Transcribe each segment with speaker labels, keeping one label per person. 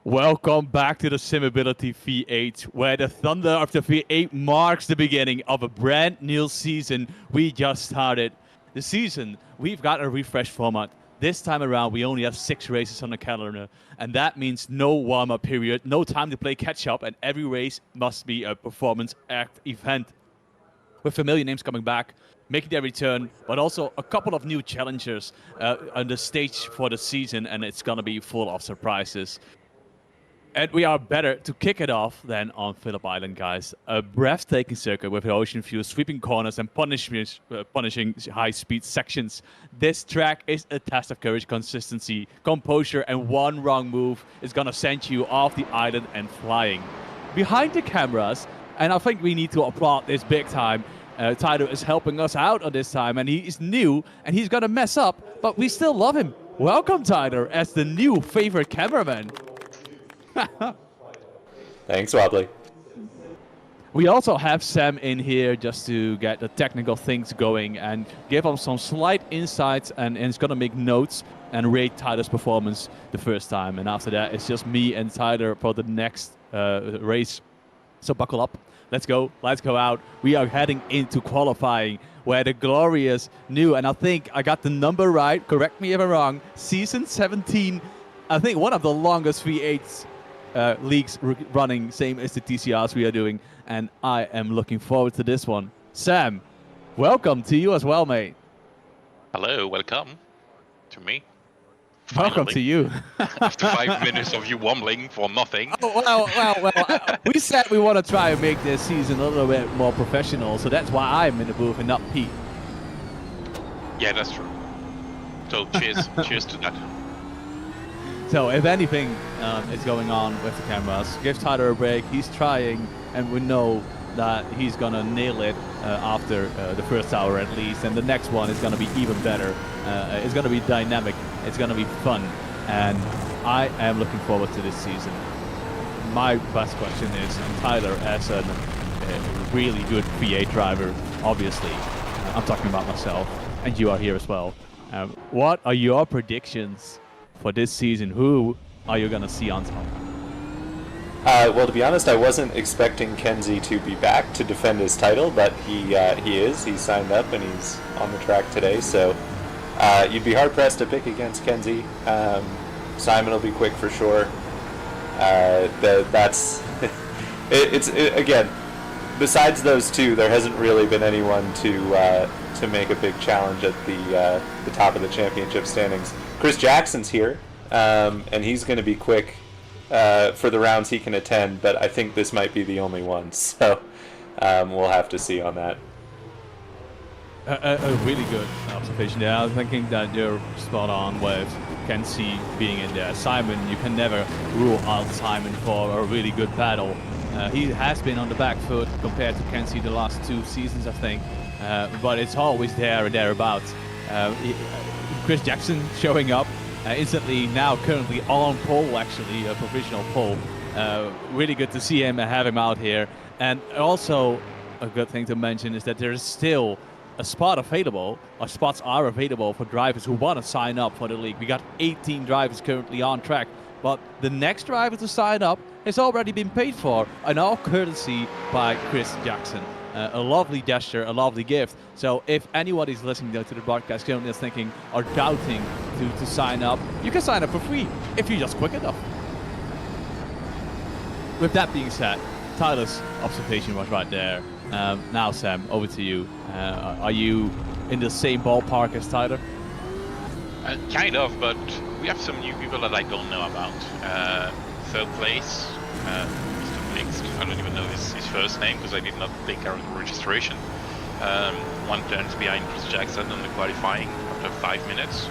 Speaker 1: Welcome back to the SimAbility V8, where the thunder of the V8 marks the beginning of a brand new season we just started. The season, we've got a refreshed format. This time around, we only have 6 races on the calendar, and that means no warm-up period, no time to play catch-up, and every race must be a performance act event. With familiar names coming back, making their return, but also a couple of new challengers on the stage for the season, and it's going to be full of surprises. And we are better to kick it off than on Phillip Island, guys. A breathtaking circuit with the ocean view, sweeping corners, and punishing high-speed sections. This track is a test of courage, consistency, composure, and one wrong move is going to send you off the island and flying. Behind the cameras, and I think we need to applaud this big time, Tyler is helping us out on this time, and he is new, and he's going to mess up, but we still love him. Welcome, Tyler, as the new favorite cameraman.
Speaker 2: Thanks, Wobbly.
Speaker 1: We also have Sam in here just to get the technical things going and give him some slight insights, and he's going to make notes and rate Tyler's performance the first time. And after that, it's just me and Tyler for the next race. So buckle up. Let's go. Let's go out. We are heading into qualifying where the glorious new, and I think I got the number right, correct me if I'm wrong, season 17, I think one of the longest V8s leagues running, same as the TCRs we are doing, and I am looking forward to this one. Sam, welcome to you as well, mate.
Speaker 3: Hello, welcome to me.
Speaker 1: Welcome to you.
Speaker 3: After 5 minutes of you wombling for nothing.
Speaker 1: Oh, well, we said we want to try and make this season a little bit more professional, so that's why I'm in the booth and not Pete.
Speaker 3: Yeah, that's true. So cheers, cheers to that.
Speaker 1: So if anything is going on with the cameras, give Tyler a break. He's trying, and we know that he's going to nail it after the first hour at least. And the next one is going to be even better. It's going to be dynamic. It's going to be fun. And I am looking forward to this season. My best question is, Tyler, as a really good V8 driver, obviously, I'm talking about myself, and you are here as well. What are your predictions for this season? Who are you going to see on top?
Speaker 2: Well, to be honest, I wasn't expecting Kenzie to be back to defend his title, but he is. He's signed up and he's on the track today, so you'd be hard-pressed to pick against Kenzie. Simon will be quick for sure. Again, besides those two, there hasn't really been anyone to make a big challenge at the top of the championship standings. Chris Jackson's here, and he's going to be quick for the rounds he can attend, but I think this might be the only one, so we'll have to see on that.
Speaker 1: A really good observation there. I'm thinking that you're spot on with Kenzie being in there. Simon, you can never rule out Simon for a really good battle. He has been on the back foot compared to Kenzie the last 2 seasons, I think, but it's always there and thereabouts. Chris Jackson showing up instantly now, currently on pole, actually a provisional pole. Really good to see him and have him out here. And also a good thing to mention is that there is still a spot available, or spots are available for drivers who want to sign up for the league. We got 18 drivers currently on track, but the next driver to sign up has already been paid for, and all courtesy by Chris Jackson. A lovely gesture, a lovely gift. So if anyone is listening to the broadcast currently is thinking or doubting to sign up, you can sign up for free if you're just quick enough. With that being said, Tyler's observation was right there. Now, Sam, over to you. Are you in the same ballpark as Tyler?
Speaker 3: Kind of, but we have some new people that I don't know about. Third place, I don't even know his first name because I did not take out the registration. 1 turns behind Chris Jackson on the qualifying after 5 minutes.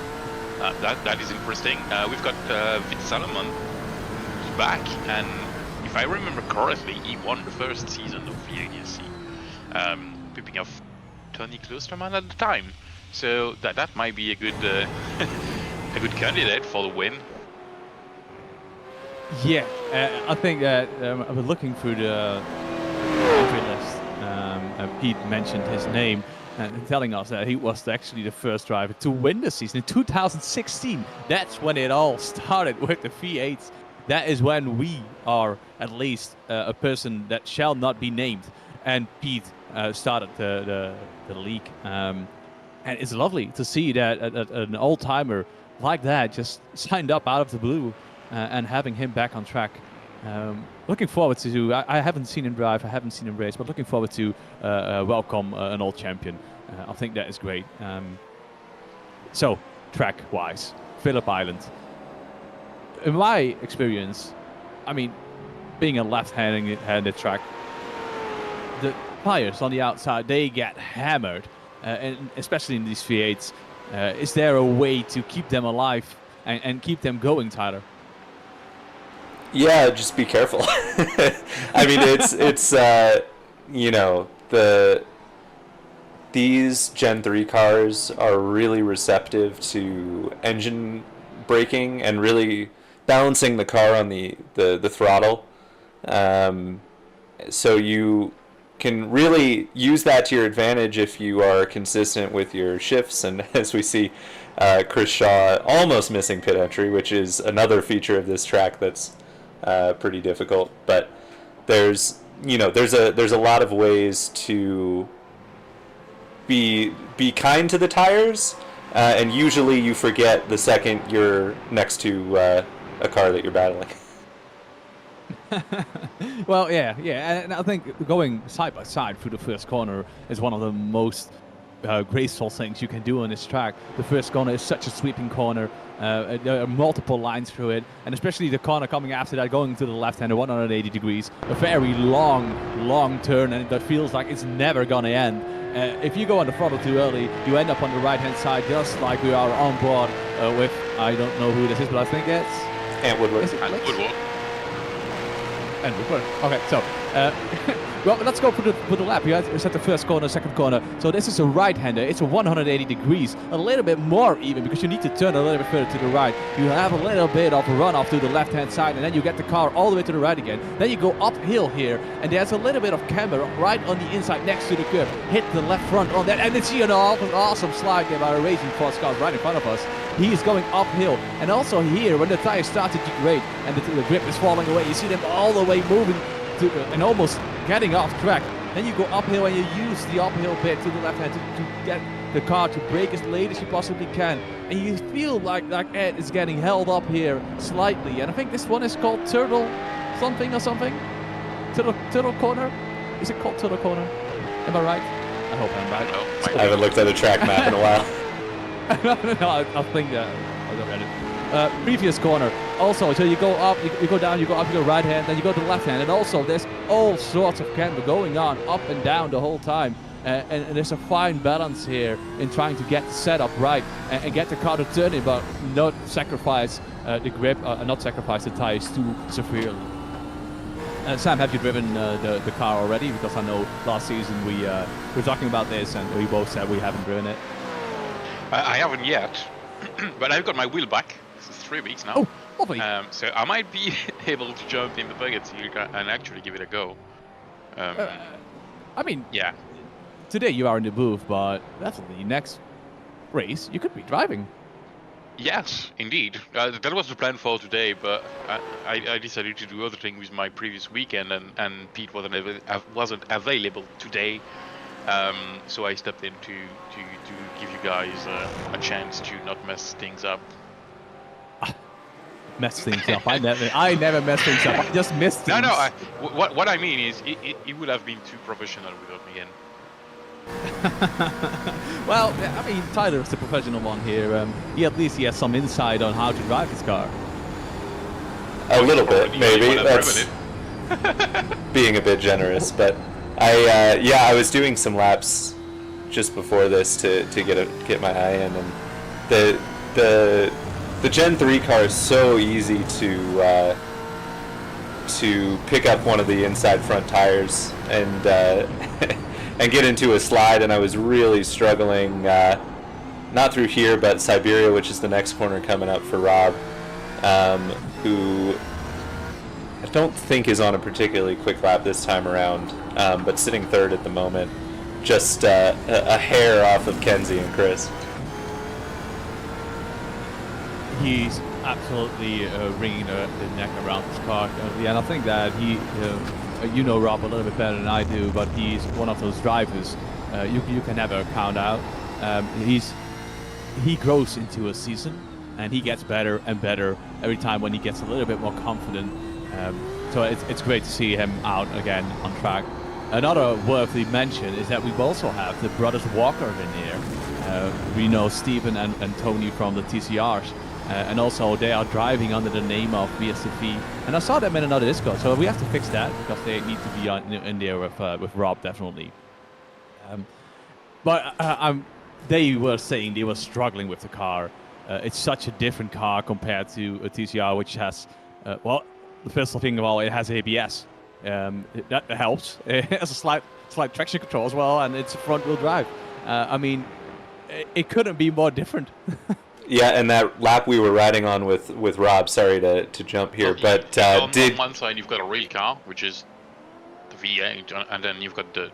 Speaker 3: That is interesting. We've got Vit Salomon back, and if I remember correctly, he won the first season of V8ESC, pipping off Tony Klosterman at the time. So that might be a good a good candidate for the win.
Speaker 1: Yeah, I think that I was looking through the entry list. Pete mentioned his name and telling us that he was actually the first driver to win the season in 2016. That's when it all started with the V8s. that is when we are at least a person that shall not be named. And Pete started the league. And it's lovely to see that an old-timer like that just signed up out of the blue and having him back on track. Looking forward to, I haven't seen him drive, I haven't seen him race, but looking forward to welcome an old champion. I think that is great. So, track-wise, Phillip Island. In my experience, I mean, being a left-handed track, the tires on the outside, they get hammered, and especially in these V8s. Is there a way to keep them alive and keep them going, Tyler?
Speaker 2: Yeah, just be careful. I mean, it's you know, these Gen 3 cars are really receptive to engine braking and really balancing the car on the throttle. So you can really use that to your advantage if you are consistent with your shifts. And as we see, Chris Shaw almost missing pit entry, which is another feature of this track that's pretty difficult. But there's a lot of ways to be kind to the tires, and usually you forget the second you're next to a car that you're battling.
Speaker 1: Well, yeah, and I think going side by side through the first corner is one of the most graceful things you can do on this track. The first corner is such a sweeping corner. There are multiple lines through it, and especially the corner coming after that, going to the left-hander, 180 degrees, a very long turn, and that feels like it's never gonna end. If you go on the throttle too early, you end up on the right-hand side, just like we are on board with, I don't know who this is, but I think it's...
Speaker 2: Ant Woodward.
Speaker 3: And Woodward.
Speaker 1: And Woodward. Okay, so... well, let's go for the lap. You set the first corner, second corner. So this is a right-hander. It's a 180 degrees, a little bit more even, because you need to turn a little bit further to the right. You have a little bit of a runoff to the left-hand side, and then you get the car all the way to the right again. Then you go uphill here, and there's a little bit of camber right on the inside next to the curb. Hit the left front on that, and it's an awesome slide there by a Racing Force car right in front of us. He is going uphill, and also here, when the tires start to degrade and the grip is falling away, you see them all the way moving and almost getting off track. Then you go uphill and you use the uphill bit to the left hand to get the car to brake as late as you possibly can. And you feel like Ed is getting held up here slightly. And I think this one is called Turtle something or something. Turtle Corner? Is it called Turtle Corner? Am I right? I hope I'm right.
Speaker 2: I haven't looked at a track map in a while.
Speaker 1: No, I think I'll go at it. Previous corner. Also, so you go up, you go down, you go up to the right hand, then you go to the left hand, and also there's all sorts of camber going on up and down the whole time, and there's a fine balance here in trying to get the setup right and get the car to turn it, but not sacrifice the grip, not sacrifice the tires too severely. Sam, have you driven the car already? Because I know last season we were talking about this, and we both said we haven't driven it.
Speaker 3: I haven't yet, but I've got my wheel back. This is 3 weeks now.
Speaker 1: Oh, lovely.
Speaker 3: So I might be able to jump in the bucket here and actually give it a go.
Speaker 1: I mean,
Speaker 3: yeah.
Speaker 1: Today you are in the booth, but definitely next race you could be driving.
Speaker 3: Yes, indeed. That was the plan for today, but I decided to do other things with my previous weekend, and Pete wasn't available today. So I stepped in to give you guys a chance to not mess things up.
Speaker 1: Mess things up. I never mess things up. I just missed things.
Speaker 3: No. What I mean is, it would have been too professional without me in.
Speaker 1: Well, I mean, Tyler's the professional one here. He at least has some insight on how to drive his car.
Speaker 2: A little bit, maybe. That's being a bit generous, but I was doing some laps just before this to get my eye in, and the Gen 3 car is so easy to pick up one of the inside front tires and and get into a slide, and I was really struggling, not through here, but Siberia, which is the next corner coming up for Rob, who I don't think is on a particularly quick lap this time around, but sitting third at the moment, just a hair off of Kenzie and Chris.
Speaker 1: he's absolutely wringing the neck around his car currently, and I think that he, you know Rob a little bit better than I do, but he's one of those drivers you can never count out. He grows into a season, and he gets better and better every time when he gets a little bit more confident. So it's great to see him out again on track. Another worthy mention is that we also have the brothers Walker in here. We know Stephen and Tony from the TCRs, and also they are driving under the name of BSTV. And I saw them in another Discord, so we have to fix that because they need to be in there with Rob definitely. They were saying they were struggling with the car. It's such a different car compared to a TCR, which has, well, the first thing of all, it has ABS. That helps. It has a slight traction control as well, and it's a front-wheel drive. I mean, it couldn't be more different.
Speaker 2: Yeah, and that lap we were riding on with Rob. Sorry to jump here, but
Speaker 3: on one side you've got a real car, which is the V8, and then you've got the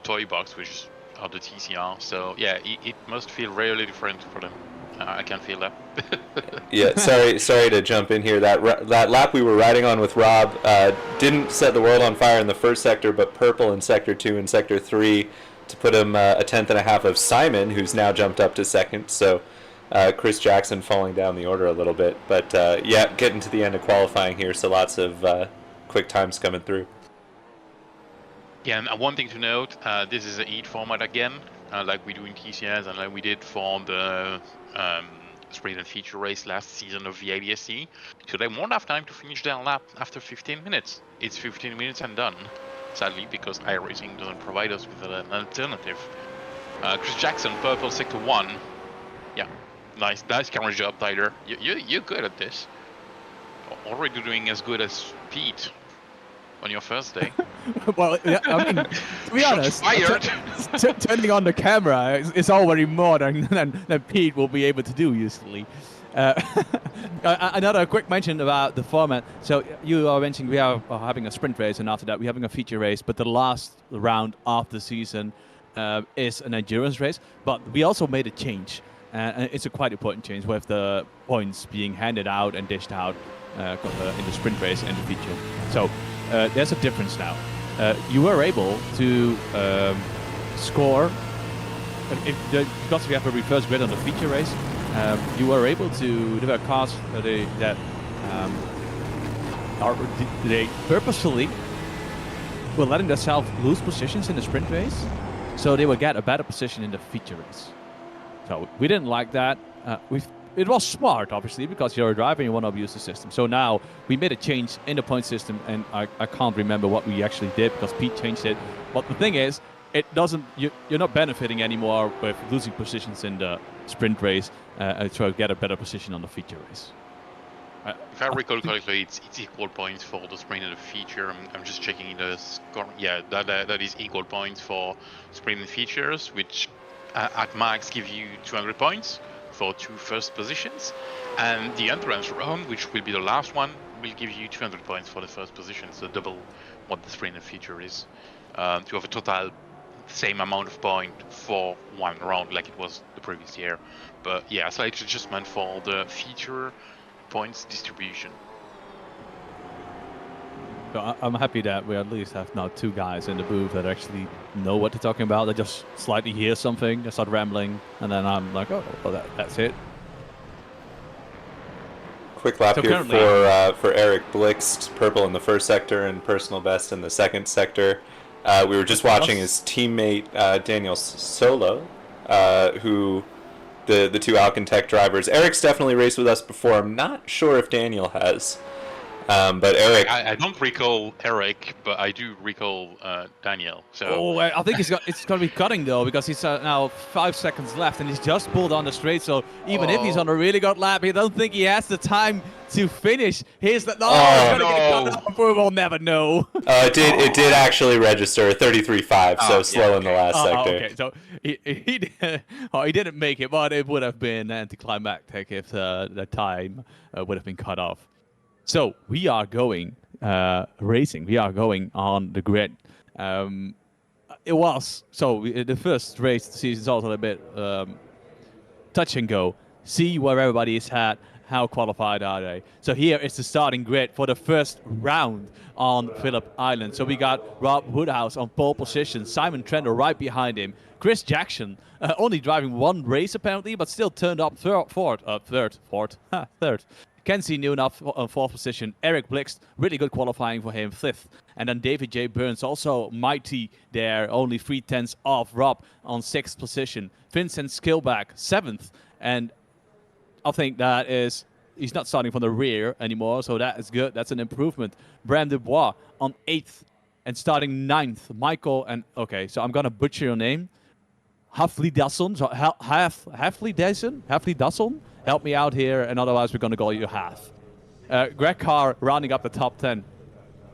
Speaker 3: toy box, which is the TCR. So yeah, it must feel really different for them. I can feel that.
Speaker 2: Yeah, sorry to jump in here. That lap we were riding on with Rob didn't set the world on fire in the first sector, but purple in sector 2 and sector 3 to put him a tenth and a half of Simon, who's now jumped up to second. So Chris Jackson falling down the order a little bit. But yeah, getting to the end of qualifying here, so lots of quick times coming through.
Speaker 3: Yeah, and one thing to note, this is a heat format again, like we do in TCS and like we did for the sprint and feature race last season of V8ESC. So they won't have time to finish their lap after 15 minutes. It's 15 minutes and done, sadly, because iRacing doesn't provide us with an alternative. Chris Jackson, purple sector 1. Yeah, nice camera job, Tyler. You're good at this. Already doing as good as Pete on your first day.
Speaker 1: Well, yeah, I mean, to be honest,
Speaker 3: fired.
Speaker 1: Turning on the camera is already more than Pete will be able to do usually. Another quick mention about the format. So you are mentioning we are having a sprint race, and after that we're having a feature race, but the last round of the season is an endurance race. But we also made a change, and it's a quite important change with the points being handed out and dished out in the sprint race and the feature. So there's a difference now. You were able to score, because we have a reverse grid on the feature race, you were able to develop cars that they purposefully were letting themselves lose positions in the sprint race, so they would get a better position in the feature race. So we didn't like that. It was smart, obviously, because you're a driver and you want to abuse the system. So now we made a change in the point system, and I can't remember what we actually did because Pete changed it. But the thing is, it doesn't. You're not benefiting anymore with losing positions in the sprint race to get a better position on the feature race.
Speaker 3: If I recall correctly, it's equal points for the sprint and the feature. I'm just checking the score. Yeah, that is equal points for sprint and features, which at max give you 200 points for 2 first positions, and the endurance round, which will be the last one, will give you 200 points for the first position, so double what the sprint and feature is, to have a total same amount of point for one round like it was the previous year. But yeah, slight adjustment for the feature points distribution.
Speaker 1: So I'm happy that we at least have now 2 guys in the booth that actually know what they're talking about. They just slightly hear something, they start rambling, and then I'm like, oh, well, that's it.
Speaker 2: Quick lap here for Eric Blixt, purple in the first sector and personal best in the second sector. We were just watching his teammate Daniel Solo, who the 2 Alcantech drivers. Eric's definitely raced with us before. I'm not sure if Daniel has. But Eric,
Speaker 3: I don't recall Eric, but I do recall Daniel. So.
Speaker 1: Oh, I think it's going to be cutting though, because he's now 5 seconds left, and he's just pulled on the straight. So even if he's on a really good lap, I don't think he has the time to finish. He's going to get cut off. We'll never know.
Speaker 2: It did actually register 33.5, so slow in the last sector.
Speaker 1: Okay, so he didn't make it, but it would have been anticlimactic if the time would have been cut off. So we are going racing. We are going on the grid. It was the first race of the season is also a bit touch and go. See where everybody is at. How qualified are they? So here is the starting grid for the first round on Phillip Island. So we got Rob Woodhouse on pole position, Simon Trender right behind him, Chris Jackson only driving one race apparently, but still turned up third. Kenzie Newnoff on fourth position, Eric Blixt, really good qualifying for him, fifth. And then David J. Burns, also mighty there, only 3/10 off Rob on sixth position. Vincent Skillback, seventh. And I think that is, he's not starting from the rear anymore, so that is good. That's an improvement. Bram Dubois on 8th and starting 9th. Michael and, okay, so I'm going to butcher your name. Hafli Dasson. So Hafli Dasson? Help me out here, and otherwise we're going to call you Half. Greg Carr rounding up the top 10.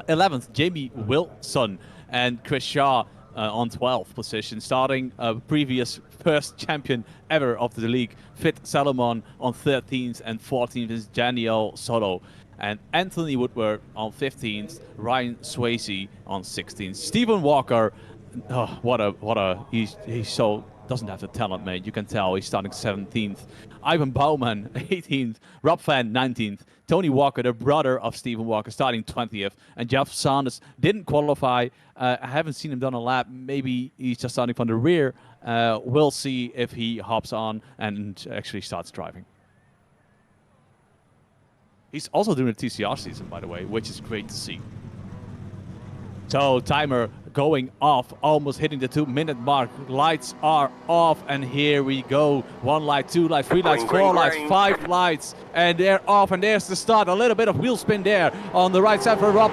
Speaker 1: 11th, Jamie Wilson and Chris Shaw on 12th position, starting previous first champion ever of the league, Fit Salomon on 13th, and 14th is Daniel Solo. And Anthony Woodward on 15th, Ryan Swayze on 16th. Stephen Walker, he's so, doesn't have the talent, mate. You can tell he's starting 17th. Ivan Bauman, 18th. Rob Fan, 19th. Tony Walker, the brother of Stephen Walker, starting 20th. And Jeff Sanders didn't qualify. I haven't seen him done a lap. Maybe he's just starting from the rear. We'll see if he hops on and actually starts driving. He's also doing a TCR season, by the way, which is great to see. So timer going off, almost hitting the 2-minute mark. Lights are off, and here we go. 1 light, 2 lights, 3 lights, 4 lights, 5 lights, and they're off, and there's the start. A little bit of wheel spin there on the right side for Rob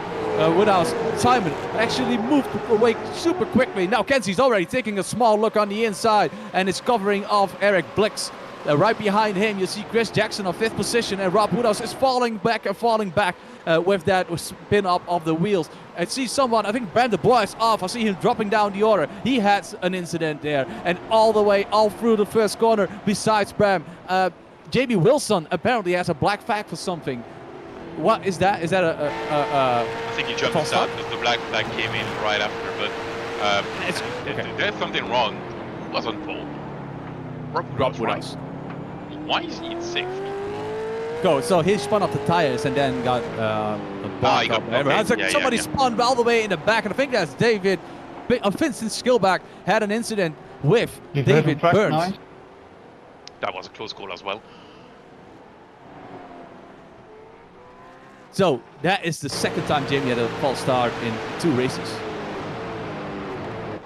Speaker 1: Woodhouse. Simon actually moved away super quickly. Now Kenzie's already taking a small look on the inside, and it's covering off Eric Blix. Right behind him, you see Chris Jackson on 5th position, and Rob Woodhouse is falling back with that spin up of the wheels. I see someone, I think Brandon Boy is off. I see him dropping down the order. He had an incident there, and all through the first corner, besides Bram. Jamie Wilson apparently has a black flag for something. What is that? Is that
Speaker 3: I think he jumped out because the black flag came in right after, but
Speaker 1: okay.
Speaker 3: There's something wrong. It was on pole.
Speaker 1: Rob Woodhouse.
Speaker 3: Why is he in 6th?
Speaker 1: Go. So he spun off the tires and then got a back up. Somebody spun all the way in the back, and I think that's David. Vincent Skillback had an incident with David Burns.
Speaker 3: That was a close call as well.
Speaker 1: So that is the second time Jamie had a false start in 2 races.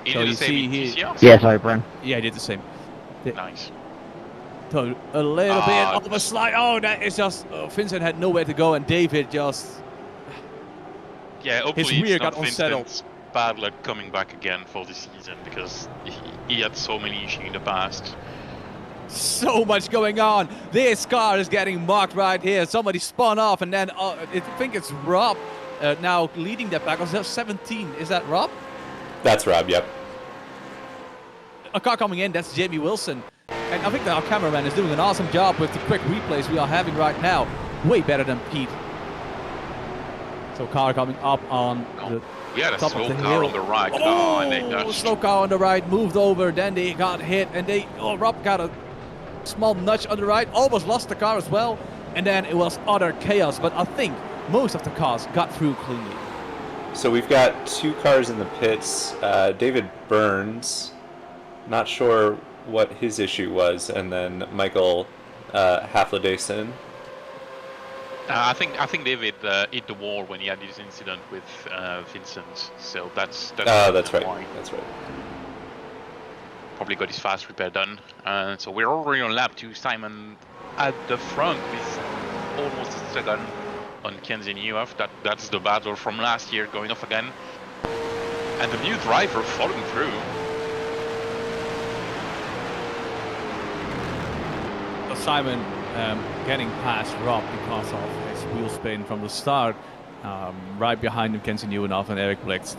Speaker 3: He did the same in TCR?
Speaker 4: Yeah, sorry, Bram.
Speaker 1: Yeah, he did the same.
Speaker 3: Nice.
Speaker 1: So a little bit of a slide. Oh, that is just... Vincent had nowhere to go, and David just...
Speaker 3: Yeah, hopefully
Speaker 1: his rear
Speaker 3: it's
Speaker 1: got
Speaker 3: not
Speaker 1: unsettled.
Speaker 3: Vincent's bad luck coming back again for this season, because he had so many issues in the past.
Speaker 1: So much going on. This car is getting marked right here. Somebody spun off, and then I think it's Rob now leading that back. 17. Is that Rob?
Speaker 2: That's Rob, yep.
Speaker 1: A car coming in, that's Jamie Wilson. And I think that our cameraman is doing an awesome job with the quick replays we are having right now. Way better than Pete. So car coming up on the top
Speaker 3: slow
Speaker 1: of the
Speaker 3: car
Speaker 1: hill.
Speaker 3: on the right.
Speaker 1: Oh,
Speaker 3: and they nudged.
Speaker 1: slow car on the right, moved over, then they got hit, and Rob got a small nudge on the right, almost lost the car as well, and then it was utter chaos, but I think most of the cars got through cleanly.
Speaker 2: So we've got 2 cars in the pits. David Burns, not sure what his issue was, and then Michael Haflidason.
Speaker 3: I think David hit the wall when he had this incident with Vincent, so that's
Speaker 2: right.
Speaker 3: Why.
Speaker 2: That's right.
Speaker 3: Probably got his fast repair done. So we're already on lap 2. Simon at the front with almost a second on Kenzie Newhoff. That's the battle from last year going off again. And the new driver following through.
Speaker 1: Simon getting past Rob because of his wheel spin from the start. Right behind him, Kenzie Newhoff and Eric Blixt.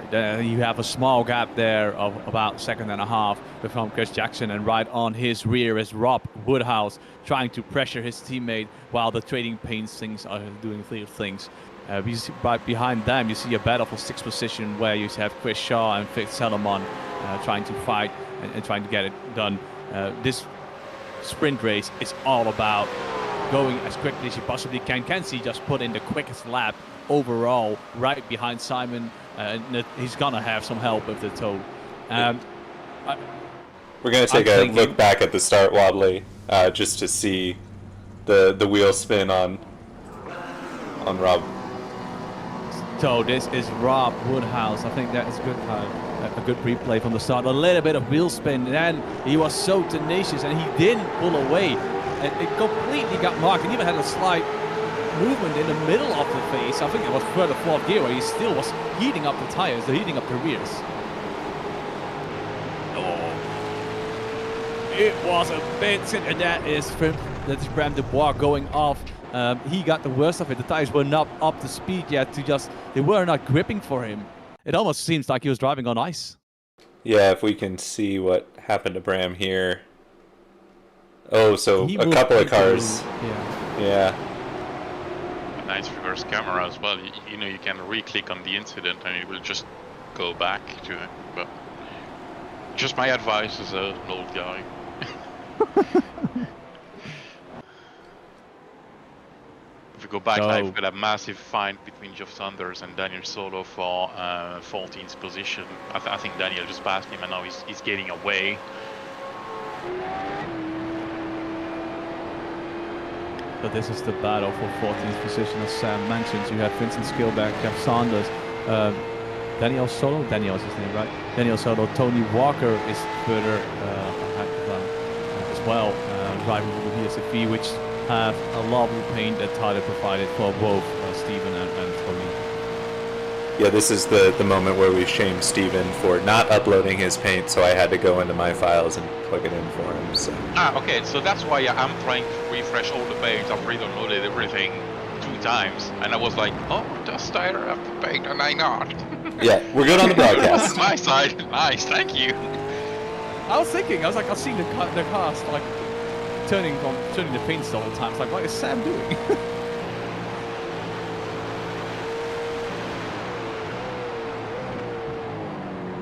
Speaker 1: Then you have a small gap there of about 1.5 seconds from Chris Jackson, and right on his rear is Rob Woodhouse trying to pressure his teammate while the Trading Paints things are doing their things. Right behind them, you see a battle for 6th position where you have Chris Shaw and Fit Salomon trying to fight and trying to get it done. This sprint race is all about going as quickly as he possibly can. Kenzie just put in the quickest lap overall, right behind Simon. He's gonna have some help with the toe.
Speaker 2: We're gonna take a look back at the start, Wadley, just to see the wheel spin on Rob.
Speaker 1: So this is Rob Woodhouse. I think that is good. A good replay from the start. A little bit of wheel spin, and then he was so tenacious, and he didn't pull away. It completely got marked, and even had a slight movement in the middle of the face. I think it was further fourth gear, where he still was heating up the tires, heating up the rears. Oh, it was a bit, and that is Bram Dubois going off. He got the worst of it. The tires were not up to speed yet. They were not gripping for him. It almost seems like he was driving on ice.
Speaker 2: Yeah, if we can see what happened to Bram here. Oh, so a couple of cars. Yeah.
Speaker 3: A nice reverse camera as well. You know, you can re-click on the incident and it will just go back to it. But just my advice as an old guy. If we go back, we've got a massive fight between Geoff Saunders and Daniel Solo for 14th position. I think Daniel just passed him and now he's getting away.
Speaker 1: But this is the battle for 14th position, as Sam mentioned. You have Vincent Skillback, Geoff Saunders, Daniel Solo, Daniel is his name, right? Daniel Solo, Tony Walker is further ahead of them as well, driving with the BSTV, which have a lovely paint that Tyler provided for both Stephen and Tony.
Speaker 2: Yeah, this is the moment where we shamed Stephen for not uploading his paint, so I had to go into my files and plug it in for him. So.
Speaker 3: Okay, so that's why I'm trying to refresh all the paints. I've re-downloaded everything 2 times, and I was like, oh, does Tyler have the paint and I not?
Speaker 2: Yeah, we're good on the broadcast.
Speaker 3: On my side, nice, thank you.
Speaker 1: I was like, I've seen the cast like turning the paints all the time. It's like, what is Sam doing?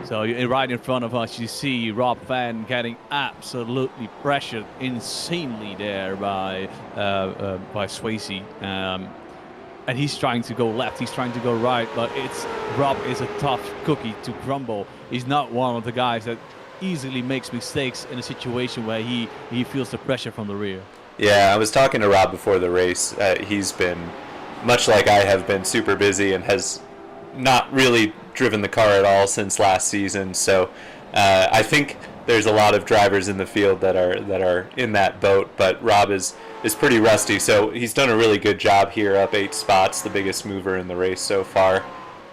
Speaker 1: So right in front of us, you see Rob Van getting absolutely pressured insanely there by Swayze. And he's trying to go left, he's trying to go right, but Rob is a tough cookie to crumble. He's not one of the guys that easily makes mistakes in a situation where he feels the pressure from the rear.
Speaker 2: Yeah, I was talking to Rob before the race. He's been, much like I have been, super busy and has not really driven the car at all since last season. So I think there's a lot of drivers in the field that are in that boat, but Rob is pretty rusty. So he's done a really good job here, up 8 spots, the biggest mover in the race so far.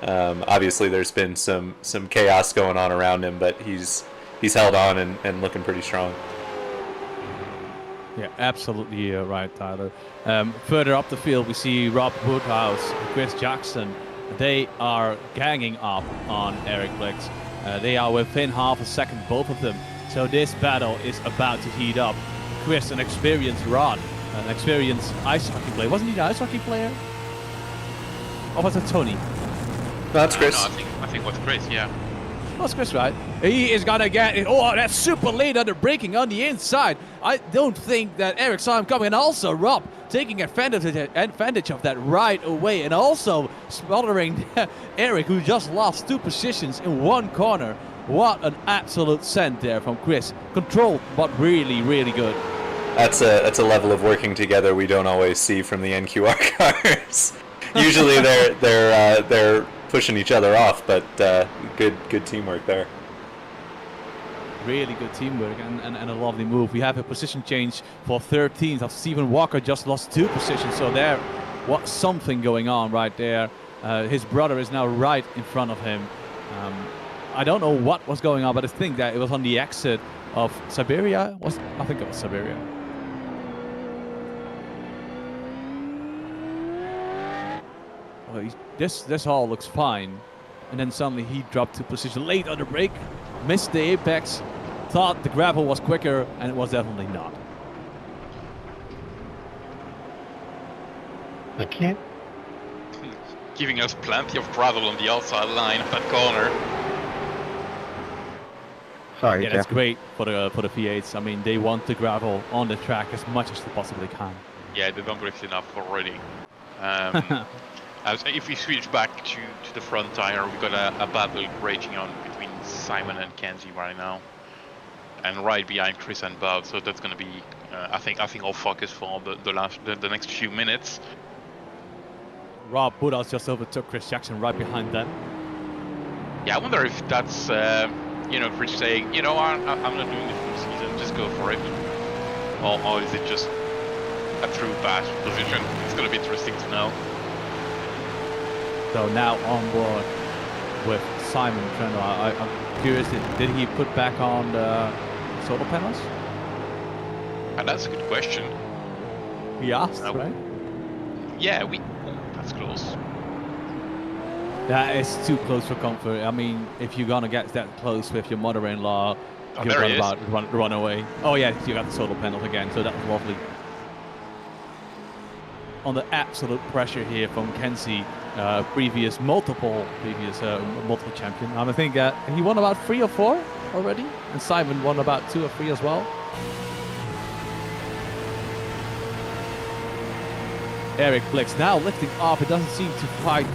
Speaker 2: Obviously, there's been some chaos going on around him, but he's held on and looking pretty strong.
Speaker 1: Yeah, absolutely right, Tyler. Further up the field, we see Rob Woodhouse, Chris Jackson. They are ganging up on Eric Blix. They are within half a second, both of them. So this battle is about to heat up. Chris, an experienced Rod, an experienced ice hockey player. Wasn't he the ice hockey player? Or was it Tony?
Speaker 2: No, that's Chris.
Speaker 3: No, I think it was Chris, yeah.
Speaker 1: That's Chris, right? He is gonna get it. Oh, that's super late under braking on the inside. I don't think that Eric saw him coming. And also Rob taking advantage of that right away, and also smothering Eric, who just lost 2 positions in 1 corner. What an absolute send there from Chris. Controlled, but really, really good.
Speaker 2: That's a level of working together we don't always see from the NQR cars. Usually they're pushing each other off, but good teamwork there.
Speaker 1: Really good teamwork and a lovely move. We have a position change for 13th. Stephen Walker just lost 2 positions, so there was something going on right there. His brother is now right in front of him. I don't know what was going on, but I think that it was on the exit of Siberia. I think it was Siberia. Well, this all looks fine, and then suddenly he dropped 2 positions late on the brake, missed the apex, thought the gravel was quicker, and it was definitely not.
Speaker 4: I can't.
Speaker 3: Giving us plenty of gravel on the outside line of that corner.
Speaker 4: Sorry,
Speaker 1: Yeah, that's great for the V8s. I mean, they want the gravel on the track as much as they possibly can.
Speaker 3: Yeah, the number is enough already. If we switch back to the front tire, we've got a battle raging on between Simon and Kenzie right now, and right behind Chris and Bob. So that's going to be, I think, our focus for the next few minutes.
Speaker 1: Rob Budas just overtook Chris Jackson right behind them.
Speaker 3: Yeah, I wonder if that's, Chris saying, you know what, I'm not doing the full season, just go for it. Or is it just a true bad position? It's going to be interesting to know.
Speaker 1: So now on board with Simon Trendle. I'm curious, did he put back on the solar panels?
Speaker 3: That's a good question.
Speaker 1: We asked, right?
Speaker 3: Yeah, that's close.
Speaker 1: That is too close for comfort. I mean, if you're gonna get that close with your mother-in-law, you're gonna run away. Oh yeah, you got the solar panels again, so that was lovely. On the absolute pressure here from Kenzie, multiple champion. I think he won about 3 or 4 already, and Simon won about 2 or 3 as well. Eric Blix now lifting off. It doesn't seem to fight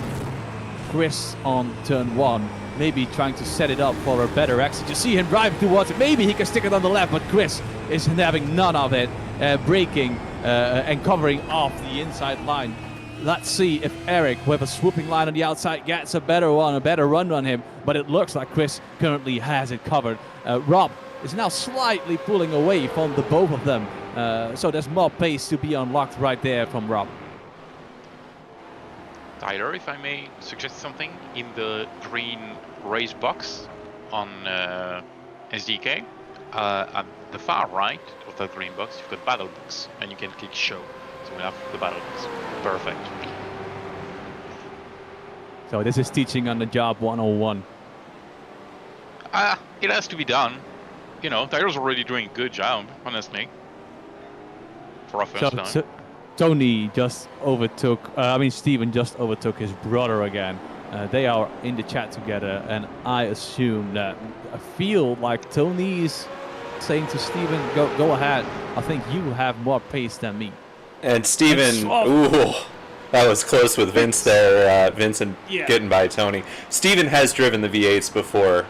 Speaker 1: Chris on turn 1. Maybe trying to set it up for a better exit. You see him driving towards it. Maybe he can stick it on the left, but Chris is having none of it. Braking and covering off the inside line. Let's see if Eric, with a swooping line on the outside, gets a better run on him. But it looks like Chris currently has it covered. Rob is now slightly pulling away from the both of them. So there's more pace to be unlocked right there from Rob.
Speaker 3: Tyler, if I may suggest something, in the green race box on SDK, at the far right of that green box, you've got battle box, and you can click show. So we have the battle box. Perfect.
Speaker 1: So this is teaching on the job 101.
Speaker 3: It has to be done. You know, Tyler's already doing a good job, honestly, for a first time.
Speaker 1: So Tony just overtook, Steven just overtook his brother again. They are in the chat together, and I feel like Tony is saying to Steven, go ahead. I think you have more pace than me.
Speaker 2: And Steven, ooh, that was close with Vince there. Vincent getting by Tony. Steven has driven the V8s before.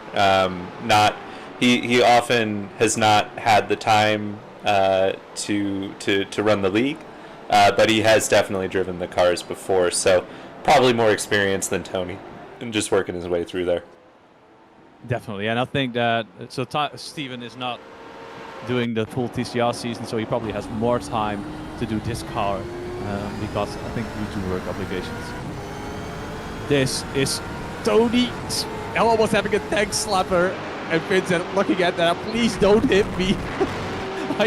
Speaker 2: He often has not had the time to run the league. But he has definitely driven the cars before, so probably more experience than Tony, and just working his way through there.
Speaker 1: Definitely, and I think that Steven is not doing the full TCR season, so he probably has more time to do this car because I think due to work obligations. This is Tony almost having a tank slapper, and Vincent looking at that. Please don't hit me.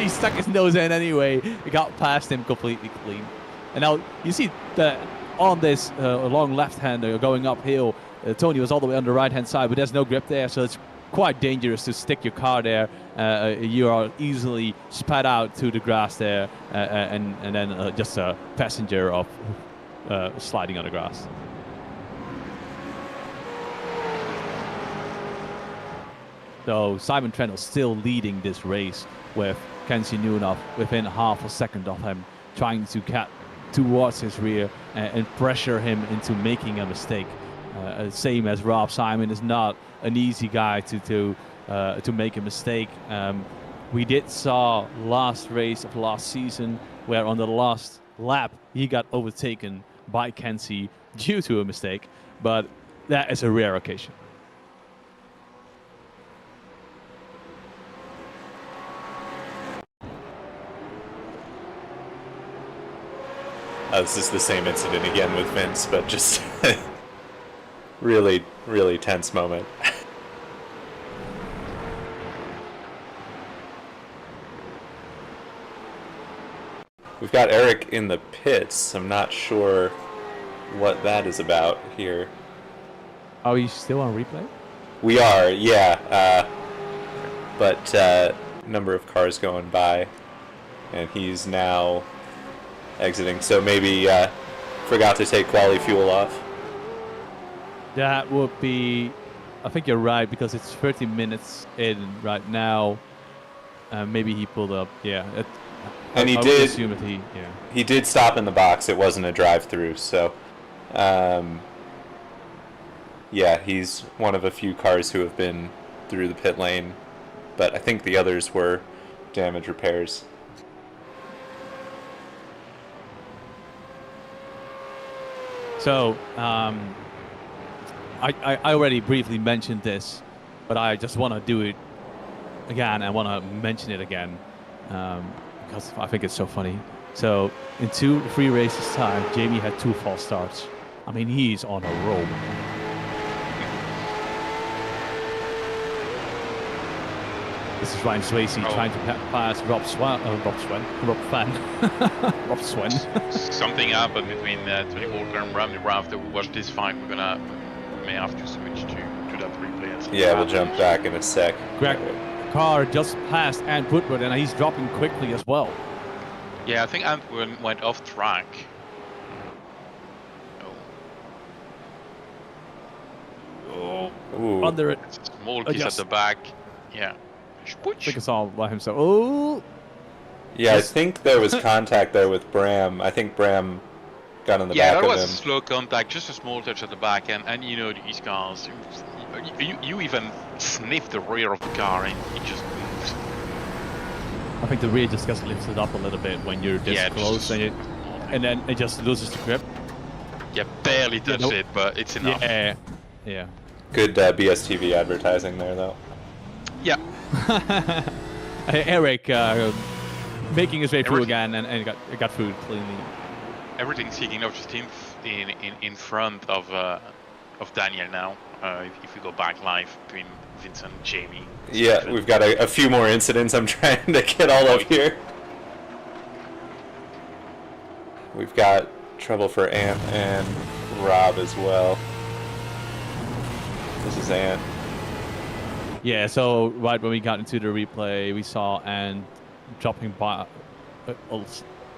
Speaker 1: He stuck his nose in anyway. It got past him completely clean. And now you see that on this long left-hander going uphill, Tony was all the way on the right-hand side, but there's no grip there, so it's quite dangerous to stick your car there. You are easily spat out to the grass there, and then just a passenger of sliding on the grass. So Simon Trendle still leading this race with Kenzie Newnoff within half a second of him, trying to get towards his rear and pressure him into making a mistake. Same as Rob, Simon is not an easy guy to make a mistake. We did saw last race of last season where on the last lap he got overtaken by Kenzie due to a mistake, but that is a rare occasion.
Speaker 2: This is the same incident again with Vince, but just really, really tense moment. We've got Eric in the pits. I'm not sure what that is about here.
Speaker 1: Are we still on replay?
Speaker 2: We are, yeah. But number of cars going by, and he's now exiting, so maybe forgot to take quality fuel off.
Speaker 1: That would be, I think you're right, because it's 30 minutes in right now. Maybe he pulled up, yeah.
Speaker 2: And
Speaker 1: I would assume that
Speaker 2: he did stop in the box. It wasn't a drive-through, so yeah, he's one of a few cars who have been through the pit lane, but I think the others were damage repairs.
Speaker 1: So, I already briefly mentioned this, but I just want to do it again. I want to mention it again because I think it's so funny. So, in 3 races time, Jamie had 2 false starts. I mean, he's on a roll. This is Ryan Swayze trying to pass Rob Fan. Rob Swen.
Speaker 3: Something happened between Tony Walker and Bramley after we watch this fight. We may have to switch to that replay.
Speaker 2: Yeah, we'll jump back in a sec.
Speaker 1: Greg Carr just passed Ant Woodward, and he's dropping quickly as well.
Speaker 3: Yeah, I think Ant went off track.
Speaker 2: Ooh.
Speaker 1: Under it.
Speaker 3: Small piece at the back. Yeah.
Speaker 1: I think it's all by himself. Oh.
Speaker 2: Yeah, I think there was contact there with Bram. I think Bram got on the back of him.
Speaker 3: Yeah, that was slow contact, just a small touch at the back, and you know these cars. You even sniff the rear of the car, and it just moves.
Speaker 1: I think the rear just gets lifted up a little bit when you're this close, and then it just loses the grip.
Speaker 3: Yeah, barely touched it, but it's enough.
Speaker 1: Yeah.
Speaker 2: Good BSTV advertising there, though.
Speaker 3: Yeah.
Speaker 1: Eric making his way through again and got through cleanly.
Speaker 3: Everything's kicking off just in front of Daniel now. If we go back live between Vincent and Jamie.
Speaker 2: Yeah, we've got a few more incidents I'm trying to get all of here. We've got trouble for Ant and Rob as well. This is Ant.
Speaker 1: Yeah, so right when we got into the replay, we saw Ant dropping by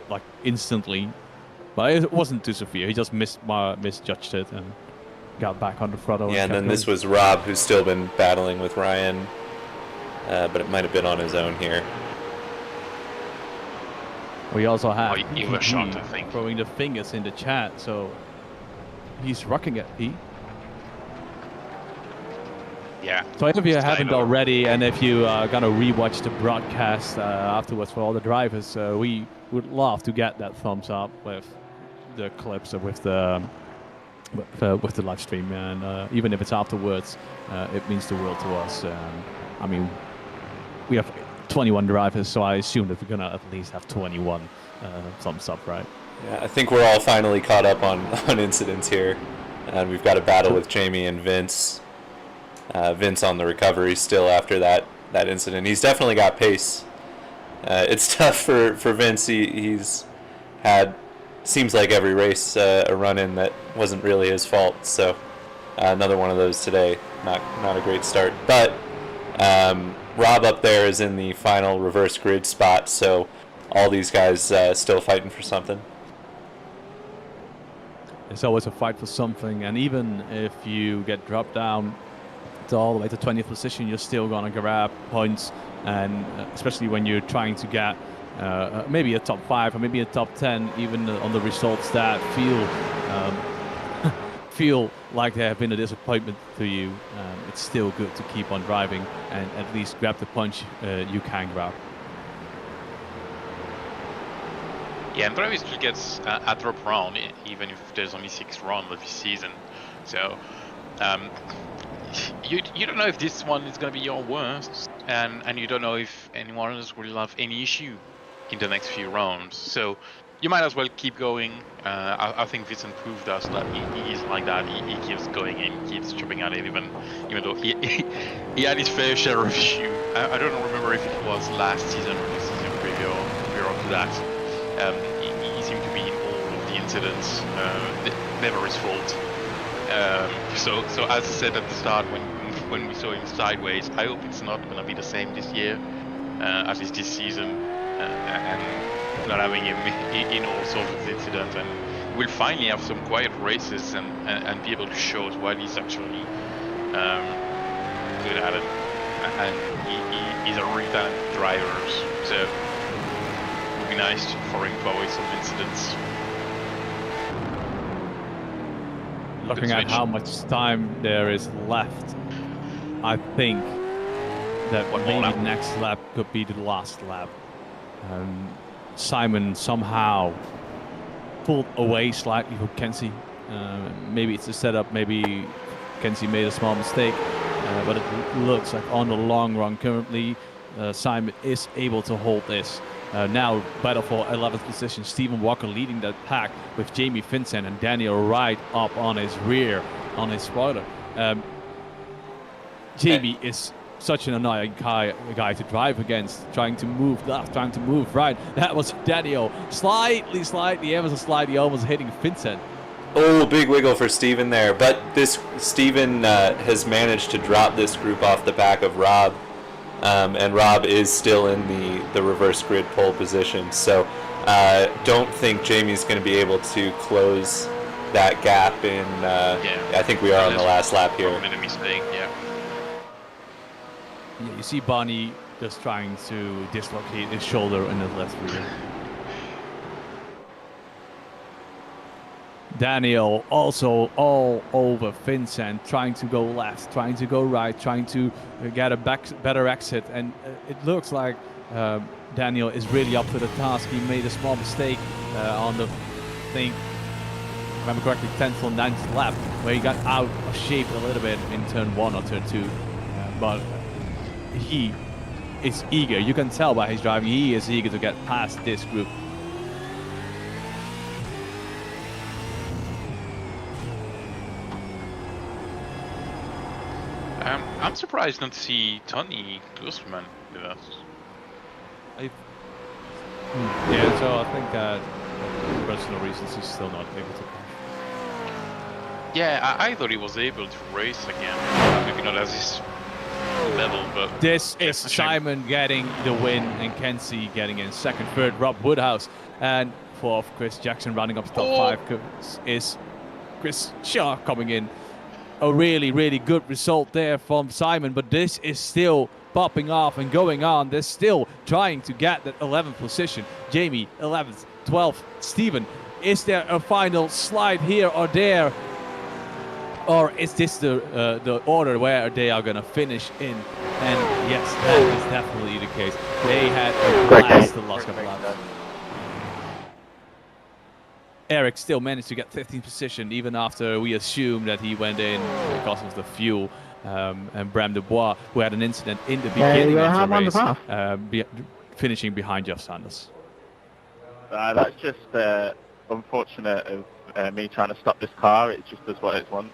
Speaker 1: like instantly. But it wasn't too severe. He just misjudged it and got back on the throttle.
Speaker 2: Yeah, and then this was Rob, who's still been battling with Ryan, but it might have been on his own here.
Speaker 1: We also have
Speaker 3: you were shocked, I think.
Speaker 1: Throwing the fingers in the chat, so he's rocking it, P.
Speaker 3: Yeah.
Speaker 1: So if you haven't already, and if you are gonna rewatch the broadcast afterwards for all the drivers, we would love to get that thumbs up with the clips with the live stream, and even if it's afterwards, it means the world to us. I mean, we have 21 drivers, so I assume that we're gonna at least have 21 thumbs up, right?
Speaker 2: Yeah, I think we're all finally caught up on incidents here, and we've got a battle with Jamie and Vince. Vince on the recovery still after that incident. He's definitely got pace. It's tough for Vince. He's had, seems like every race, a run-in that wasn't really his fault. So another one of those today. Not a great start. But Rob up there is in the final reverse grid spot. So all these guys still fighting for something.
Speaker 1: It's always a fight for something, and even if you get dropped down all the way to 20th position, you're still gonna grab points, and especially when you're trying to get maybe a top 5 or maybe a top 10, even on the results that feel like they have been a disappointment to you. It's still good to keep on driving and at least grab the punch you can grab.
Speaker 3: Yeah, and driving still gets a drop round even if there's only 6 rounds of this season. So you don't know if this one is going to be your worst, and you don't know if anyone else will have any issue in the next few rounds. So you might as well keep going. I think Vincent proved us that he is like that. He keeps going and keeps chopping at it, even though he had his fair share of issue. I don't remember if it was last season or the season prior to that. He seemed to be in all of the incidents. Never his fault. So as I said at the start, when we saw him sideways, I hope it's not going to be the same this year, at least this season, and not having him in all sorts of incidents, and we'll finally have some quiet races and be able to show us what he's actually good at it, and he's a real talented driver. So would be nice for him to avoid some incidents.
Speaker 1: Looking at how much time there is left, I think that maybe the next lap could be the last lap. Simon somehow pulled away slightly from Kenzie. Maybe it's a setup, maybe Kenzie made a small mistake, but it looks like on the long run currently Simon is able to hold this. Now battle for 11th position, Stephen Walker leading that pack with Jamie Vincent and Daniel right up on his rear, on his spoiler. Jamie is such an annoying guy to drive against, trying to move left, trying to move right. That was Daniel slightly, ever so slightly almost hitting Vincent.
Speaker 2: Oh, big wiggle for Steven there. But this Steven has managed to drop this group off the back of Rob. And Rob is still in the reverse grid pole position. So don't think Jamie's going to be able to close that gap in... I think we are on the last lap here.
Speaker 3: Mistake, yeah.
Speaker 1: Yeah, you see Barney just trying to dislocate his shoulder in his left rear. Daniel also all over Vincent, trying to go left, trying to go right, trying to get a better exit. And it looks like Daniel is really up to the task. He made a small mistake on the, I think, if I remember correctly, 10th or 9th lap, where he got out of shape a little bit in turn 1 or turn 2. But he is eager. You can tell by his driving, he is eager to get past this group.
Speaker 3: I'm surprised not to see Tony Klusman with us.
Speaker 1: Yeah, so I think that for personal reasons he's still not able to.
Speaker 3: Yeah, I thought he was able to race again. Maybe not as his level, but...
Speaker 1: This is Simon getting the win and Kenzie getting in second, third, Rob Woodhouse. And fourth, Chris Jackson running up to top 5 is Chris Shaw coming in. A really, really good result there from Simon, but this is still popping off and going on. They're still trying to get that 11th position. Jamie, 11th, 12th. Steven, is there a final slide here or there? Or is this the order where they are going to finish in? And yes, that is definitely the case. They had a blast the last couple of laps. Eric still managed to get 15th position even after we assumed that he went in because of the fuel. And Bram Dubois, who had an incident in the beginning of the race, finishing behind Jeff Sanders.
Speaker 4: That's just unfortunate of me trying to stop this car. It just does what it wants.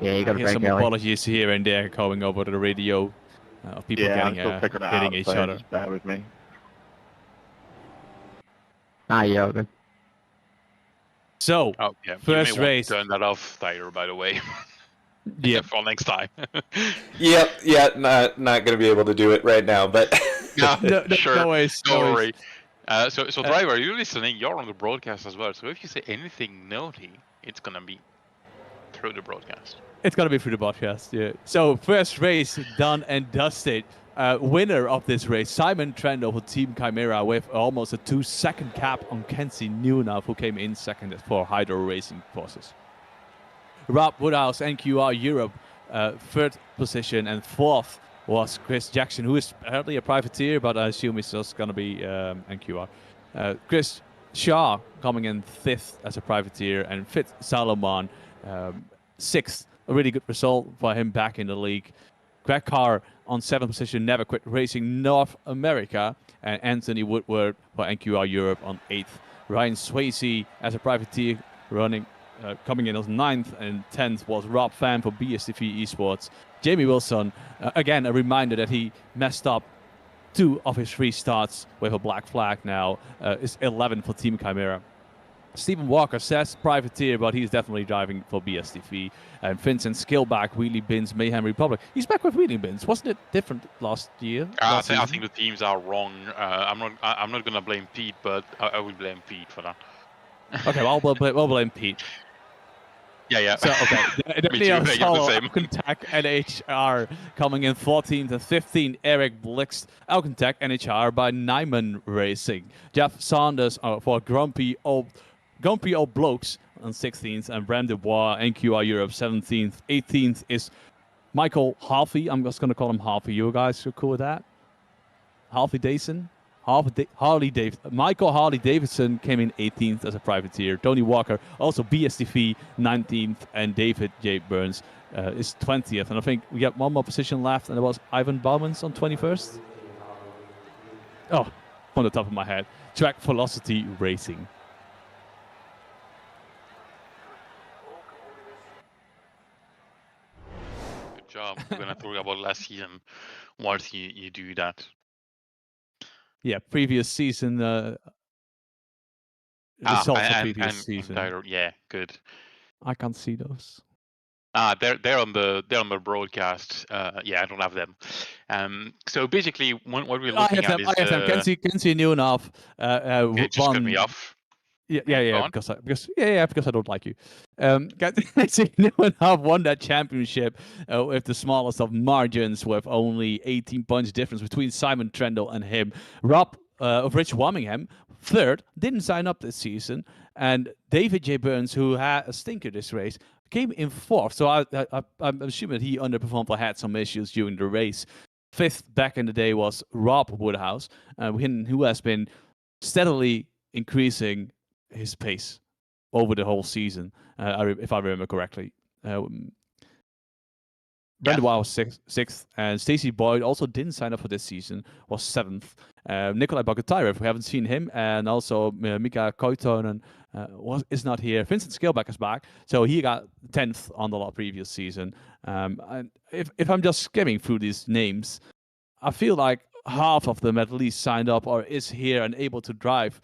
Speaker 5: Yeah, you got to break
Speaker 1: some apologies here and there going over the radio of people hitting each other.
Speaker 4: Just bear with me.
Speaker 5: Yeah, good.
Speaker 1: So, first race.
Speaker 3: Turn that off, Tyler, by the way.
Speaker 1: Yeah,
Speaker 3: for next time.
Speaker 2: Yep, not going to be able to do it right now, but
Speaker 3: sure.
Speaker 1: No worries.
Speaker 3: So driver, you're listening. You're on the broadcast as well. So if you say anything naughty, it's gonna be through the broadcast.
Speaker 1: It's gonna be through the broadcast. Yeah. So first race done and dusted. Winner of this race, Simon Trent over Team Chimera with almost a 2-second cap on Kenzie Newnav, who came in second for Hydro Racing Forces. Rob Woodhouse, NQR Europe, third position, and fourth was Chris Jackson, who is apparently a privateer, but I assume he's just going to be NQR. Chris Shaw coming in fifth as a privateer, and fifth Salomon, sixth. A really good result for him back in the league. Greg Carr on seventh position, Never Quit Racing North America, and Anthony Woodward for NQR Europe on eighth. Ryan Swayze as a privateer running. Coming in as 9th, and 10th was Rob Pham for BSTV Esports. Jamie Wilson, again, a reminder that he messed up 2 of his 3 starts with a black flag now, is 11 for Team Chimera. Stephen Walker says privateer, but he's definitely driving for BSTV. And Vincent Skillback, Wheelie Bins, Mayhem Republic. He's back with Wheelie Bins. Wasn't it different last year?
Speaker 3: I think the teams are wrong. I'm not gonna blame Pete, but I will blame Pete for that.
Speaker 1: Okay, well, we'll blame Pete.
Speaker 3: Yeah.
Speaker 1: So, okay.
Speaker 3: Me too,
Speaker 1: Daniel
Speaker 3: I get the
Speaker 1: Solo,
Speaker 3: same.
Speaker 1: Alcantech, NHR coming in 14th and 15th. Eric Blixt, Alcantech, NHR by Nyman Racing. Jeff Saunders for Grumpy Old Blokes on 16th. And Bram Dubois, NQR Europe 17th. 18th is Michael Halfy. I'm just going to call him Halfy. You guys are cool with that? Halfy Davidson? Michael Harley Davidson came in 18th as a privateer. Tony Walker, also BSTV, 19th. And David J. Burns is 20th. And I think we got one more position left, and it was Ivan Baumans on 21st. Oh, on the top of my head. Track Velocity Racing.
Speaker 3: Good job. We're gonna talk about last season once you do that.
Speaker 1: Yeah, previous season. Results of previous season.
Speaker 3: Yeah, good.
Speaker 1: I can't see those.
Speaker 3: They're on the broadcast. Yeah, I don't have them. So basically, what we're looking at is.
Speaker 1: I have them. Can see new enough.
Speaker 3: Okay, just cut me off.
Speaker 1: Yeah, because I don't like you. Have won that championship with the smallest of margins, with only 18 points difference between Simon Trendle and him. Rob of Rich Wamingham, third, didn't sign up this season, and David J. Burns, who had a stinker this race, came in fourth. So I'm assuming that he underperformed or had some issues during the race. Fifth back in the day was Rob Woodhouse, who has been steadily increasing his pace over the whole season, if I remember correctly. Brandon Wild was sixth, and Stacey Boyd also didn't sign up for this season, was seventh. Nikolai Bogotyrev, we haven't seen him, and also Mika Koitonen is not here. Vincent Scaleback is back, so he got 10th on the previous season. And if I'm just skimming through these names, I feel like half of them at least signed up or is here and able to drive,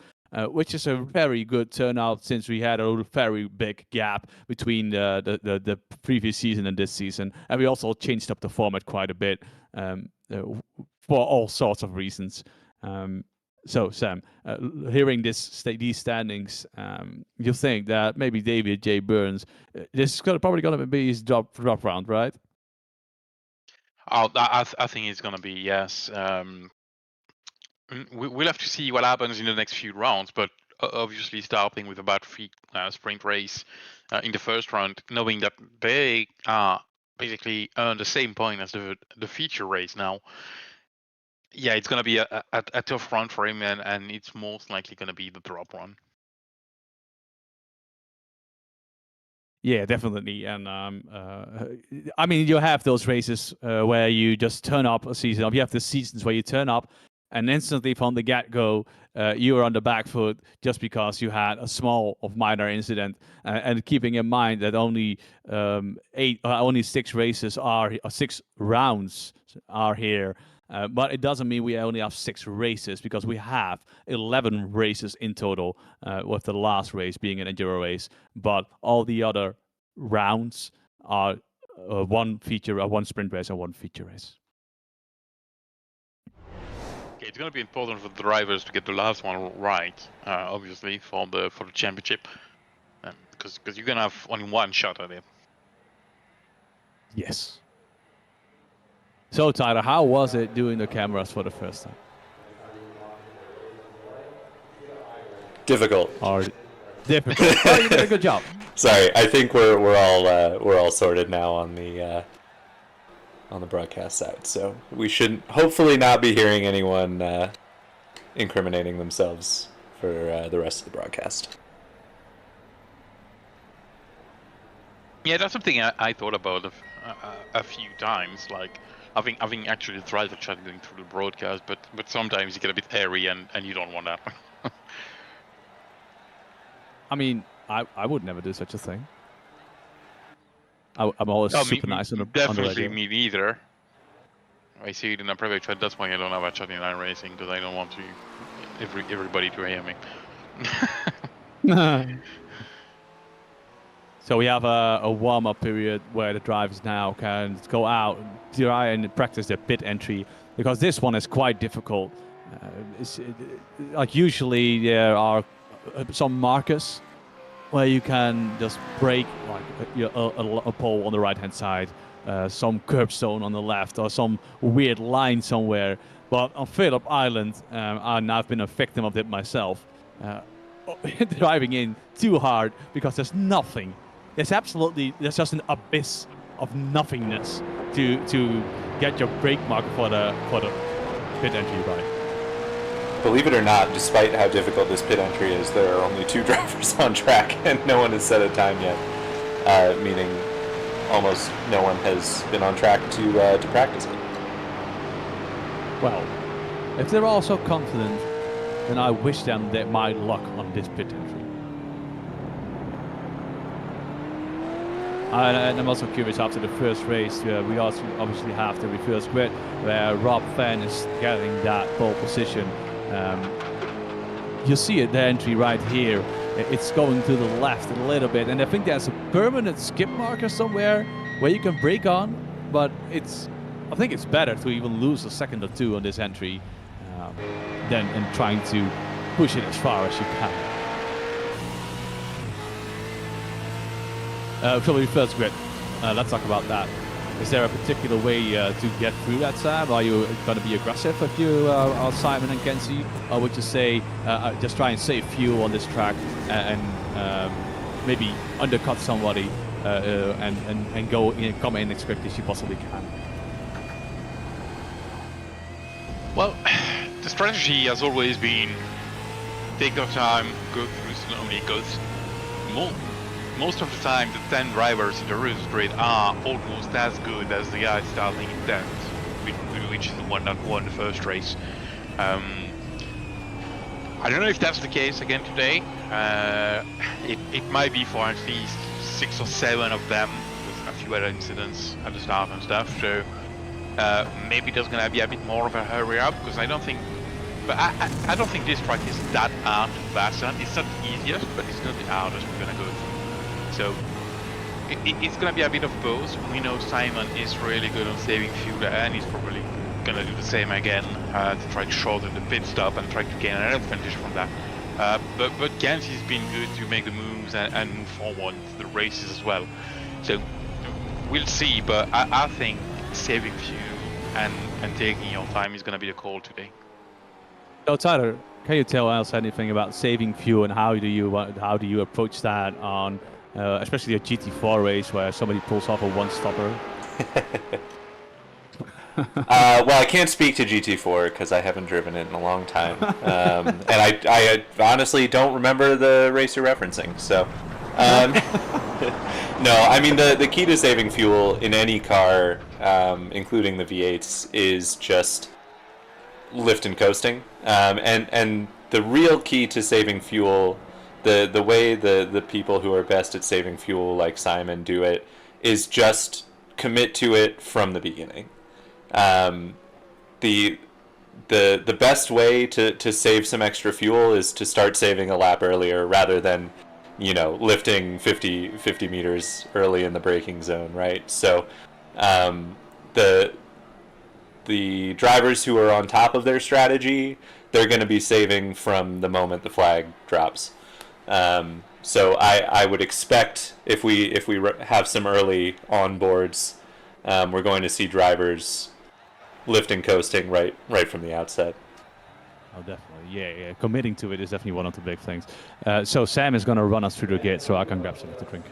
Speaker 1: which is a very good turnout since we had a very big gap between the previous season and this season. And we also changed up the format quite a bit for all sorts of reasons. So, Sam, hearing these standings, you think that maybe David J. Burns, this is probably going to be his drop round, right?
Speaker 3: I think it's going to be, yes. We'll have to see what happens in the next few rounds, but obviously starting with about 3 sprint race in the first round, knowing that they basically earn the same point as the feature race now. Yeah, it's going to be a tough run for him, and it's most likely going to be the drop run.
Speaker 1: Yeah, definitely. And I mean, you have those races where you just turn up a season. You have the seasons where you turn up and instantly from the get-go, you are on the back foot just because you had a small of minor incident. And keeping in mind that only 6 races are 6 rounds are here. But it doesn't mean we only have 6 races, because we have 11 races in total, with the last race being an enduro race. But all the other rounds are one sprint race and one feature race.
Speaker 3: Okay, it's going to be important for the drivers to get the last one right, obviously, for the championship, because you're going to have only one shot at it.
Speaker 1: Yes. So, Tyler, how was it doing the cameras for the first time?
Speaker 2: Difficult.
Speaker 1: Difficult. Oh, you did a good job.
Speaker 2: Sorry, I think we're all sorted now on the broadcast side, so we should hopefully not be hearing anyone incriminating themselves for the rest of the broadcast.
Speaker 3: Yeah, that's something I thought about a few times, like having actually the driver chat going through the broadcast, but sometimes you get a bit airy and you don't want that.
Speaker 1: I mean, I would never do such a thing. I'm always super nice on the radio.
Speaker 3: Definitely me neither. I see it in a private chat. That's why I don't have a chat in line racing, because I don't want everybody to hear me.
Speaker 1: So we have a warm-up period where the drivers now can go out, try and practice their pit entry, because this one is quite difficult. Like usually there are some markers where you can just break like a pole on the right hand side, some curbstone on the left, or some weird line somewhere. But on Phillip Island, and I've been a victim of it myself, driving in too hard because there's nothing. There's just an abyss of nothingness to get your brake mark for the pit entry right.
Speaker 2: Believe it or not, despite how difficult this pit entry is, there are only 2 drivers on track, and no one has set a time yet. Meaning, almost no one has been on track to practice it.
Speaker 1: Well, if they're all so confident, then I wish them my luck on this pit entry. And I'm also curious, after the first race, we also obviously have the reverse grid, where Rob Van is getting that pole position. You see it, the entry right here. It's going to the left a little bit, and I think there's a permanent skip marker somewhere where you can brake on, but I think it's better to even lose a second or two on this entry than in trying to push it as far as you can. For the reverse grid, let's talk about that. Is there a particular way to get through that, Sam? Are you going to be aggressive if you are Simon and Kenzie? Or would you say just try and save fuel on this track and maybe undercut somebody and come in as quick as you possibly can?
Speaker 3: Well, the strategy has always been take your time, go through slowly, most of the time the 10 drivers in the reverse grid are almost as good as the guy starting in 10th, which is the one that won the first race. I don't know if that's the case again today. It might be for at least 6 or 7 of them, with a few other incidents at the start and stuff, so maybe there's gonna be a bit more of a hurry up, because I don't think this track is that hard to pass on. It's not the easiest, but it's not the hardest we're gonna go through. So it's going to be a bit of both. We know Simon is really good on saving fuel, and he's probably going to do the same again to try to shorten the pit stop and try to gain an advantage from that. But Kenzie's been good to make the moves and move forward to the races as well. So we'll see, but I think saving fuel and taking your time is going to be the call today.
Speaker 1: So Tyler, can you tell us anything about saving fuel, and how do you approach that on especially a GT4 race where somebody pulls off a one-stopper?
Speaker 2: Well, I can't speak to GT4 because I haven't driven it in a long time, and I honestly don't remember the race you're referencing. So, no, I mean the key to saving fuel in any car, including the V8s, is just lift and coasting, and the real key to saving fuel. The way the people who are best at saving fuel, like Simon, do it is just commit to it from the beginning. The best way to save some extra fuel is to start saving a lap earlier, rather than lifting 50 meters early in the braking zone, right? So the drivers who are on top of their strategy, they're going to be saving from the moment the flag drops. So I would expect if we have some early onboards, we're going to see drivers lifting, coasting right from the outset.
Speaker 1: Oh, definitely. Yeah. Committing to it is definitely one of the big things. So Sam is going to run us through the gate, so I can grab something to drink.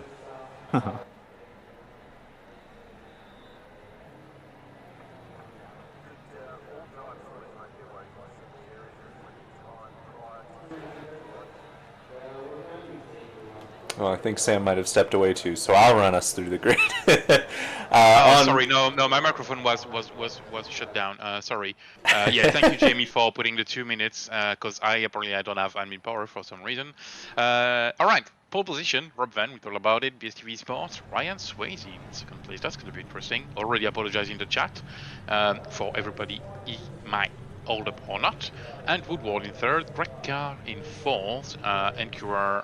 Speaker 2: Well, I think Sam might have stepped away too, so I'll run us through the grid.
Speaker 3: Sorry, no, my microphone was shut down. Sorry. Yeah, thank you, Jamie, for putting the 2 minutes, because I don't have admin power for some reason. All right, pole position, Rob Van, we talked about it. BSTV Sport, Ryan Swayze in second place. That's going to be interesting. Already apologizing in the chat for everybody. He might hold up or not. And Woodward in third, Greg Carr in fourth, and Cura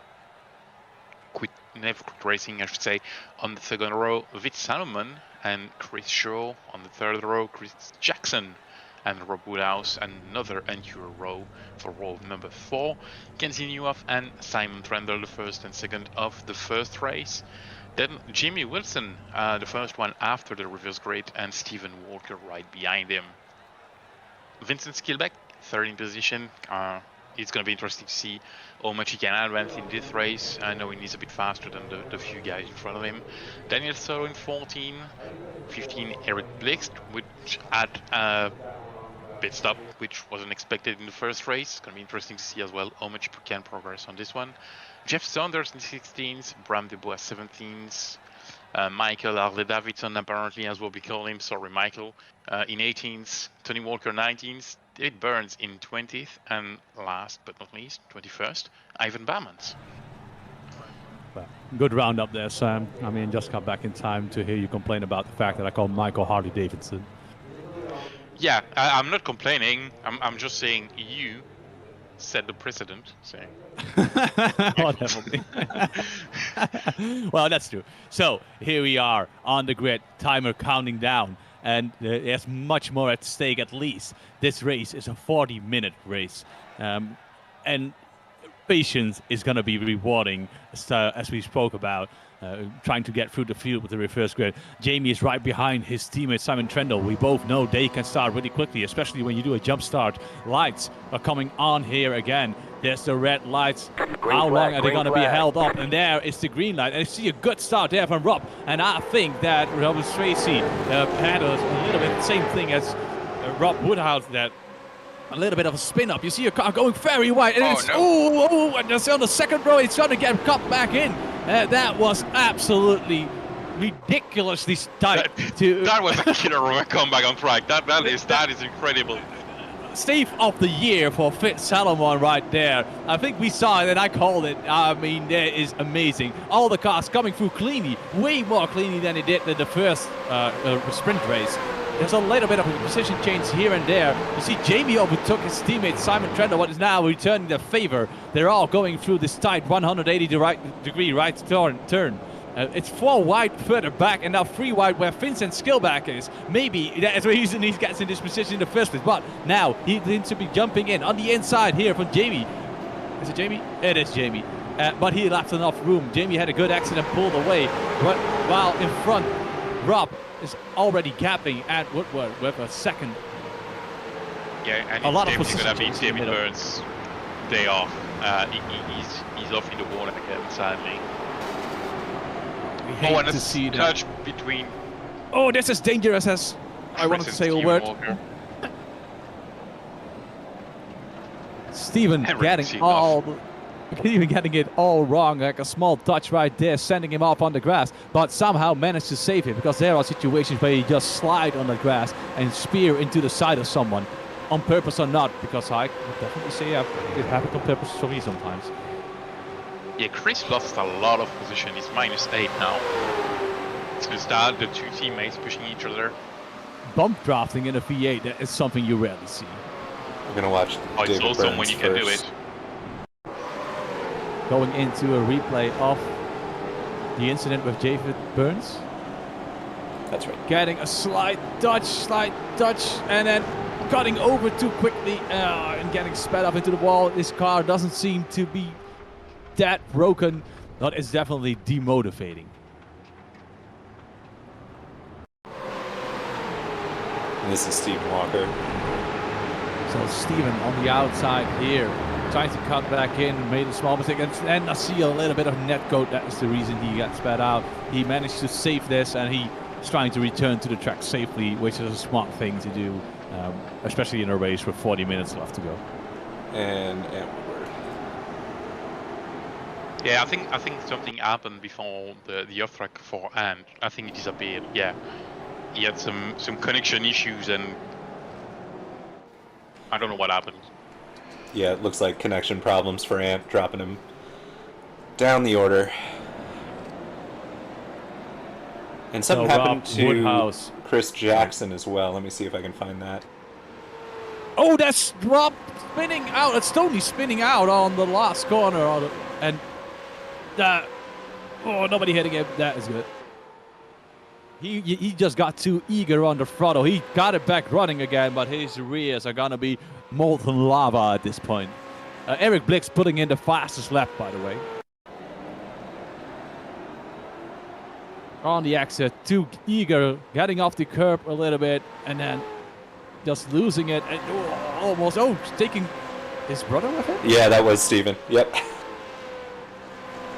Speaker 3: never quit racing, I should say, on the second row, Vic Salomon, and Chris Shaw on the third row, Chris Jackson and Rob Woodhouse, another Enduro row for row number 4. Kenzie Newhoff and Simon Trendle, the first and second of the first race. Then Jimmy Wilson, the first one after the reverse grid, and Stephen Walker right behind him. Vincent Skilbeck, third in position. It's going to be interesting to see how much he can advance in this race. I know he's a bit faster than the few guys in front of him. Daniel Solo in 14, 15 Eric Blixt, which had a pit stop, which wasn't expected in the first race. It's going to be interesting to see as well how much he can progress on this one. Jeff Saunders in 16s, Bram Dubois 17s, Michael Harley-Davidson apparently, as what we call him, sorry Michael, in 18s, Tony Walker 19s, David Burns in 20th, and last but not least, 21st, Ivan Barmans.
Speaker 1: Well, good roundup there, Sam. I mean, just got back in time to hear you complain about the fact that I called Michael Harley-Davidson.
Speaker 3: Yeah, I'm not complaining. I'm just saying you set the precedent. Saying.
Speaker 1: Whatever. Well, that's true. So here we are on the grid, timer counting down, and there's much more at stake. At least this race is a 40-minute race, and patience is going to be rewarding, as we spoke about. Trying to get through the field with the reverse grid. Jamie is right behind his teammate Simon Trendle. We both know they can start really quickly, especially when you do a jump start. Lights are coming on here again. There's the red lights. How long are they going to be held up? And there is the green light. And I see a good start there from Rob. And I think that Robert Tracy had a little bit the same thing as Rob Woodhouse, that a little bit of a spin up. You see a car going very wide, and and just on the second row, it's going to get cut back in. That was absolutely ridiculously tight.
Speaker 3: That was a killer comeback on track. That is incredible.
Speaker 1: Steve of the year for Fitz Salomon right there. I think we saw it and I called it. I mean, that is amazing. All the cars coming through cleanly, way more cleanly than it did in the first sprint race. There's a little bit of a position change here and there. You see Jamie overtook his teammate Simon Trendle, what is now returning the favor. They're all going through this tight 180-degree right turn. It's 4 wide further back, and now 3 wide where Vincent Skilbeck is. Maybe that's the reason he gets in this position in the first place. But now he seems to be jumping in on the inside here from Jamie. Is it Jamie? It is Jamie. But he left enough room. Jamie had a good exit and pulled away. But while in front, Rob is already gapping at Woodward with a second.
Speaker 3: Yeah, and
Speaker 1: a lot of
Speaker 3: definitely
Speaker 1: position
Speaker 3: going to be David Burns' day off. He's off in the water again, sadly.
Speaker 1: We hate to see
Speaker 3: touch
Speaker 1: that.
Speaker 3: Between.
Speaker 1: Oh, this is dangerous, as I wanted to say a word. Steven getting it all wrong, like a small touch right there, sending him off on the grass, but somehow managed to save him, because there are situations where you just slide on the grass and spear into the side of someone, on purpose or not, because I would definitely say it happened on purpose for me sometimes.
Speaker 3: Yeah, Chris lost a lot of position. He's -8 now. It's going to start the 2 teammates pushing each other.
Speaker 1: Bump drafting in a V8, that is something you rarely see.
Speaker 2: We're going to watch
Speaker 3: It's awesome when you can do it.
Speaker 1: Going into a replay of the incident with David Burns.
Speaker 2: That's right.
Speaker 1: Getting a slight touch, and then cutting over too quickly and getting sped up into the wall. This car doesn't seem to be that broken, but it's definitely demotivating.
Speaker 2: And this is Stephen Walker.
Speaker 1: So Stephen on the outside here, trying to cut back in, made a small mistake, and I see a little bit of net code. That is the reason he got sped out. He managed to save this, and he's trying to return to the track safely, which is a smart thing to do, especially in a race with 40 minutes left to go.
Speaker 2: And
Speaker 3: yeah, I think something happened before the off track for Ant. I think it disappeared. Yeah, he had some connection issues, and I don't know what happened.
Speaker 2: yeah, it looks like connection problems for Ant, dropping him down the order. And something happened to
Speaker 1: Woodhouse.
Speaker 2: Chris Jackson as well. Let me see if I can find that.
Speaker 1: Oh, that's Rob spinning out. It's Tony spinning out on the last corner, and nobody hitting him. That is good. He just got too eager on the throttle. He got it back running again, but his rears are gonna be molten lava at this point. Eric Blix putting in the fastest lap, by the way. On the exit, too eager, getting off the curb a little bit, and then just losing it, and almost taking his brother with it.
Speaker 2: Yeah, that was Steven. Yep.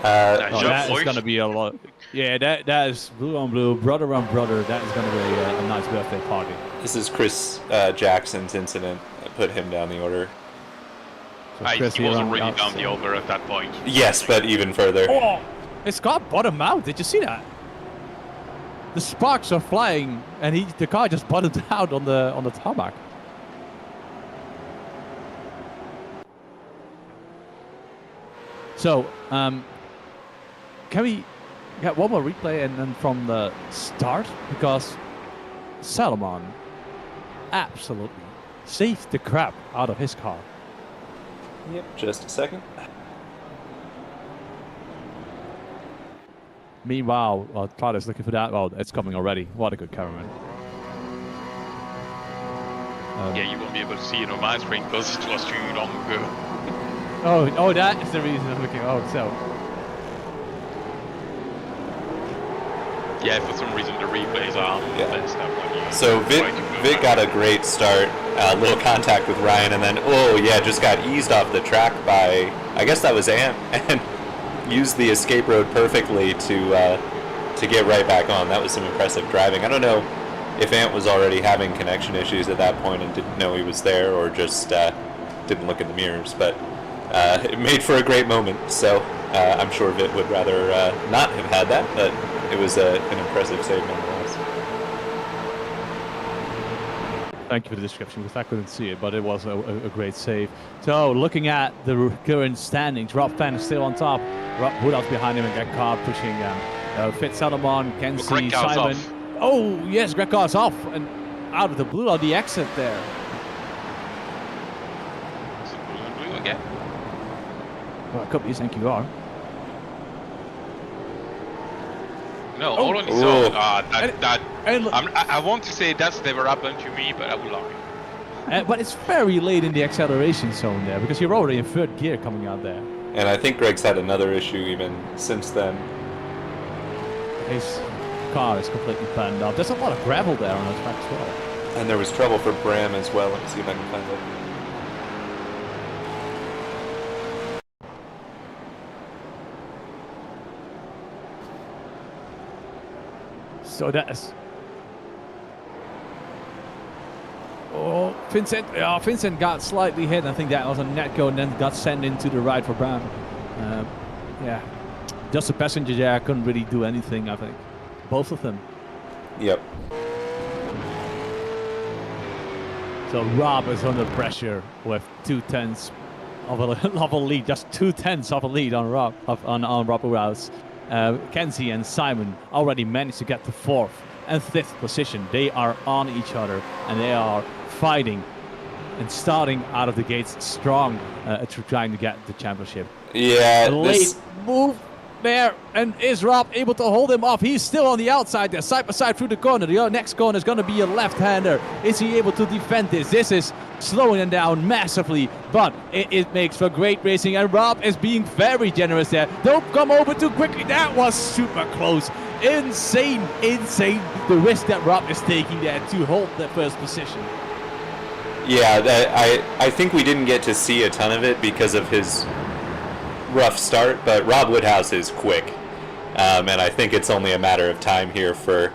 Speaker 1: That is gonna be a lot. Yeah, that is blue on blue, brother on brother. That is gonna be a nice birthday party.
Speaker 2: This is Chris Jackson's incident that put him down the order.
Speaker 1: So
Speaker 3: He was already down
Speaker 1: outside.
Speaker 3: the order at that point.
Speaker 2: Yes, but even further.
Speaker 1: Oh, it's got bottom out. Did you see that? The sparks are flying, and the car just bottomed out on the tarmac. So, can we get one more replay and then from the start? Because Salomon absolutely saved the crap out of his car.
Speaker 2: Yep. Just a second.
Speaker 1: Meanwhile, Claudia's looking for that. Oh, it's coming already. What a good cameraman.
Speaker 3: Yeah, you won't be able to see it on my screen because it was too long ago.
Speaker 1: Oh, that is the reason I'm looking. Oh, so.
Speaker 3: Yeah, for some reason the replays are on.
Speaker 2: Yeah.
Speaker 3: That stuff when you
Speaker 2: So
Speaker 3: try to go
Speaker 2: Vit
Speaker 3: back.
Speaker 2: got a great start, little contact with Ryan, and then just got eased off the track by, I guess that was Ant, and used the escape road perfectly to get right back on. That was some impressive driving. I don't know if Ant was already having connection issues at that point and didn't know he was there, or just didn't look in the mirrors, but it made for a great moment. So I'm sure Vit would rather not have had that, but it was an impressive save nonetheless.
Speaker 1: Thank you for the description, because I couldn't see it, but it was a great save. So, looking at the current standings, Rob Fan is still on top. Rob Woodhouse behind him, and Greg Carr pushing Fitz Salomon, Kenzie,
Speaker 3: Greg Carr's
Speaker 1: Simon.
Speaker 3: off.
Speaker 1: Oh, yes, Greg Carr's off, and out of the blue on the exit there.
Speaker 3: Is it blue and blue again?
Speaker 1: Well, it could be his NQR.
Speaker 3: No,
Speaker 1: Oh.
Speaker 3: hold on.
Speaker 2: Ooh.
Speaker 3: So,
Speaker 1: And look,
Speaker 3: I want to say that's never happened to me, but I will lie.
Speaker 1: but it's very late in the acceleration zone there, because you're already in third gear coming out there.
Speaker 2: And I think Greg's had another issue even since then.
Speaker 1: His car is completely banned up. There's a lot of gravel there on the track as well.
Speaker 2: And there was trouble for Bram as well. Let me see if I can find it.
Speaker 1: So that's... Oh, Vincent. Yeah, Vincent got slightly hit. I think that was a net go and then got sent into the right for Bram. Yeah, just a passenger there. Couldn't really do anything, I think. Both of them.
Speaker 2: Yep.
Speaker 1: So Rob is under pressure with 2/10 of a lead. Just 2/10 of a lead on Rob on Rob Rouse. Kenzie and Simon already managed to get to 4th and 5th position. They are on each other and they are fighting and starting out of the gates strong, trying to get the championship.
Speaker 2: Yeah.
Speaker 1: A late move there, and is Rob able to hold him off? He's still on the outside there, side by side through the corner. The next corner is going to be a left-hander. Is he able to defend this? This is slowing him down massively, but it makes for great racing, and Rob is being very generous there. Don't come over too quickly. That was super close. Insane the risk that Rob is taking there to hold that first position.
Speaker 2: Yeah, I think we didn't get to see a ton of it because of his rough start, but Rob Woodhouse is quick, and I think it's only a matter of time here for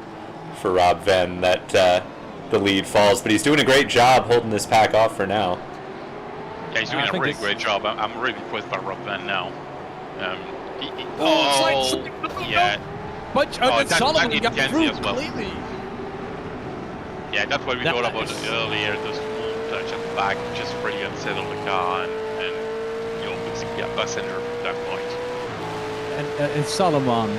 Speaker 2: Rob Venn that the lead falls. But he's doing a great job holding this pack off for now.
Speaker 3: Yeah, he's doing a really great job. I'm really impressed by Rob Van now. Yeah.
Speaker 1: But
Speaker 3: that
Speaker 1: Solomon got
Speaker 3: Kenzie
Speaker 1: through
Speaker 3: as well.
Speaker 1: completely.
Speaker 3: Yeah, that's what we thought about it earlier. The small touch at the back just really unsettled the car, and you know, puts the passenger at that point.
Speaker 1: And Solomon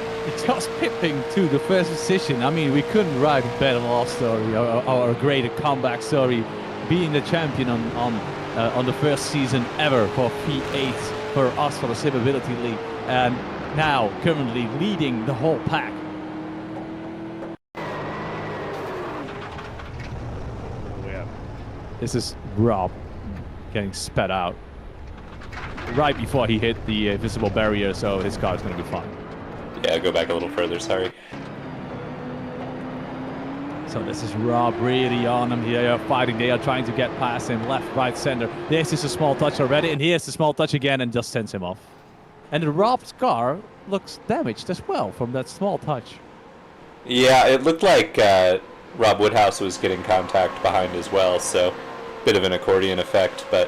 Speaker 1: just pipping to the first position. I mean, we couldn't write a better love story or a greater comeback story. Being the champion on the first season ever for V8 for us for the SimAbility League, and now currently leading the whole pack. This is Rob getting sped out right before he hit the visible barrier, so his car is going to be fine.
Speaker 2: Yeah, go back a little further, sorry.
Speaker 1: So this is Rob really on him here, fighting. They are trying to get past him, left, right, center. This is a small touch already, and here's the small touch again, and just sends him off. And Rob's car looks damaged as well from that small touch.
Speaker 2: Yeah, it looked like Rob Woodhouse was getting contact behind as well, so bit of an accordion effect, but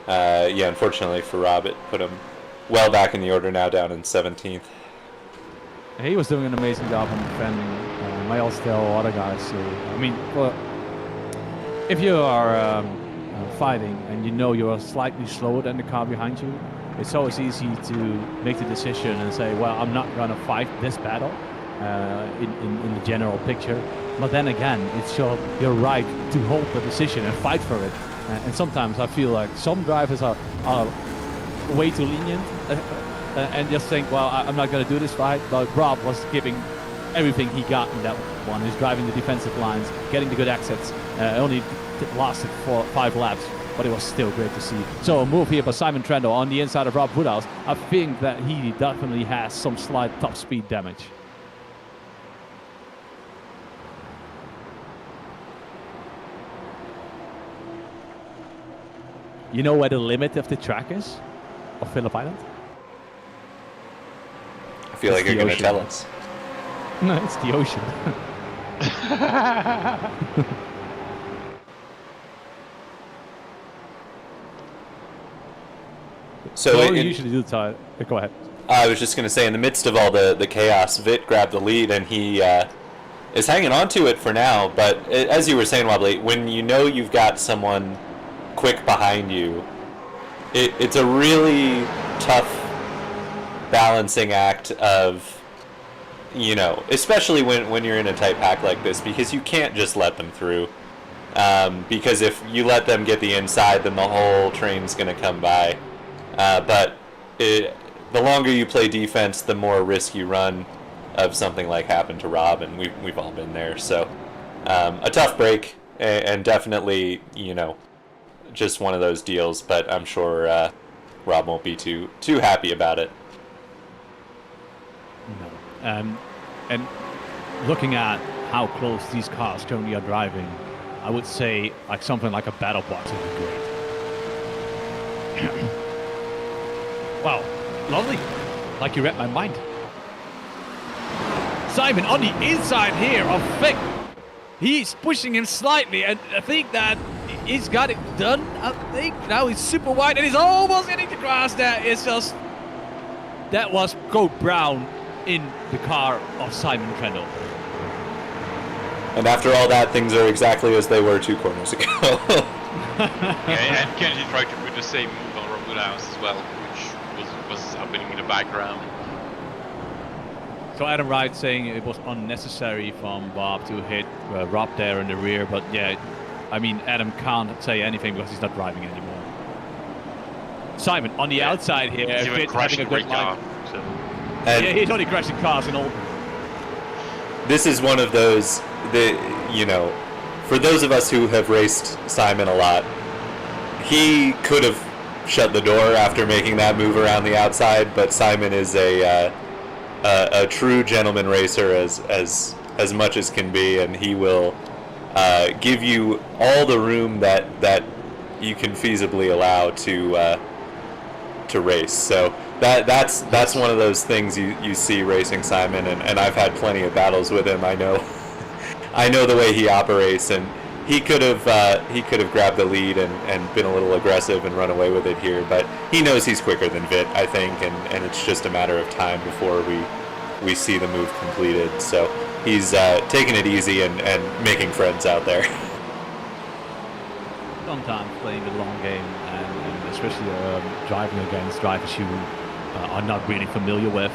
Speaker 2: yeah, unfortunately for Rob, it put him well back in the order now, down in 17th.
Speaker 1: He was doing an amazing job on defending. Miles tell other guys. I mean, well, if you are fighting and you know you're slightly slower than the car behind you, it's always easy to make the decision and say, well, I'm not going to fight this battle in the general picture. But then again, it's your right to hold the decision and fight for it. And sometimes I feel like some drivers are way too lenient and just think, well, I'm not going to do this fight. But Rob was giving everything he got in that one. He's driving the defensive lines, getting the good exits. Only lasted 5 laps, but it was still great to see. So a move here by Simon Trento on the inside of Rob Woodhouse. I think that he definitely has some slight top speed damage. You know where the limit of the track is? Of Phillip Island?
Speaker 2: I feel like you're going to tell us.
Speaker 1: No, it's the ocean.
Speaker 2: So
Speaker 1: we usually do try. Go ahead.
Speaker 2: I was just going to say, in the midst of all the chaos, Vit grabbed the lead, and he is hanging on to it for now. But as you were saying, Wobbly, when you know you've got someone quick behind you, it's a really tough balancing act of, you know, especially when you're in a tight pack like this, because you can't just let them through. Because if you let them get the inside, then the whole train's going to come by. But the longer you play defense, the more risk you run of something like happened to Rob, and we've all been there. So a tough break, and definitely, you know, just one of those deals. But I'm sure Rob won't be too happy about it.
Speaker 1: No. And looking at how close these cars currently are driving, I would say like something like a battle box would be great. Wow, lovely. Like you read my mind. Simon on the inside here of Vic. He's pushing him slightly, and I think that he's got it done. I think now he's super wide, and he's almost getting to cross there. It's just, that was Code Brown in the car of Simon Trento.
Speaker 2: And after all that, things are exactly as they were 2 corners ago.
Speaker 3: Yeah, and Kennedy tried to put the same move on Rob Woodhouse as well, which was happening in the background.
Speaker 1: So Adam Wright saying it was unnecessary from Bob to hit Rob there in the rear, but yeah, I mean, Adam can't say anything because he's not driving anymore. Simon on the outside here,
Speaker 3: He's even crashing
Speaker 1: having a good
Speaker 3: car.
Speaker 1: line.
Speaker 3: So.
Speaker 1: Yeah, he's only crashing cars and all.
Speaker 2: This is one of those, you know, for those of us who have raced Simon a lot, he could have shut the door after making that move around the outside, but Simon is a true gentleman racer as much as can be, and he will give you all the room that you can feasibly allow to race. So that's one of those things you see racing Simon, and I've had plenty of battles with him. I know the way he operates, and he could have grabbed the lead and been a little aggressive and run away with it here, but he knows he's quicker than Vit, I think, and it's just a matter of time before we see the move completed. So he's taking it easy and making friends out there.
Speaker 1: Sometimes playing the long game, and especially driving against drivers you are not really familiar with,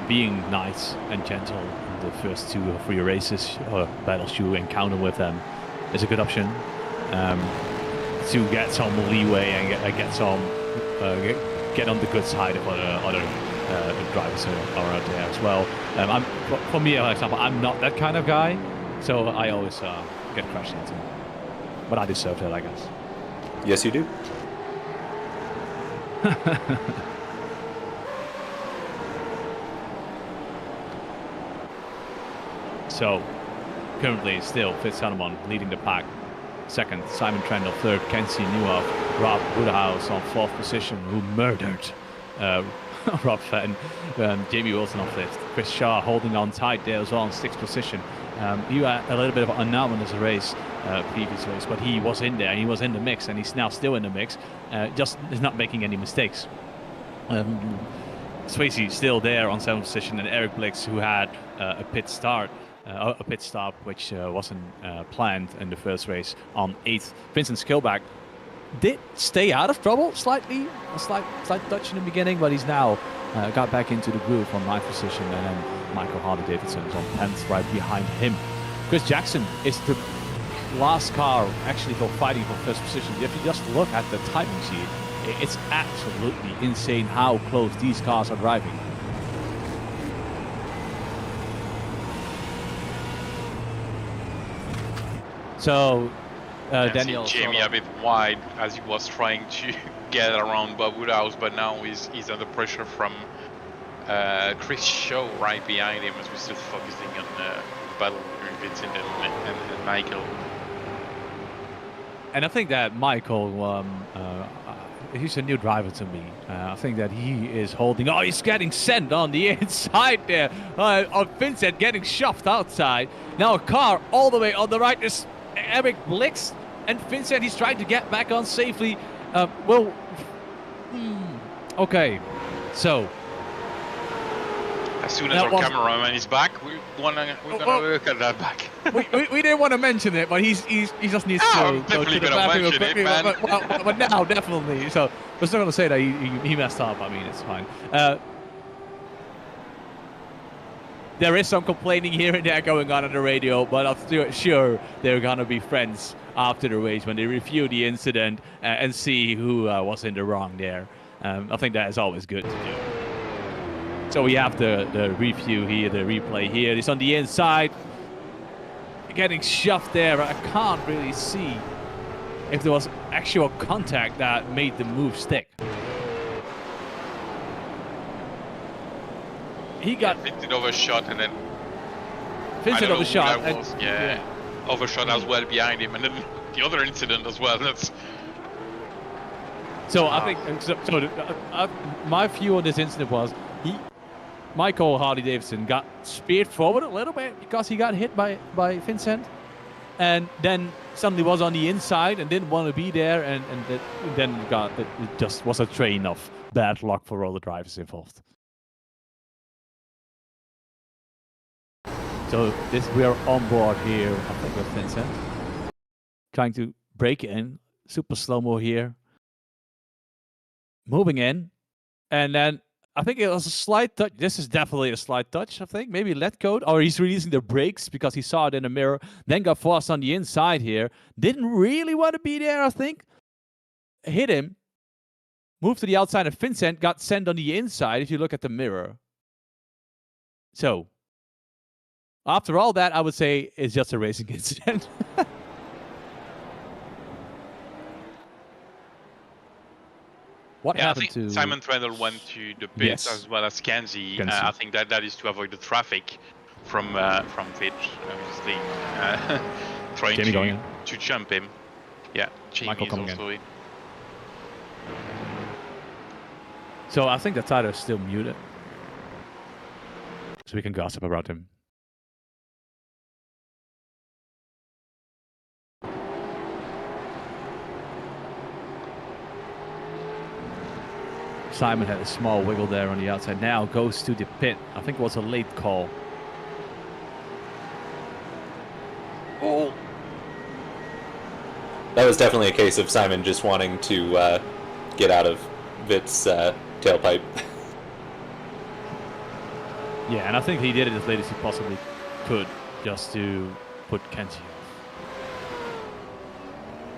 Speaker 1: being nice and gentle in the first 2 or 3 races or battles you encounter with them is a good option to get some leeway and get on the good side of other drivers are out there as well. For me, for example, I'm not that kind of guy, so I always get crashed into. But I deserve that, I guess.
Speaker 2: Yes, you do.
Speaker 1: So, currently still Fitzsalmon leading the pack. Second, Simon Trendle. Third, Kenzie Newhoff. Rob Woodhouse on fourth position, who murdered Rob Fenn. Jamie Wilson on fifth. Chris Shaw holding on tight there as well on sixth position. He had a little bit of an anomalous race, previous race, but he was in there. He was in the mix, and he's now still in the mix. Just is not making any mistakes. Swayze still there on seventh position, and Eric Blix, who had a pit stop which wasn't planned in the first race, on eighth. Vincent Skilback did stay out of trouble slightly, a slight touch in the beginning, but he's now got back into the groove on ninth position, and then Michael Harley-Davidson is on 10th right behind him. Chris Jackson is the last car actually for fighting for first position. If you just look at the timing sheet, it's absolutely insane how close these cars are driving. So Daniel,
Speaker 3: Jamie a bit wide as he was trying to get around Bob Woodhouse, but now he's under pressure from Chris Shaw right behind him, as we're still focusing on the battle between Vincent and Michael.
Speaker 1: And I think that Michael, he's a new driver to me. I think that he is holding. Oh, he's getting sent on the inside there. Of Vincent getting shoved outside. Now a car all the way on the right is Eric Blix, and Vincent, he's trying to get back on safely. Okay, so
Speaker 3: as soon as our cameraman is back, we're gonna look at that back.
Speaker 1: we didn't want to mention it, but he just needs to go to the bathroom quickly. But now definitely. So we're still gonna say that he messed up. I mean, it's fine. There is some complaining here and there going on the radio, but I'm sure they're gonna be friends after the race when they review the incident and see who was in the wrong there. I think that is always good to do. So we have the review here, the replay here. It's on the inside, getting shoved there. I can't really see if there was actual contact that made the move stick. He got
Speaker 3: Vincent overshot, and then
Speaker 1: Vincent overshot.
Speaker 3: Overshot as well behind him, and then the other incident as well.
Speaker 1: So I think my view on this incident was Michael Harley-Davidson got speared forward a little bit because he got hit by Vincent, and then suddenly was on the inside and didn't want to be there, and then it just was a train of bad luck for all the drivers involved. So we are on board here, I think, with Vincent. Trying to break in, super slow-mo here. Moving in, and then I think it was a slight touch. This is definitely a slight touch, I think. Maybe let go, or he's releasing the brakes because he saw it in the mirror. Then got forced on the inside here. Didn't really want to be there, I think. Hit him. Moved to the outside, and Vincent got sent on the inside if you look at the mirror. So after all that, I would say it's just a racing incident. What happened to
Speaker 3: Simon Trendle went to the pits as well as Kenzie. I think that is to avoid the traffic from Fitch, obviously trying to jump him. Yeah, Jamie is also in.
Speaker 1: So I think the title is still muted, so we can gossip about him. Simon had a small wiggle there on the outside. Now goes to the pit. I think it was a late call.
Speaker 2: Oh. That was definitely a case of Simon just wanting to get out of Vit's tailpipe.
Speaker 1: Yeah, and I think he did it as late as he possibly could, just to put Kenzie off.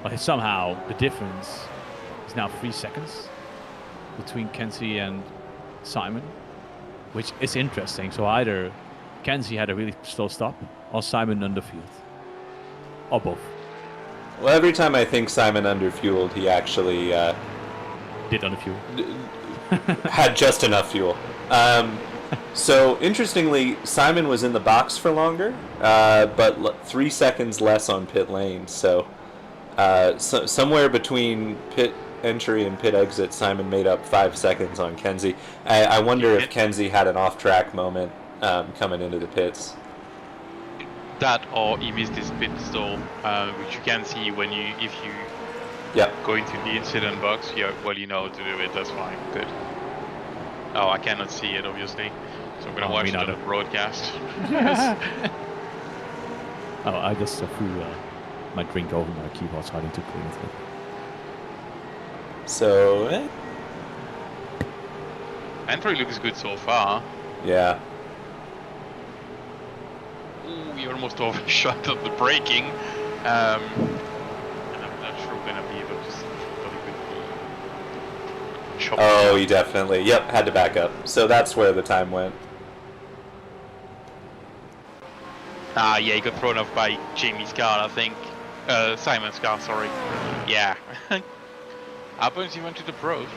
Speaker 1: But somehow the difference is now 3 seconds between Kenzie and Simon, which is interesting. So either Kenzie had a really slow stop, or Simon underfield, or both.
Speaker 2: Well, every time I think Simon underfueled, he actually
Speaker 1: Did on the fuel.
Speaker 2: had just enough fuel. So, interestingly, Simon was in the box for longer, but 3 seconds less on pit lane. So, somewhere between pit entry and pit exit, Simon made up 5 seconds on Kenzie. I wonder if Kenzie had an off-track moment coming into the pits.
Speaker 3: That, or he missed his pit stall, which you can see when if you go into the incident box. Yeah, well, you know how to do it. That's fine. Good. Oh, I cannot see it, obviously, so I'm gonna watch it on the broadcast.
Speaker 1: Oh, I just threw my drink over my keyboard, so I need to clean it.
Speaker 2: So,
Speaker 3: Entry looks good so far.
Speaker 2: yeah.
Speaker 3: Ooh, we almost overshot on the braking. And I'm not sure we're gonna be able to see with the chopper.
Speaker 2: Oh, he definitely. Yep, had to back up. So that's where the time went.
Speaker 3: Ah, yeah, he got thrown off by Jamie's car, I think. Simon's car, sorry. Yeah. Happens, he went to the pros.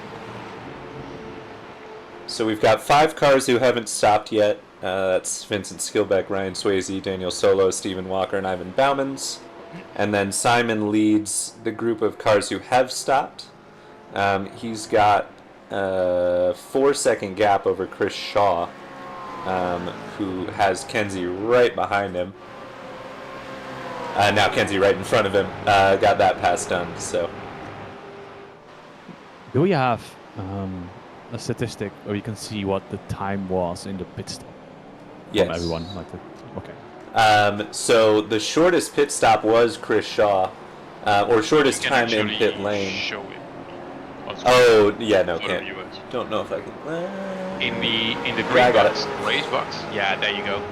Speaker 2: So we've got 5 cars who haven't stopped yet. That's Vincent Skilbeck, Ryan Swayze, Daniel Solo, Stephen Walker, and Ivan Baumans. And then Simon leads the group of cars who have stopped. He's got a 4-second gap over Chris Shaw, who has Kenzie right behind him. Now Kenzie right in front of him. Got that pass done, so...
Speaker 1: Do we have a statistic where you can see what the time was in the pit stop?
Speaker 2: Yes.
Speaker 1: From everyone, okay.
Speaker 2: So the shortest pit stop was Chris Shaw, or shortest
Speaker 3: You
Speaker 2: time
Speaker 3: can
Speaker 2: in pit lane.
Speaker 3: Show it.
Speaker 2: Oh, yeah, no,
Speaker 3: Photo
Speaker 2: can't.
Speaker 3: viewers.
Speaker 2: Don't know if I can.
Speaker 3: In the
Speaker 2: Yeah,
Speaker 3: green
Speaker 2: I got
Speaker 3: box, race box. Yeah, there you go.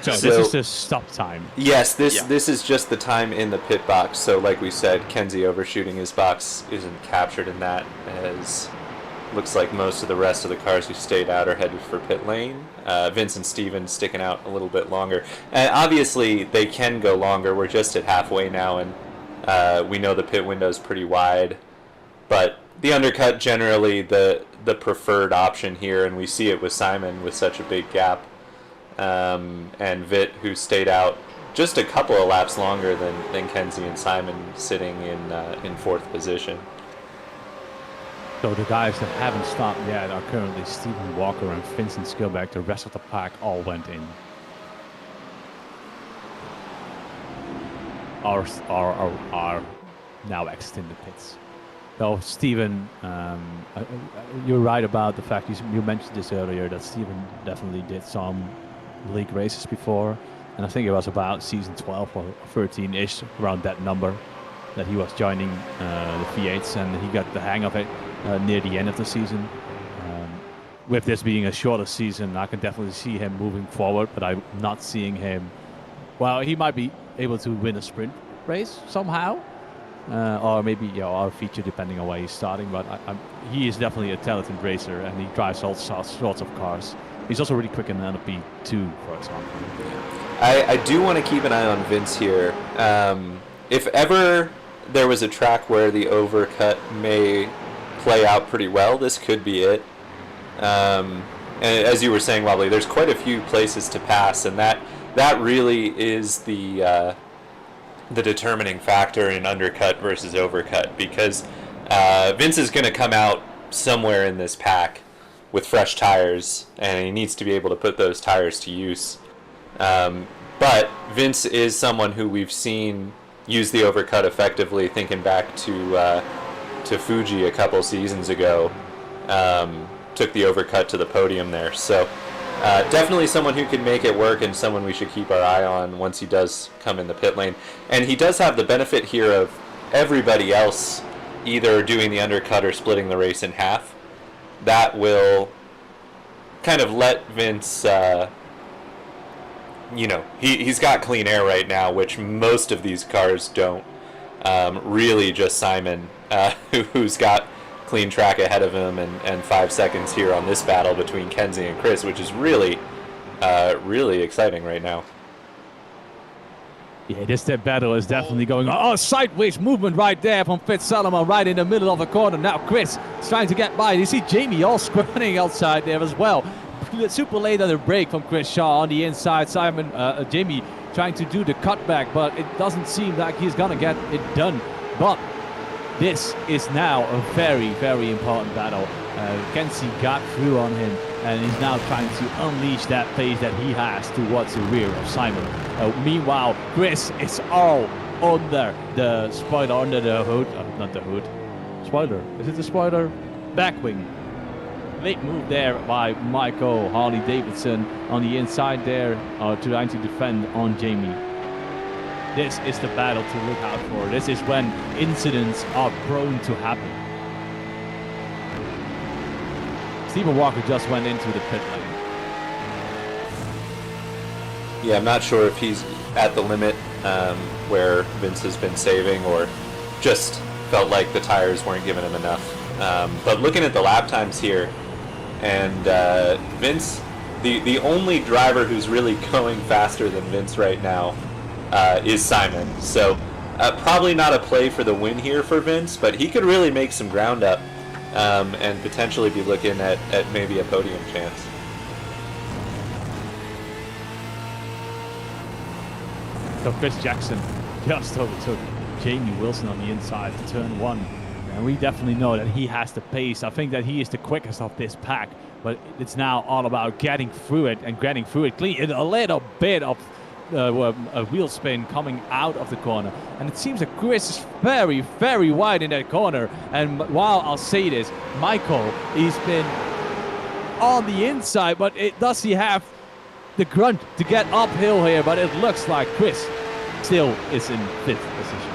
Speaker 1: So
Speaker 2: So-
Speaker 1: this is the stop time.
Speaker 2: Yes, this
Speaker 3: Yeah.
Speaker 2: this is just the time in the pit box. So, like we said, Kenzie overshooting his box isn't captured in that, as looks like most of the rest of the cars who stayed out are headed for pit lane. Vince and Steven sticking out a little bit longer. Obviously, they can go longer. We're just at halfway now, and we know the pit window's pretty wide. But the undercut generally the preferred option here, and we see it with Simon with such a big gap. And Vit, who stayed out just a couple of laps longer than Kenzie and Simon, sitting in 4th position.
Speaker 1: So the guys that haven't stopped yet are currently Stephen Walker and Vincent Skilbeck. The rest of the pack all went in. Are now exiting the pits. So Stephen, you're right about the fact you mentioned this earlier, that Stephen definitely did some league races before, and I think it was about season 12 or 13-ish, around that number, that he was joining the V8s, and he got the hang of it near the end of the season. With this being a shorter season, I can definitely see him moving forward, but I'm not seeing him. Well, he might be able to win a sprint race somehow, or maybe our feature, depending on where he's starting. But he is definitely a talented racer, and he drives all sorts of cars. He's also really quick in the P2, for example.
Speaker 2: I do want to keep an eye on Vince here. If ever there was a track where the overcut may play out pretty well, this could be it. And as you were saying, Wobbly, there's quite a few places to pass, and that really is the determining factor in undercut versus overcut, because Vince is going to come out somewhere in this pack with fresh tires, and he needs to be able to put those tires to use. But Vince is someone who we've seen use the overcut effectively, thinking back to Fuji a couple seasons ago. Took the overcut to the podium there. So definitely someone who can make it work, and someone we should keep our eye on once he does come in the pit lane. And he does have the benefit here of everybody else either doing the undercut or splitting the race in half. That will kind of let Vince, he's got clean air right now, which most of these cars don't. Really just Simon, who's got clean track ahead of him, and 5 seconds here on this battle between Kenzie and Chris, which is really, really exciting right now.
Speaker 1: Yeah, this battle is definitely going on. Oh, sideways movement right there from Fitzsalomon right in the middle of the corner. Now Chris is trying to get by. You see Jamie all squirting outside there as well. Super late on the break from Chris Shaw on the inside. Jamie trying to do the cutback, but it doesn't seem like he's going to get it done. But this is now a very, very important battle. Kenzie got through on him, and he's now trying to unleash that pace that he has towards the rear of Simon. Meanwhile, Chris is all under the spoiler, under the hood. Not the hood. Spoiler. Is it the spoiler? Back wing. Late move there by Michael Harley-Davidson on the inside there, trying to defend on Jamie. This is the battle to look out for. This is when incidents are prone to happen. Stephen Walker just went into the pit lane.
Speaker 2: Yeah, I'm not sure if he's at the limit where Vince has been saving, or just felt like the tires weren't giving him enough. But looking at the lap times here, and Vince, the only driver who's really going faster than Vince right now is Simon. So probably not a play for the win here for Vince, but he could really make some ground up and potentially be looking at maybe a podium chance.
Speaker 1: So Chris Jackson just overtook Jamie Wilson on the inside to turn 1. And we definitely know that he has the pace. I think that he is the quickest of this pack, but it's now all about getting through it and getting through it clean. A little bit of a wheel spin coming out of the corner, and it seems that Chris is very, very wide in that corner. And while I'll say this, Michael, he's been on the inside, but does he have the grunt to get uphill here? But it looks like Chris still is in 5th position.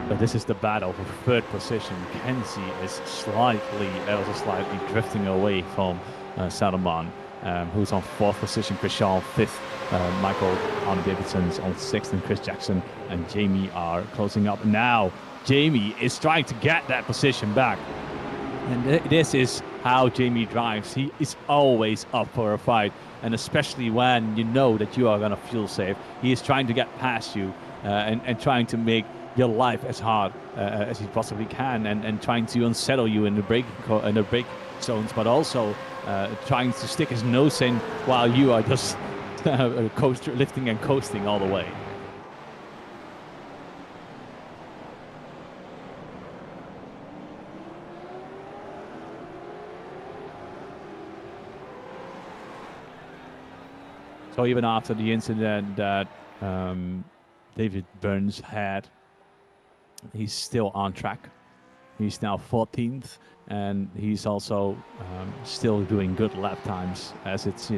Speaker 1: But this is the battle for 3rd position. Kenzie is slightly drifting away from Salomon, who's on 4th position. Chris Shaw 5th. Michael Harley-Davidson's on 6th, and Chris Jackson and Jamie are closing up. Now Jamie is trying to get that position back. And this is how Jamie drives. He is always up for a fight, and especially when you know that you are going to fuel save. He is trying to get past you and trying to make your life as hard as he possibly can, and trying to unsettle you in the brake zones, but also trying to stick his nose in while you are just lifting and coasting all the way. So even after the incident that David Burns had, he's still on track. He's now 14th, and he's also still doing good lap times, as it's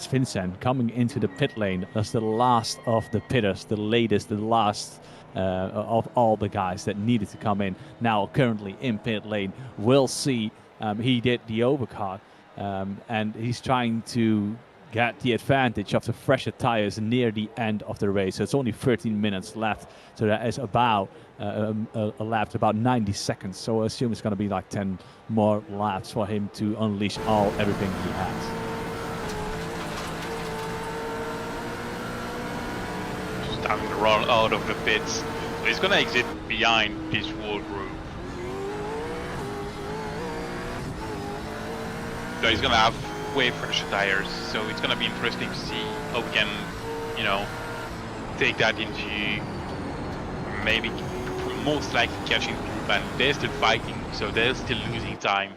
Speaker 1: Vincent coming into the pit lane as the last of the pitters, the last of all the guys that needed to come in. Now currently in pit lane, we'll see. He did the overcut, and he's trying to get the advantage of the fresher tires near the end of the race. So it's only 13 minutes left, so that is about a lap, about 90 seconds. So I assume it's going to be like 10 more laps for him to unleash everything he has.
Speaker 3: Just having to run out of the pits. So he's going to exit behind this wall group. So he's going to have way fresher tires, so it's going to be interesting to see how we can, take that into maybe most likely catching group, and they're still fighting, so they're still losing time.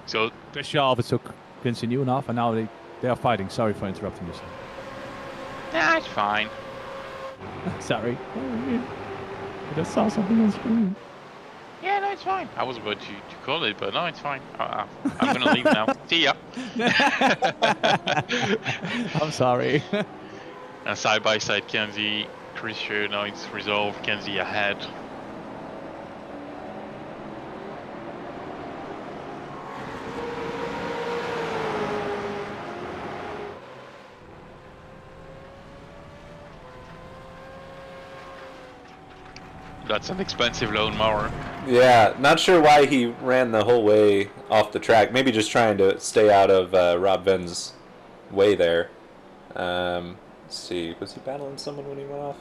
Speaker 3: So
Speaker 1: Chris Shaw took Vincent Ewan off, and now they are fighting. Sorry for interrupting you, sir.
Speaker 3: Nah, it's fine.
Speaker 1: Sorry. I just saw something on screen.
Speaker 3: Yeah, no, it's fine. I was about to call it, but no, it's fine. I'm gonna leave now. See ya.
Speaker 1: I'm sorry.
Speaker 3: And side by side, Kenzie, Chris Shaw, now it's resolved. Kenzie ahead. That's an expensive lawnmower.
Speaker 2: Yeah, not sure why he ran the whole way off the track. Maybe just trying to stay out of Rob Ven's way there. Let's see, was he battling someone when he went off?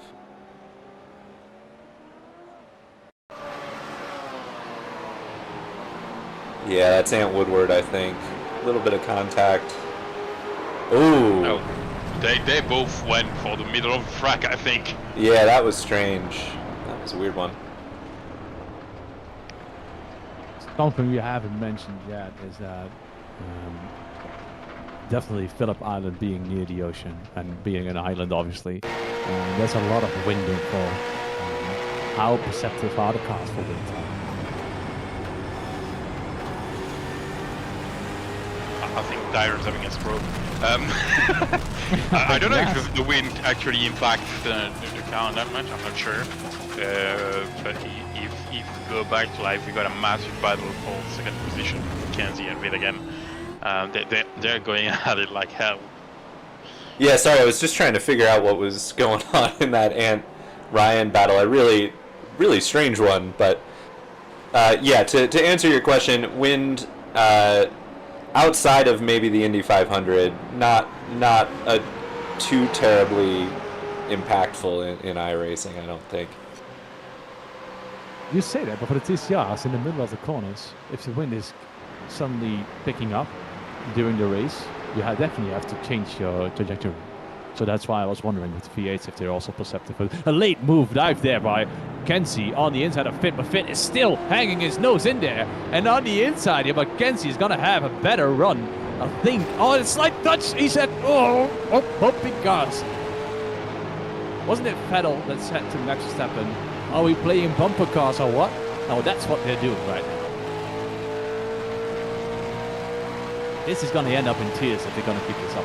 Speaker 2: Yeah, that's Ant Woodward, I think. A little bit of contact. Ooh.
Speaker 3: No, they both went for the middle of the track, I think.
Speaker 2: Yeah, that was strange. That was a weird one.
Speaker 1: Something we haven't mentioned yet is that definitely Phillip Island being near the ocean and being an island, obviously. There's a lot of wind inflow. How perceptive are the cars for wind?
Speaker 3: I think Dyer's having a stroke. I don't know if the wind actually impacts the car that much, I'm not sure. But if you go back to life, we got a massive battle for second position, Kenzie and Vitt again. They're going at it like hell.
Speaker 2: Yeah, sorry, I was just trying to figure out what was going on in that Ant Ryan battle. A really, really strange one, but yeah, to answer your question, wind outside of maybe the Indy 500, not a too terribly impactful in iRacing, I don't think.
Speaker 1: You say that, but for the TCRs in the middle of the corners, if the wind is suddenly picking up during the race, you definitely have to change your trajectory. So that's why I was wondering with the V8s if they're also perceptive. A late move dive there by Kenzie on the inside of Fit, but Fit is still hanging his nose in there. And on the inside here, but Kenzie is going to have a better run, I think. Oh, it's slight touch. He said, oh, bumpy cars. Wasn't it Vettel that said to Max Verstappen, are we playing bumper cars or what? No, that's what they're doing right now. This is going to end up in tears if they're going to keep this up.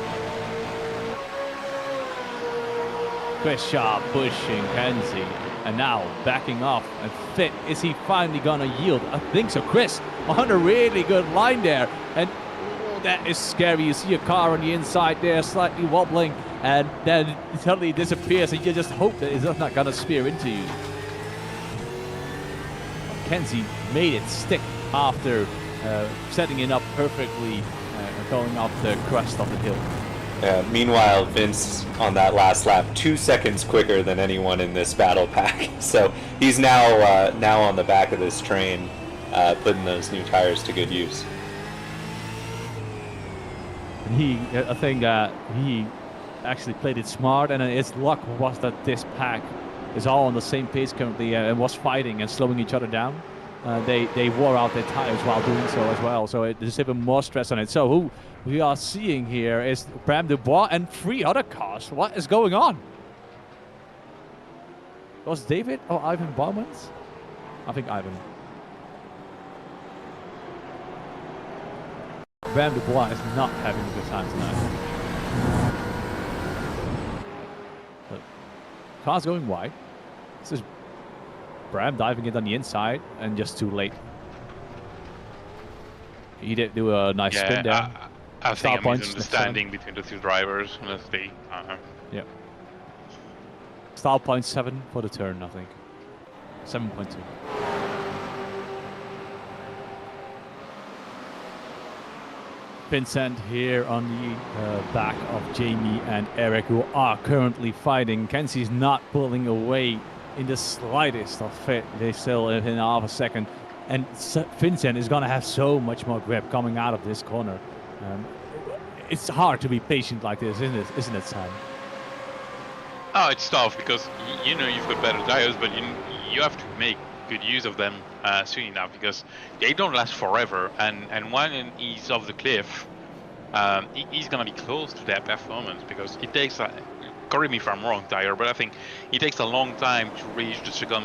Speaker 1: Chris Sharp pushing Kenzie, and now backing off. And Fit, is he finally going to yield? I think so. Chris on a really good line there. And oh, that is scary. You see a car on the inside there slightly wobbling, and then it suddenly disappears, and you just hope that it's not going to spear into you. Kenzie made it stick after setting it up perfectly, going up the crest of the hill.
Speaker 2: Meanwhile, Vince on that last lap, 2 seconds quicker than anyone in this battle pack. So he's now on the back of this train, putting those new tires to good use.
Speaker 1: I think he actually played it smart, and his luck was that this pack is all on the same pace currently and was fighting and slowing each other down. They wore out their tires while doing so as well, so there's even more stress on it. So who we are seeing here is Bram Dubois and 3 other cars. What is going on? Was David or Ivan Baumans? I think Ivan. Bram Dubois is not having a good time tonight. But cars going wide. This is Bram diving it on the inside and just too late. He did do a nice spin there.
Speaker 3: I think a misunderstanding between the two drivers, honestly.
Speaker 1: Yeah. Style point 7 for the turn, I think. 7.2. Vincent here on the back of Jamie and Eric, who are currently fighting. Kenzie's not pulling away in the slightest of Fit. They still in half a second. And Vincent is going to have so much more grip coming out of this corner. It's hard to be patient like this, isn't it, Sam?
Speaker 3: Oh, it's tough because you know you've got better tires, but you have to make good use of them soon enough because they don't last forever. And when he's off the cliff, he's gonna be close to their performance because it takes. Correct me if I'm wrong, Tire, but I think it takes a long time to reach the second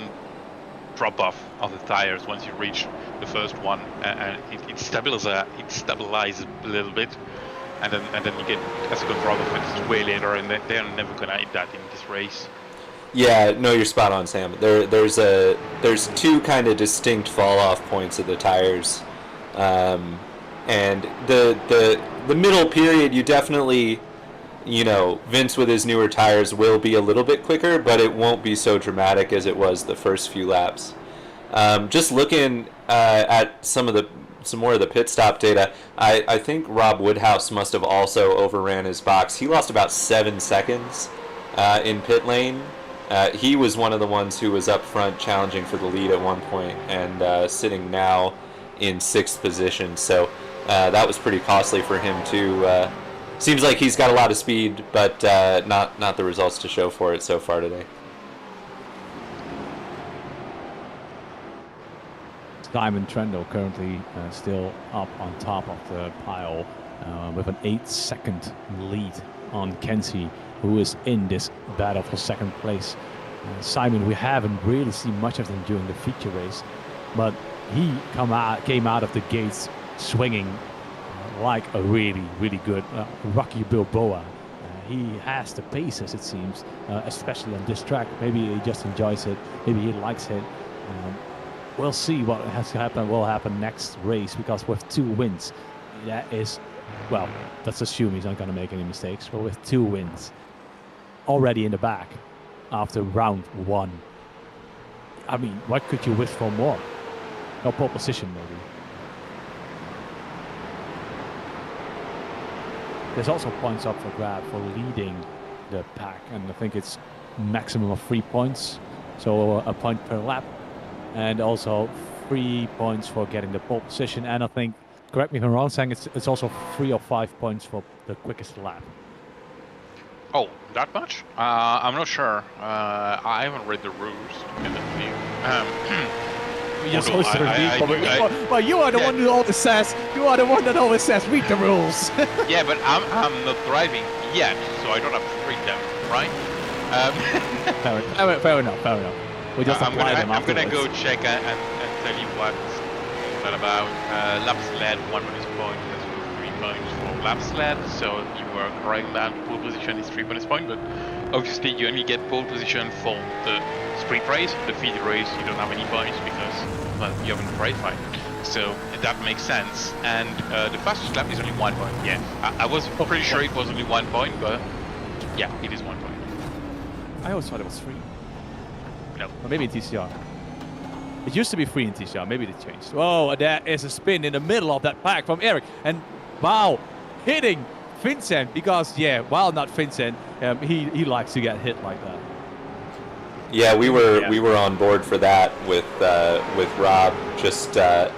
Speaker 3: drop-off of the tires once you reach the first one, and it stabilizes a little bit. And then you get a second drop-off, and it's way later, and they're never gonna hit that in this race.
Speaker 2: Yeah, no, you're spot on, Sam. There's 2 kind of distinct fall-off points of the tires, and the middle period, you definitely Vince with his newer tires will be a little bit quicker, but it won't be so dramatic as it was the first few laps. Just looking at some more of the pit stop data, I think Rob Woodhouse must have also overran his box. He lost about 7 seconds in pit lane. He was one of the ones who was up front challenging for the lead at one point, and sitting now in 6th position. So that was pretty costly for him too. Seems like he's got a lot of speed, but not the results to show for it so far today.
Speaker 1: Simon Trendo currently still up on top of the pile with an 8-second lead on Kenzie, who is in this battle for second place. Simon, we haven't really seen much of him during the feature race, but he came out of the gates swinging like a really, really good Rocky Balboa. He has the paces, it seems, especially on this track. Maybe he just enjoys it. Maybe he likes it. We'll see what has to happen. Will happen next race, because with 2 wins, that is, well, let's assume he's not going to make any mistakes. But with 2 wins already in the back after round 1, I mean, what could you wish for more? No pole position, maybe. There's also points up for grab for leading the pack, and I think it's maximum of 3 points, so a point per lap, and also 3 points for getting the pole position. And I think, correct me if I'm wrong, saying it's also 3 or 5 points for the quickest lap.
Speaker 3: Oh, that much? I'm not sure. I haven't read the rules in the view.
Speaker 1: You're supposed to read them. Well, you are the one who always says. You are the one that always says read the rules.
Speaker 3: Yeah, but I'm not driving yet, so I don't have to read them, right?
Speaker 1: Fair enough. We just apply them
Speaker 3: I'm
Speaker 1: afterwards.
Speaker 3: gonna go check and tell you what's that about. Lap sled, 1 bonus point, that's 3 points for lap sled, so you were correct that pole position is 3 bonus point, but obviously you only get pole position for the sprint race. The feed race you don't have any points because, well, you haven't qualified. So that makes sense. And the fastest lap is only 1 point. Yeah, I was pretty sure it was only 1 point, but yeah, it is 1 point.
Speaker 1: I always thought it was 3.
Speaker 3: No.
Speaker 1: Or maybe in TCR. It used to be 3 in TCR. Maybe they changed. Oh, there is a spin in the middle of that pack from Eric. And wow, hitting Vincent, because, yeah, while not Vincent, he likes to get hit like that.
Speaker 2: Yeah, we were on board for that with Rob. Just I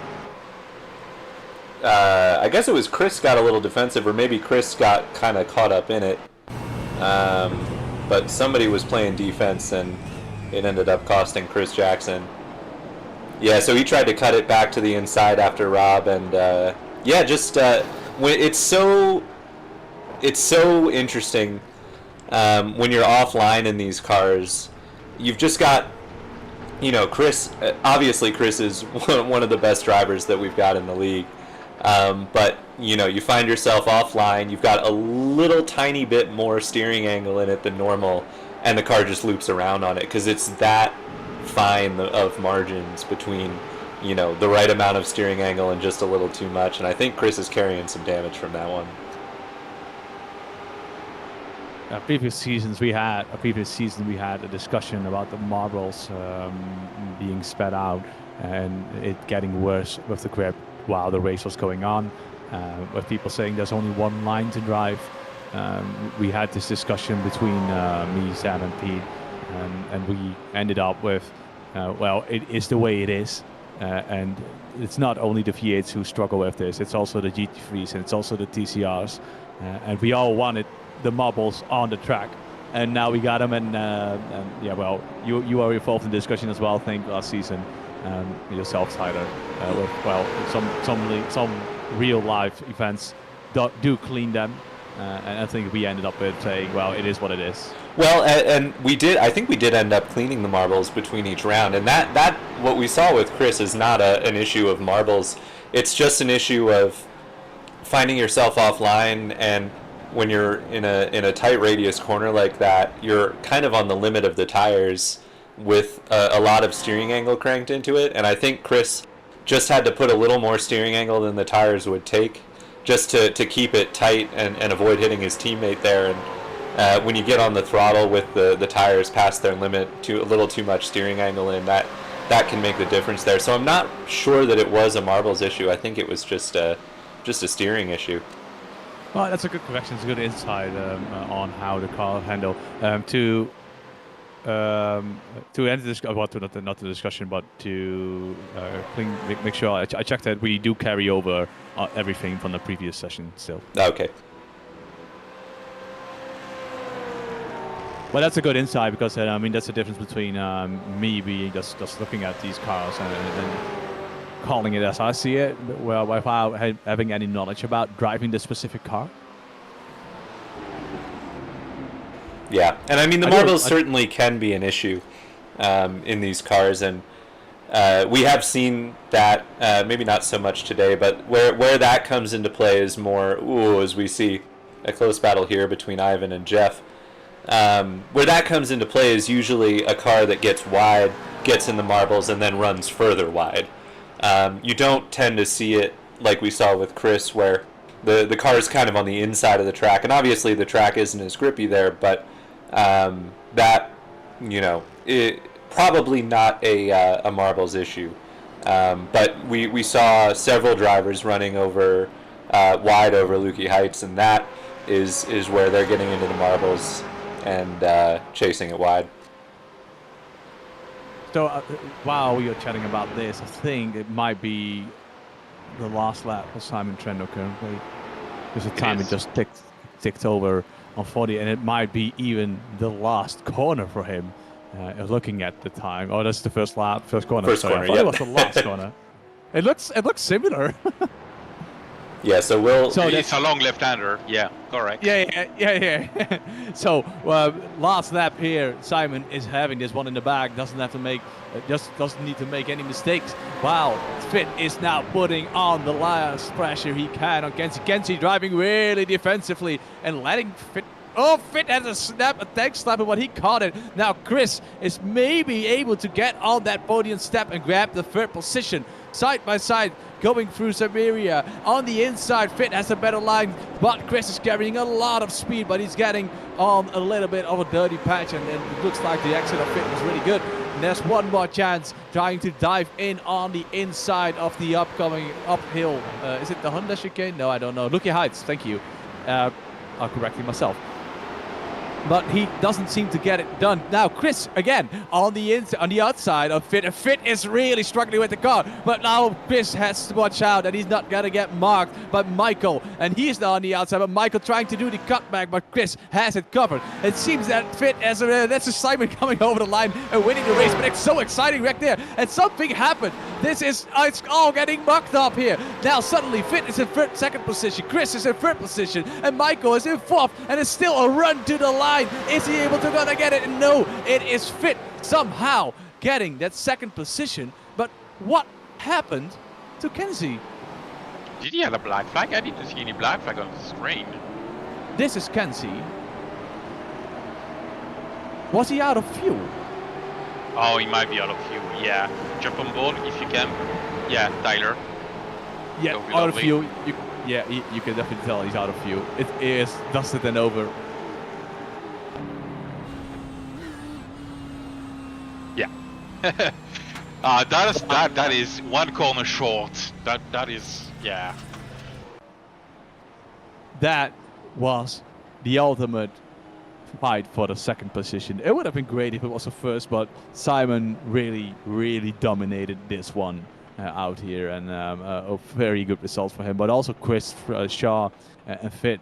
Speaker 2: guess it was Chris got a little defensive, or maybe Chris got kind of caught up in it. But somebody was playing defense, and it ended up costing Chris Jackson. Yeah, so he tried to cut it back to the inside after Rob, and yeah, just it's so interesting when you're offline in these cars. You've just got, Chris. Obviously, Chris is one of the best drivers that we've got in the league. But you find yourself offline. You've got a little tiny bit more steering angle in it than normal, and the car just loops around on it because it's that fine of margins between the right amount of steering angle and just a little too much. And I think Chris is carrying some damage from that one.
Speaker 1: Previous season we had a discussion about the marbles being spread out and it getting worse with the grip while the race was going on, with people saying there's only one line to drive. We had this discussion between me, Sam, and Pete, and we ended up with, well, it is the way it is, and it's not only the V8s who struggle with this, it's also the GT3s and it's also the TCRs, and we all wanted the marbles on the track, and now we got them, and yeah, well, you are involved in the discussion as well, I think, last season, yourself, Tyler, with, well, some real life events do clean them, and I think we ended up with saying, well, it is what it is.
Speaker 2: Well, and I think we did end up cleaning the marbles between each round, and that what we saw with Chris is not an issue of marbles, it's just an issue of finding yourself offline, and when you're in a tight radius corner like that, you're kind of on the limit of the tires with a lot of steering angle cranked into it. And I think Chris just had to put a little more steering angle than the tires would take just to keep it tight and avoid hitting his teammate there. And when you get on the throttle with the tires past their limit, a little too much steering angle in, that can make the difference there. So I'm not sure that it was a marbles issue. I think it was just a steering issue.
Speaker 1: Well, that's a good correction. It's a good insight on how the car handle to end this. Well, not the discussion, but to make sure I checked that we do carry over everything from the previous session still.
Speaker 2: Okay.
Speaker 1: Well, that's a good insight because I mean that's the difference between me being just looking at these cars and calling it as I see it, well, without having any knowledge about driving the specific car.
Speaker 2: Yeah, and I mean the marbles certainly can be an issue in these cars, and we have seen that maybe not so much today, but where that comes into play is more as we see a close battle here between Ivan and Jeff. Where that comes into play is usually a car that gets wide, gets in the marbles, and then runs further wide. You don't tend to see it like we saw with Chris, where the car is kind of on the inside of the track, and obviously the track isn't as grippy there, but that, probably not a marbles issue. But we saw several drivers running over wide over Lukey Heights, and that is where they're getting into the marbles and chasing it wide.
Speaker 1: So while we are chatting about this, I think it might be the last lap for Simon Trendo currently. Because the time it just ticked over on 40, and it might be even the last corner for him. Looking at the time, that's the first corner. Sorry, I thought it was the last corner. It looks similar.
Speaker 2: Yeah, so
Speaker 3: it's a long left-hander. Yeah, correct.
Speaker 1: Yeah. So last lap here, Simon is having this one in the bag. Doesn't need to make any mistakes. Wow, Fit is now putting on the last pressure he can on Kenzie. Kenzie driving really defensively and letting Fit. Oh, Fit has a tank slap, but he caught it. Now Chris is maybe able to get on that podium step and grab the third position. Side by side, going through Siberia. On the inside, Fit has a better line, but Chris is carrying a lot of speed, but he's getting on a little bit of a dirty patch, and it looks like the exit of Fit was really good. And there's one more chance, trying to dive in on the inside of the upcoming uphill. Is it the Honda chicane? No, I don't know. Lukey Heights, thank you. I'm correcting myself. But he doesn't seem to get it done. Now Chris again on the outside of Fit. Fit is really struggling with the car, but now Chris has to watch out that he's not gonna get marked by Michael, and he's now on the outside. But Michael trying to do the cutback, but Chris has it covered. It seems that Fit that's a Simon coming over the line and winning the race, but it's so exciting right there. And something happened. It's all getting mucked up here. Now suddenly Fit is in second position, Chris is in third position, and Michael is in fourth, and it's still a run to the line. Is he able to gonna get it? No, it is Fit somehow getting that second position. But what happened to Kenzie?
Speaker 3: Did he have a black flag? I didn't see any black flag on the screen.
Speaker 1: This is Kenzie. Was he out of fuel?
Speaker 3: Oh, he might be out of fuel, yeah. Jump on board if you can. Yeah, Tyler.
Speaker 1: Yeah, out of fuel. You can definitely tell he's out of fuel. It is dusted and over.
Speaker 3: That is one corner short. That is, yeah.
Speaker 1: That was the ultimate fight for the second position. It would have been great if it was the first, but Simon really dominated this one out here, and a very good result for him. But also Chris Shaw and Fit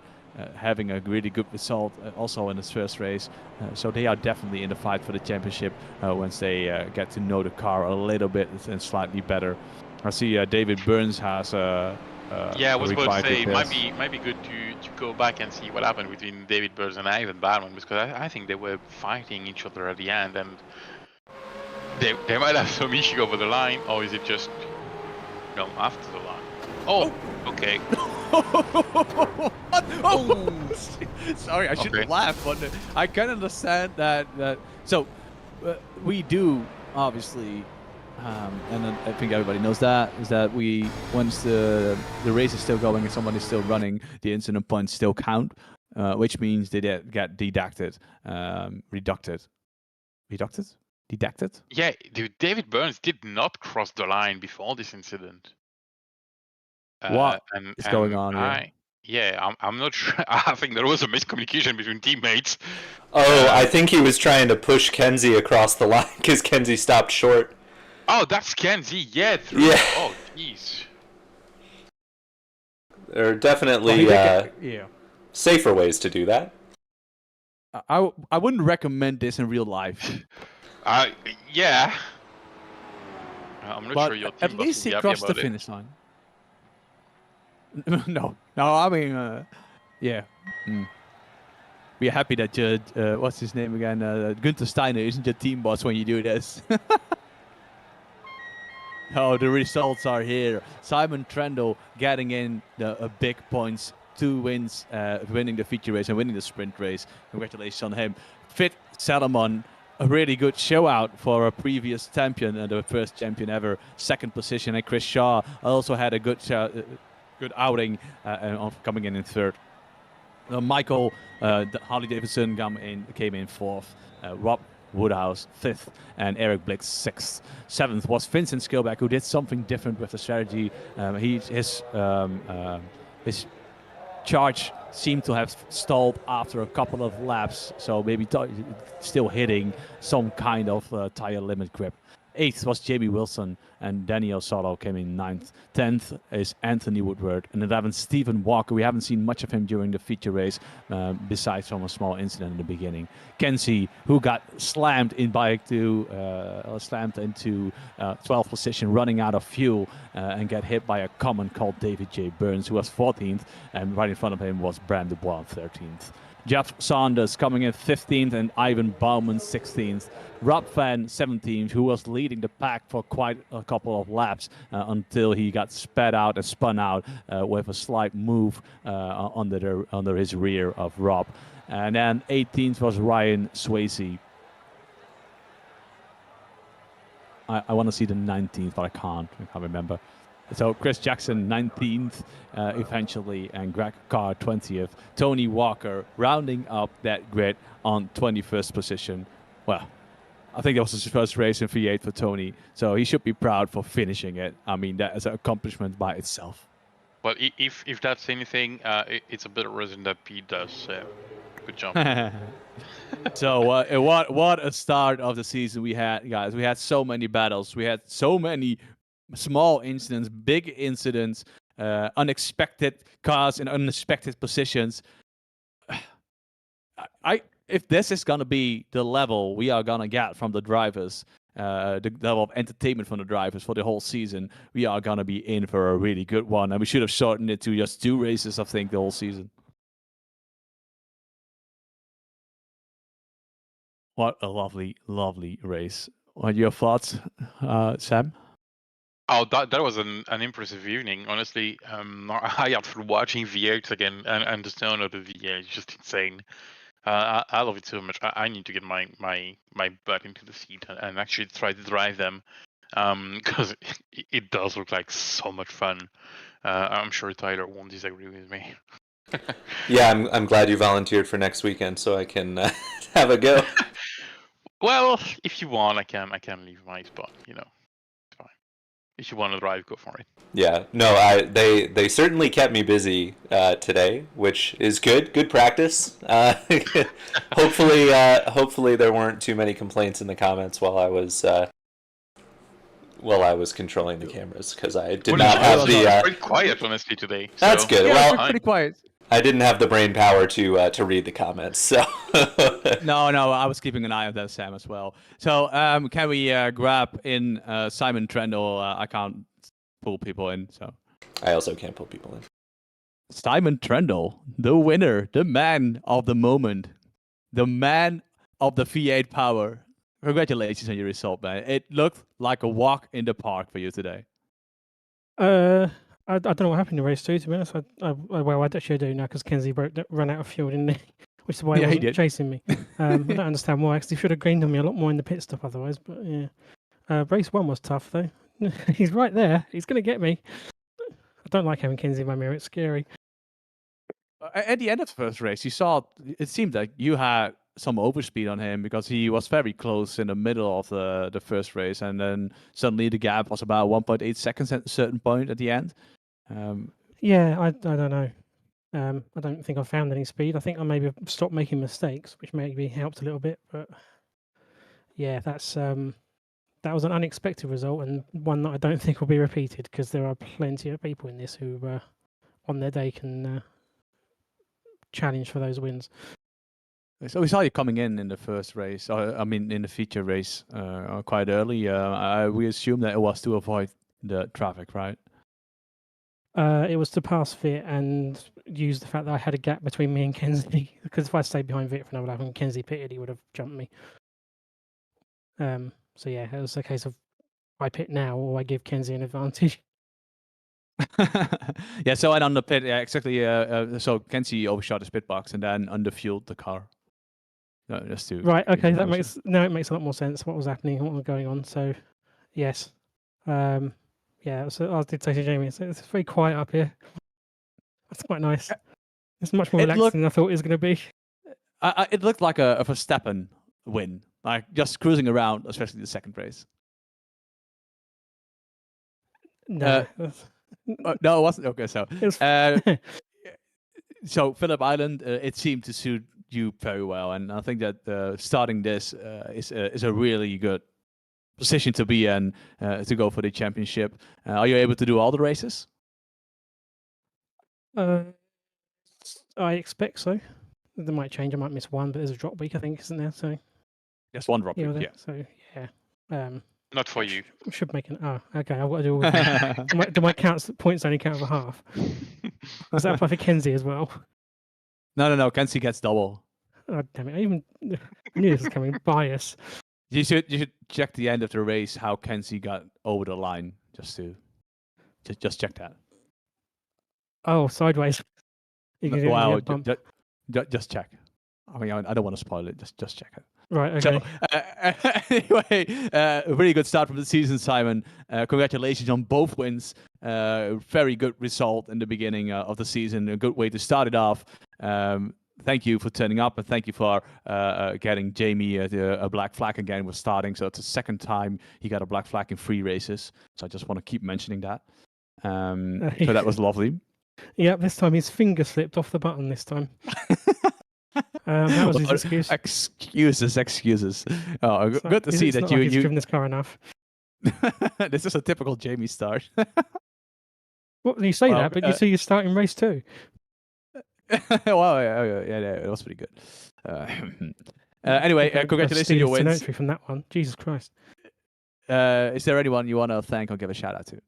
Speaker 1: having a really good result also in his first race. So they are definitely in the fight for the championship once they get to know the car a little bit and slightly better. I see David Burns has
Speaker 3: yeah, I was about to say, it might be good to go back and see what happened between David Burns and Ivan Barman, because I think they were fighting each other at the end, and they might have some issue over the line, or is it just after the line? Oh, okay.
Speaker 1: Sorry, I shouldn't laugh, but I can understand that. So we do obviously, and I think everybody knows that, is that once the race is still going and someone is still running, the incident points still count. which means they get deducted. Deducted?
Speaker 3: Yeah, dude, David Burns did not cross the line before this incident.
Speaker 1: What is going on here?
Speaker 3: I'm not sure. I think there was a miscommunication between teammates.
Speaker 2: Oh, I think he was trying to push Kenzie across the line because Kenzie stopped short.
Speaker 3: Oh, that's Kenzie. Yeah.
Speaker 2: Yeah.
Speaker 3: Oh, jeez.
Speaker 2: There are definitely safer ways to do that.
Speaker 1: I wouldn't recommend this in real life.
Speaker 3: Yeah. I'm not sure your team
Speaker 1: at least he crossed the finish line. No, I mean, yeah. We're happy that what's his name again? Günther Steiner isn't your team boss when you do this. Oh, the results are here. Simon Trendle getting in the big points. 2 wins, winning the feature race and winning the sprint race. Congratulations on him. Fit Salomon, a really good show out for a previous champion and the first champion ever. 2nd position. And Chris Shaw also had a good outing coming in 3rd. Michael Harley Davidson came in 4th. Rob Woodhouse 5th, and Eric Blix 6th. 7th was Vincent Skilbeck, who did something different with the strategy. His charge seemed to have stalled after a couple of laps, so maybe still hitting some kind of tire limit grip. 8th was Jamie Wilson, and Daniel Solo came in 9th. 10th is Anthony Woodward, and 11th Stephen Walker. We haven't seen much of him during the feature race, besides from a small incident in the beginning. Kenzie, who got slammed into 12th position, running out of fuel, and got hit by a common called David J. Burns, who was 14th, and right in front of him was Bram Dubois, 13th. Jeff Saunders coming in 15th, and Ivan Bauman 16th. Rob Van 17th, who was leading the pack for quite a couple of laps until he got spun out with a slight move under his rear of Rob. And then 18th was Ryan Swayze. I want to see the 19th, but I can't remember. So Chris Jackson 19th eventually, and Greg Carr 20th. Tony Walker rounding up that grid on 21st position. Well, I think that was his first race in V8 for Tony, so he should be proud for finishing it. I mean, that is an accomplishment by itself.
Speaker 3: Well, if that's anything, it's a better reason that Pete does. Good job.
Speaker 1: So what a start of the season we had, guys. We had so many battles. We had so many small incidents, big incidents, unexpected cars in unexpected positions. If this is going to be the level we are going to get from the drivers, the level of entertainment from the drivers for the whole season, we are going to be in for a really good one. And we should have shortened it to just 2 races, I think, the whole season. What a lovely, lovely race. What are your thoughts, Sam?
Speaker 3: Oh, that was an impressive evening. Honestly, I after watching V8 again and the sound of the V8 is just insane. I love it so much. I need to get my butt into the seat and actually try to drive them, because it does look like so much fun. I'm sure Tyler won't disagree with me.
Speaker 2: Yeah, I'm glad you volunteered for next weekend so I can have a go.
Speaker 3: Well, if you want, I can leave my spot. It's fine. If you want to drive, go for it.
Speaker 2: Yeah, no, they certainly kept me busy today, which is good practice. Hopefully there weren't too many complaints in the comments while I was controlling the cameras, because I did not have the.
Speaker 3: Pretty quiet, honestly, today.
Speaker 2: That's
Speaker 3: so.
Speaker 2: good.
Speaker 1: Yeah,
Speaker 2: well,
Speaker 1: pretty quiet.
Speaker 2: I didn't have the brain power to read the comments, so.
Speaker 1: No, I was keeping an eye on that, Sam, as well. So can we grab in Simon Trendle? I can't pull people in, so.
Speaker 2: I also can't pull people in.
Speaker 1: Simon Trendle, the winner, the man of the moment, the man of the V8 power. Congratulations on your result, man. It looked like a walk in the park for you today.
Speaker 5: I don't know what happened in race 2, to be honest. Well, I actually do now, because Kenzie ran out of fuel, didn't he? Which is why he wasn't chasing me. I don't understand why, because he should have gained on me a lot more in the pit stop otherwise. But yeah, race 1 was tough though. He's right there. He's going to get me. I don't like having Kenzie in my mirror. It's scary.
Speaker 1: at the end of the first race, you saw it seemed like you had some overspeed on him because he was very close in the middle of the first race, and then suddenly the gap was about 1.8 seconds at a certain point at the end.
Speaker 5: Yeah, I don't know. I don't think I found any speed. I think I maybe stopped making mistakes, which maybe helped a little bit. But yeah, that was an unexpected result, and one that I don't think will be repeated because there are plenty of people in this who, on their day, can challenge for those wins.
Speaker 1: So we saw you coming in the first race. In the feature race, quite early. We assume that it was to avoid the traffic, right?
Speaker 5: It was to pass Vit and use the fact that I had a gap between me and Kenzie. Because if I stayed behind Vit for another lap and Kenzie pitted, he would have jumped me. So yeah, it was a case of I pit now or I give Kenzie an advantage.
Speaker 1: Yeah. So and on the pit, yeah, exactly. So Kenzie overshot his pit box and then underfueled the car. Just to
Speaker 5: right. Okay, it makes a lot more sense. What was happening? What was going on? So, yes. Yeah, so I did say to Jamie, it's very quiet up here. That's quite nice. It's much more relaxing than I thought it was going to be.
Speaker 1: It looked like a Verstappen win, like just cruising around, especially the second race.
Speaker 5: No.
Speaker 1: No, it wasn't. Okay, so so Phillip Island, it seemed to suit you very well, and I think that starting this is a really good position to be in to go for the championship. Are you able to do all the races?
Speaker 5: I expect so. They might change. I might miss one, but there's a drop week, I think, isn't there? So
Speaker 1: just one drop week. Yeah.
Speaker 5: So yeah.
Speaker 3: Not for you.
Speaker 5: Should make an. Oh, okay. I've got to do all of do my points only count for half? Does that apply for Kenzie as well?
Speaker 1: No. Kenzie gets double.
Speaker 5: Oh, damn it! I even knew this was coming. Bias.
Speaker 1: You should check the end of the race how Kenzie got over the line. Just check that.
Speaker 5: Oh, sideways.
Speaker 1: Wow, just check. I mean, I don't want to spoil it. Just check it.
Speaker 5: Right. Okay.
Speaker 1: So, anyway, a really good start from the season, Simon. Congratulations on both wins. Very good result in the beginning of the season. A good way to start it off. Thank you for turning up, and thank you for getting Jamie a black flag again with starting. So it's the second time he got a black flag in 3 races. So I just want to keep mentioning that. So that was lovely.
Speaker 5: Yeah, this time his finger slipped off the button this time. That was his excuse.
Speaker 1: Excuses. Oh, good to see that
Speaker 5: you've driven this car enough.
Speaker 1: This is a typical Jamie start.
Speaker 5: Well, you say that, but you see you're starting race 2.
Speaker 1: Well, yeah, it was pretty good. Anyway, congratulations on your wins.
Speaker 5: From that one, Jesus Christ.
Speaker 1: Is there anyone you want to thank or give a shout out to?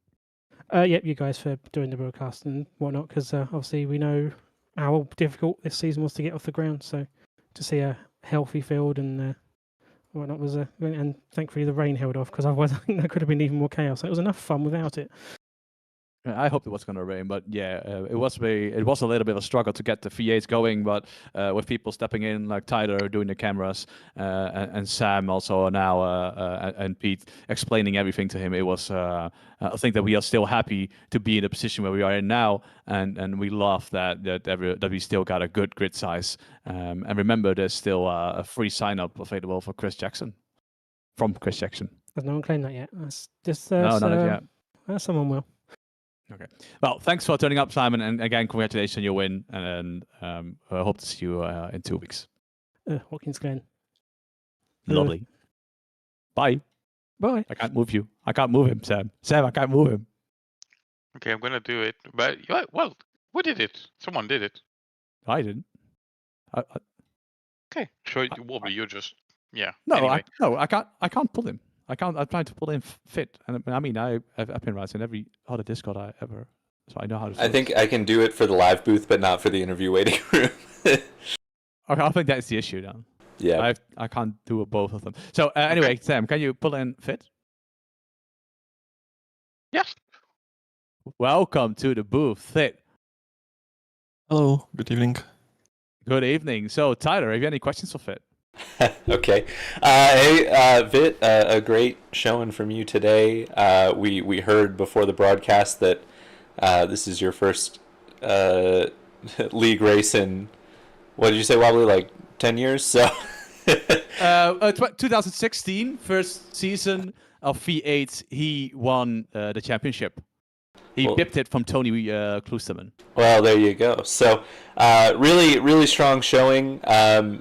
Speaker 5: Yep, you guys for doing the broadcast and whatnot, because obviously we know how difficult this season was to get off the ground. So to see a healthy field and whatnot was and thankfully the rain held off, because otherwise I think there could have been even more chaos. It was enough fun without it.
Speaker 1: I hoped it was going to rain, but yeah, it was a little bit of a struggle to get the V8s going. But with people stepping in, like Tyler doing the cameras, and Sam also now, and Pete explaining everything to him, it was. I think that we are still happy to be in the position where we are in now, and we love that we still got a good grid size. And remember, there's still a free sign up available for Chris Jackson, from Chris Jackson.
Speaker 5: Has no one claimed that yet? That's just
Speaker 1: no, not yet.
Speaker 5: Someone will.
Speaker 1: Okay. Well, thanks for turning up, Simon, and again, congratulations on your win. And I hope to see you in 2 weeks.
Speaker 5: Watkins Glen.
Speaker 1: Lovely. Bye.
Speaker 5: Bye.
Speaker 1: I can't move you. I can't move him, Sam. Sam, I can't move him.
Speaker 3: Okay, I'm gonna do it. But well, who did it? Someone did it.
Speaker 1: I didn't.
Speaker 3: Okay, sure. Wobbly, you're just
Speaker 1: No,
Speaker 3: anyway.
Speaker 1: I can't pull him. I'm trying to pull in fit, and I mean I've been right in every other Discord I ever, so I know how to.
Speaker 2: I think I can do it for the live booth, but not for the interview waiting room.
Speaker 1: Okay, I think that's the issue now.
Speaker 2: Yeah,
Speaker 1: I can't do both of them. So anyway, okay. Sam, can you pull in fit?
Speaker 3: Yes.
Speaker 1: Welcome to the booth, Fit.
Speaker 6: Hello. Good evening.
Speaker 1: Good evening. So Tyler, have you any questions for Fit?
Speaker 2: Okay. Hey, Vit, a great showing from you today. We heard before the broadcast that this is your first league race in, what did you say, Wobbly, like 10 years? So
Speaker 1: 2016, first season of V8, he won the championship. He bipped it from Tony Klosterman.
Speaker 2: Well, there you go. So, really, really strong showing.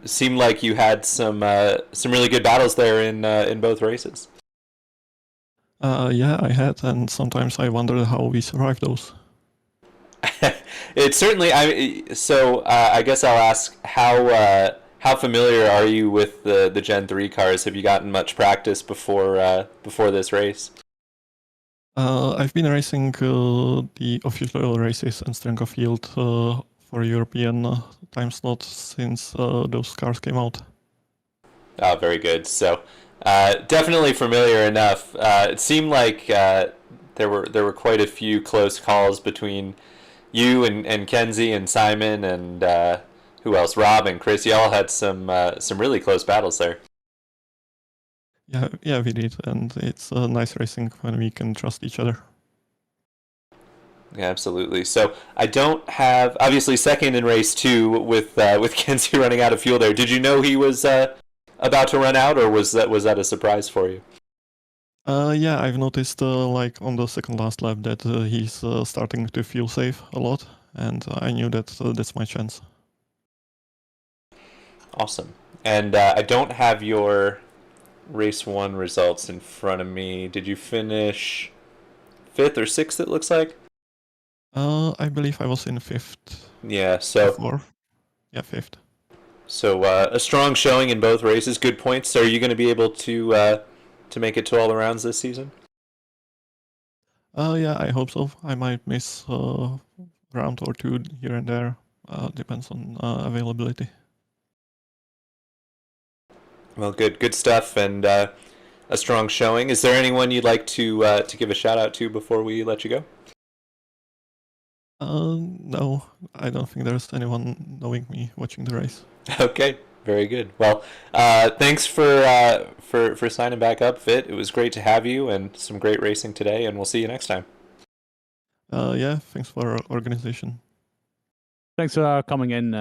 Speaker 2: Seemed like you had some really good battles there in both races.
Speaker 6: Yeah, I had, and sometimes I wonder how we survived those.
Speaker 2: It's certainly. I guess I'll ask how familiar are you with the Gen 3 cars? Have you gotten much practice before this race?
Speaker 6: I've been racing the official races and strength of field for European time slot since those cars came out.
Speaker 2: Oh, very good. So, definitely familiar enough. It seemed like there were quite a few close calls between you and Kenzie and Simon and who else? Rob and Chris. You all had some really close battles there.
Speaker 6: Yeah, we did, and it's nice racing when we can trust each other.
Speaker 2: Yeah, absolutely. So I don't have, obviously, second in race 2 with Kenzie running out of fuel there. Did you know he was about to run out, or was that a surprise for you?
Speaker 6: Yeah, I've noticed like on the second last lap that he's starting to feel safe a lot, and I knew that that's my chance.
Speaker 2: Awesome. And I don't have your race 1 results in front of me. Did you finish 5th or 6th, it looks like?
Speaker 6: I believe I was in 5th.
Speaker 2: Yeah, so...
Speaker 6: 4th. Yeah, 5th.
Speaker 2: So a strong showing in both races, good points. So are you going to be able to make it to all the rounds this season?
Speaker 6: Yeah, I hope so. I might miss a round or 2 here and there. Depends on availability.
Speaker 2: Well, good stuff, and a strong showing. Is there anyone you'd like to give a shout out to before we let you go?
Speaker 6: No, I don't think there's anyone knowing me watching the race.
Speaker 2: Okay, very good. Well, thanks for signing back up, Fit. It was great to have you, and some great racing today, and we'll see you next time.
Speaker 6: Yeah, thanks for organization.
Speaker 1: Thanks for coming in,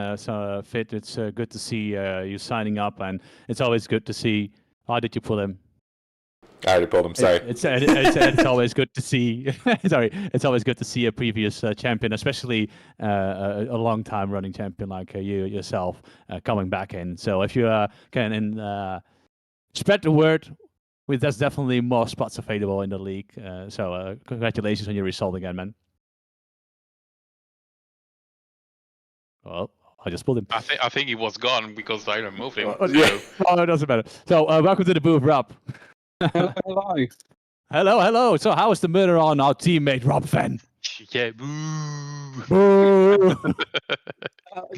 Speaker 1: Fit. It's good to see you signing up, and it's always good to see. How did you pull him?
Speaker 2: I already pulled him. Sorry.
Speaker 1: It's always good to see. Sorry, it's always good to see a previous champion, especially a long-time running champion like you yourself, coming back in. So if you can spread the word, there's definitely more spots available in the league. So congratulations on your result again, man. Well, I just pulled him.
Speaker 3: I think he was gone because I removed him.
Speaker 1: Yeah. Oh, it doesn't matter. So welcome to the booth, Rob.
Speaker 7: Hello.
Speaker 1: Hello. So how is the murder on our teammate Rob Van?
Speaker 3: Yeah, boo.
Speaker 1: Boo.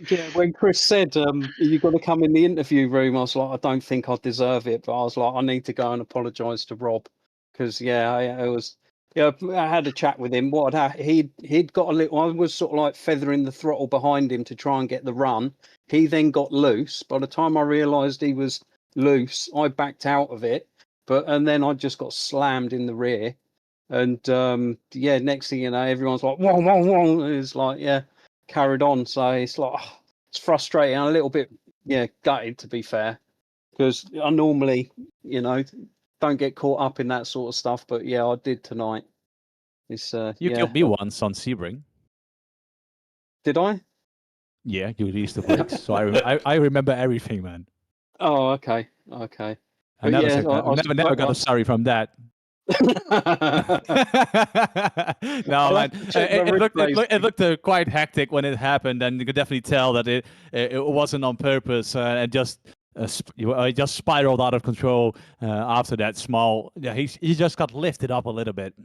Speaker 7: Yeah, when Chris said you've got to come in the interview room, I was like, I don't think I deserve it, but I was like, I need to go and apologise to Rob because I had a chat with him. He'd got a little. I was sort of like feathering the throttle behind him to try and get the run. He then got loose. By the time I realised he was loose, I backed out of it. And then I just got slammed in the rear. And next thing you know, everyone's like, whoa, whoa, whoa. It's like, yeah, carried on. So it's like, it's frustrating. I'm a little bit, gutted, to be fair, because I normally, don't get caught up in that sort of stuff. But yeah, I did tonight. It's
Speaker 1: You killed me once on Sebring.
Speaker 7: Did I?
Speaker 1: Yeah, you released the blitz. So I remember everything, man.
Speaker 7: Oh, okay.
Speaker 1: I never got a sorry from that. No, man. It looked quite hectic when it happened, and you could definitely tell that it wasn't on purpose, and just spiraled out of control after that small. Yeah, he just got lifted up a little bit.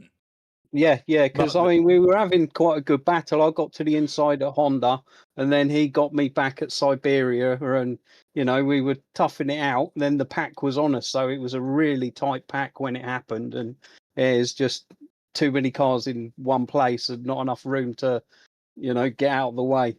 Speaker 7: Yeah, because I mean, we were having quite a good battle. I got to the inside at Honda, and then he got me back at Siberia, and we were toughing it out. Then the pack was on us, so it was a really tight pack when it happened, and it's just too many cars in one place and not enough room to, get out of the way.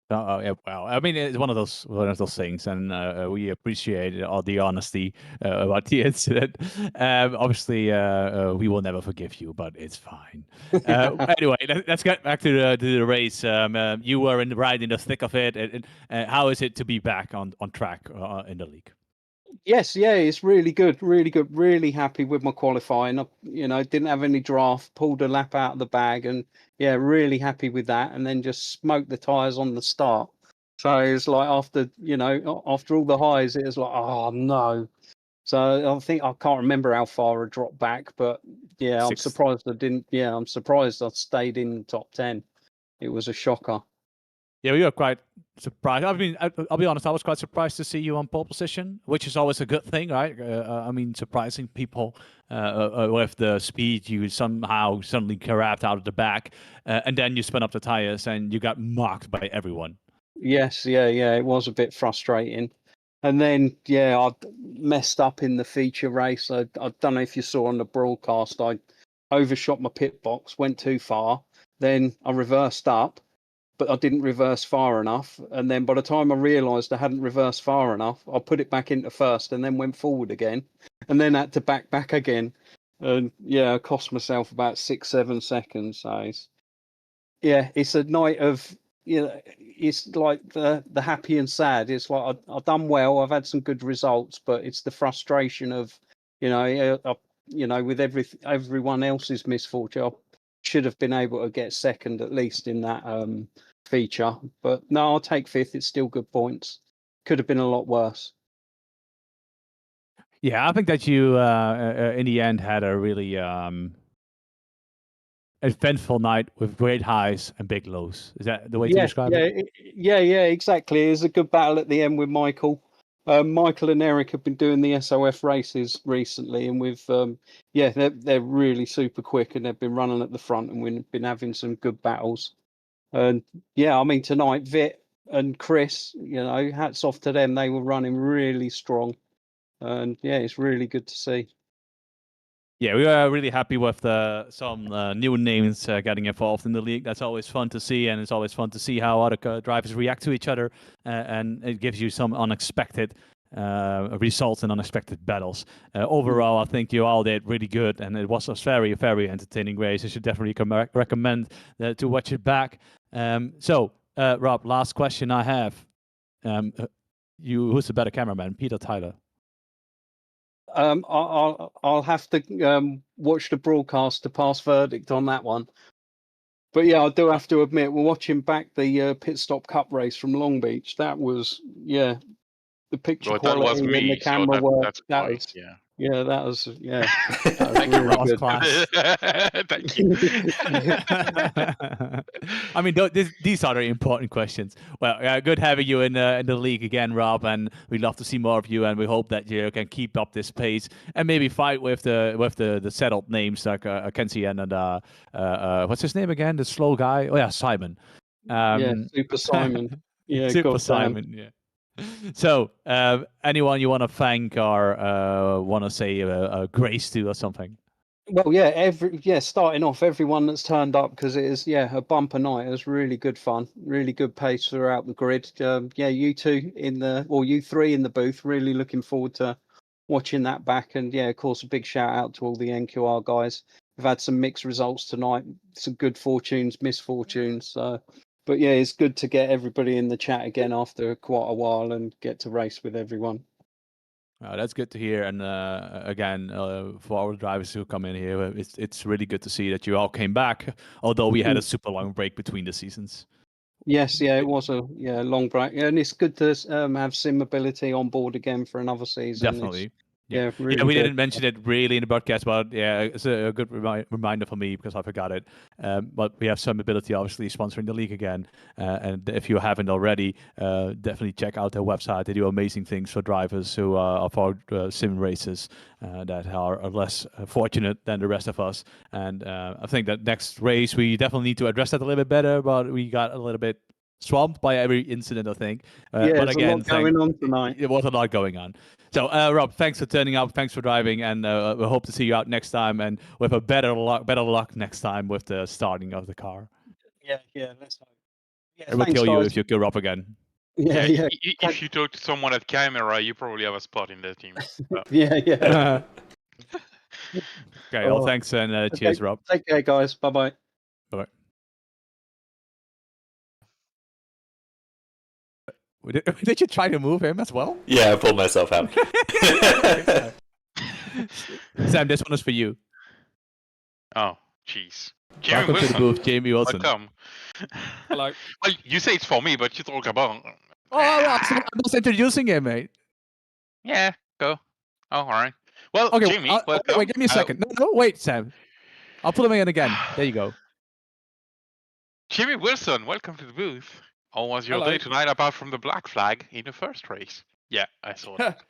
Speaker 1: Yeah, well, I mean, it's one of those things, and we appreciate all the honesty about the incident. Obviously, we will never forgive you, but it's fine. Anyway, let's get back to the race. You were right in the thick of it. How is it to be back on track in the league?
Speaker 7: Yes, yeah, it's really good, really good. Really happy with my qualifying. Didn't have any draft, pulled a lap out of the bag, and yeah, really happy with that. And then just smoked the tyres on the start. So it's like after all the highs, it was like, oh no. So I think I can't remember how far I dropped back, but yeah, I'm surprised I didn't. Yeah, I'm surprised I stayed in the top 10. It was a shocker.
Speaker 1: Yeah, we were quite surprised. I mean, I'll be honest, I was quite surprised to see you on pole position, which is always a good thing, right? I mean, surprising people with the speed you suddenly grabbed out of the back, and then you spun up the tires and you got marked by everyone.
Speaker 7: Yes, yeah, it was a bit frustrating. And then, yeah, I messed up in the feature race. I don't know if you saw on the broadcast, I overshot my pit box, went too far. Then I reversed up, but I didn't reverse far enough. And then by the time I realised I hadn't reversed far enough, I put it back into first and then went forward again. And then had to back again. And yeah, I cost myself about 6-7 seconds. So it's a night of, it's like the happy and sad. It's like I've done well. I've had some good results, but it's the frustration of, with everyone else's misfortune. I should have been able to get second at least in that feature. But no, I'll take fifth. It's still good points. Could have been a lot worse.
Speaker 1: Yeah, I think that you, in the end, had a really eventful night with great highs and big lows. Is that the way to describe it?
Speaker 7: Yeah, exactly. It was a good battle at the end with Michael. Michael and Eric have been doing the SOF races recently, and they're really super quick, and they've been running at the front, and we've been having some good battles. And yeah, I mean tonight, Vit and Chris, hats off to them. They were running really strong, and yeah, it's really good to see.
Speaker 1: Yeah, we are really happy with some new names getting involved in the league. That's always fun to see, and it's always fun to see how other drivers react to each other, and it gives you some unexpected results and unexpected battles. Overall, I think you all did really good, and it was a very, very entertaining race. I should definitely recommend to watch it back. So, Rob, last question I have. Who's the better cameraman, Pete or Tyler?
Speaker 7: I'll have to watch the broadcast to pass verdict on that one. But yeah, I do have to admit, we're watching back the Pit Stop Cup race from Long Beach. That was, the picture quality and the camera work. That was
Speaker 3: Thank you,
Speaker 7: really good.
Speaker 1: Class.
Speaker 3: Thank you.
Speaker 1: I mean, these are the important questions. Well, good having you in the league again, Rob, and we'd love to see more of you, and we hope that you can keep up this pace and maybe fight with the settled names like Kenzie and what's his name again? The slow guy. Oh yeah, Simon.
Speaker 7: Super Simon. Yeah,
Speaker 1: Super Simon. Yeah. So, anyone you want to thank or want to say a grace to or something?
Speaker 7: Well, starting off, everyone that's turned up, because it is a bumper night. It was really good fun, really good pace throughout the grid. You two you three in the booth. Really looking forward to watching that back. And of course, a big shout out to all the NQR guys. We've had some mixed results tonight, some good fortunes, misfortunes. But yeah, it's good to get everybody in the chat again after quite a while and get to race with everyone.
Speaker 1: That's good to hear. And again, for our drivers who come in here, it's really good to see that you all came back, although we had a super long break between the seasons.
Speaker 7: Yes, it was a long break. And it's good to have SimAbility on board again for another season.
Speaker 1: Definitely.
Speaker 7: Really
Speaker 1: we
Speaker 7: good.
Speaker 1: didn't mention it really in the broadcast, but it's a good reminder for me because I forgot it. But we have SimAbility obviously sponsoring the league again, and if you haven't already, definitely check out their website. They do amazing things for drivers who are for sim races that are less fortunate than the rest of us. And I think that next race we definitely need to address that a little bit better, but we got a little bit swamped by every incident, I think.
Speaker 7: But again, going on tonight.
Speaker 1: It was a lot going on. So, Rob, thanks for turning up. Thanks for driving, and we hope to see you out next time, and with a better luck next time with the starting of the car.
Speaker 7: Yeah, let's hope. Yeah,
Speaker 1: I will
Speaker 7: thanks,
Speaker 1: kill you
Speaker 7: guys.
Speaker 1: if you kill Rob again.
Speaker 7: Yeah, yeah.
Speaker 3: If you talk to someone at camera, you probably have a spot in the team. So.
Speaker 7: Yeah.
Speaker 1: Okay, well, thanks and cheers, Rob.
Speaker 7: Take care, guys. Bye-bye.
Speaker 1: Bye. Did you try to move him as well?
Speaker 2: Yeah, I pulled myself out.
Speaker 1: Sam, this one is for you.
Speaker 3: Oh, jeez.
Speaker 1: Welcome to the booth, Jamie Wilson.
Speaker 3: Welcome.
Speaker 8: Hello.
Speaker 3: Well, you say it's for me, but you talk about.
Speaker 1: Oh, I'm just introducing him, mate.
Speaker 3: Yeah, go. Oh, all right. Well,
Speaker 1: Okay,
Speaker 3: Jimmy, welcome.
Speaker 1: wait, give me a second. No, wait, Sam. I'll put him in again. There you go.
Speaker 3: Jimmy Wilson, welcome to the booth. How was your
Speaker 8: Hello.
Speaker 3: day tonight, apart from the black flag in the first race? Yeah, I saw that.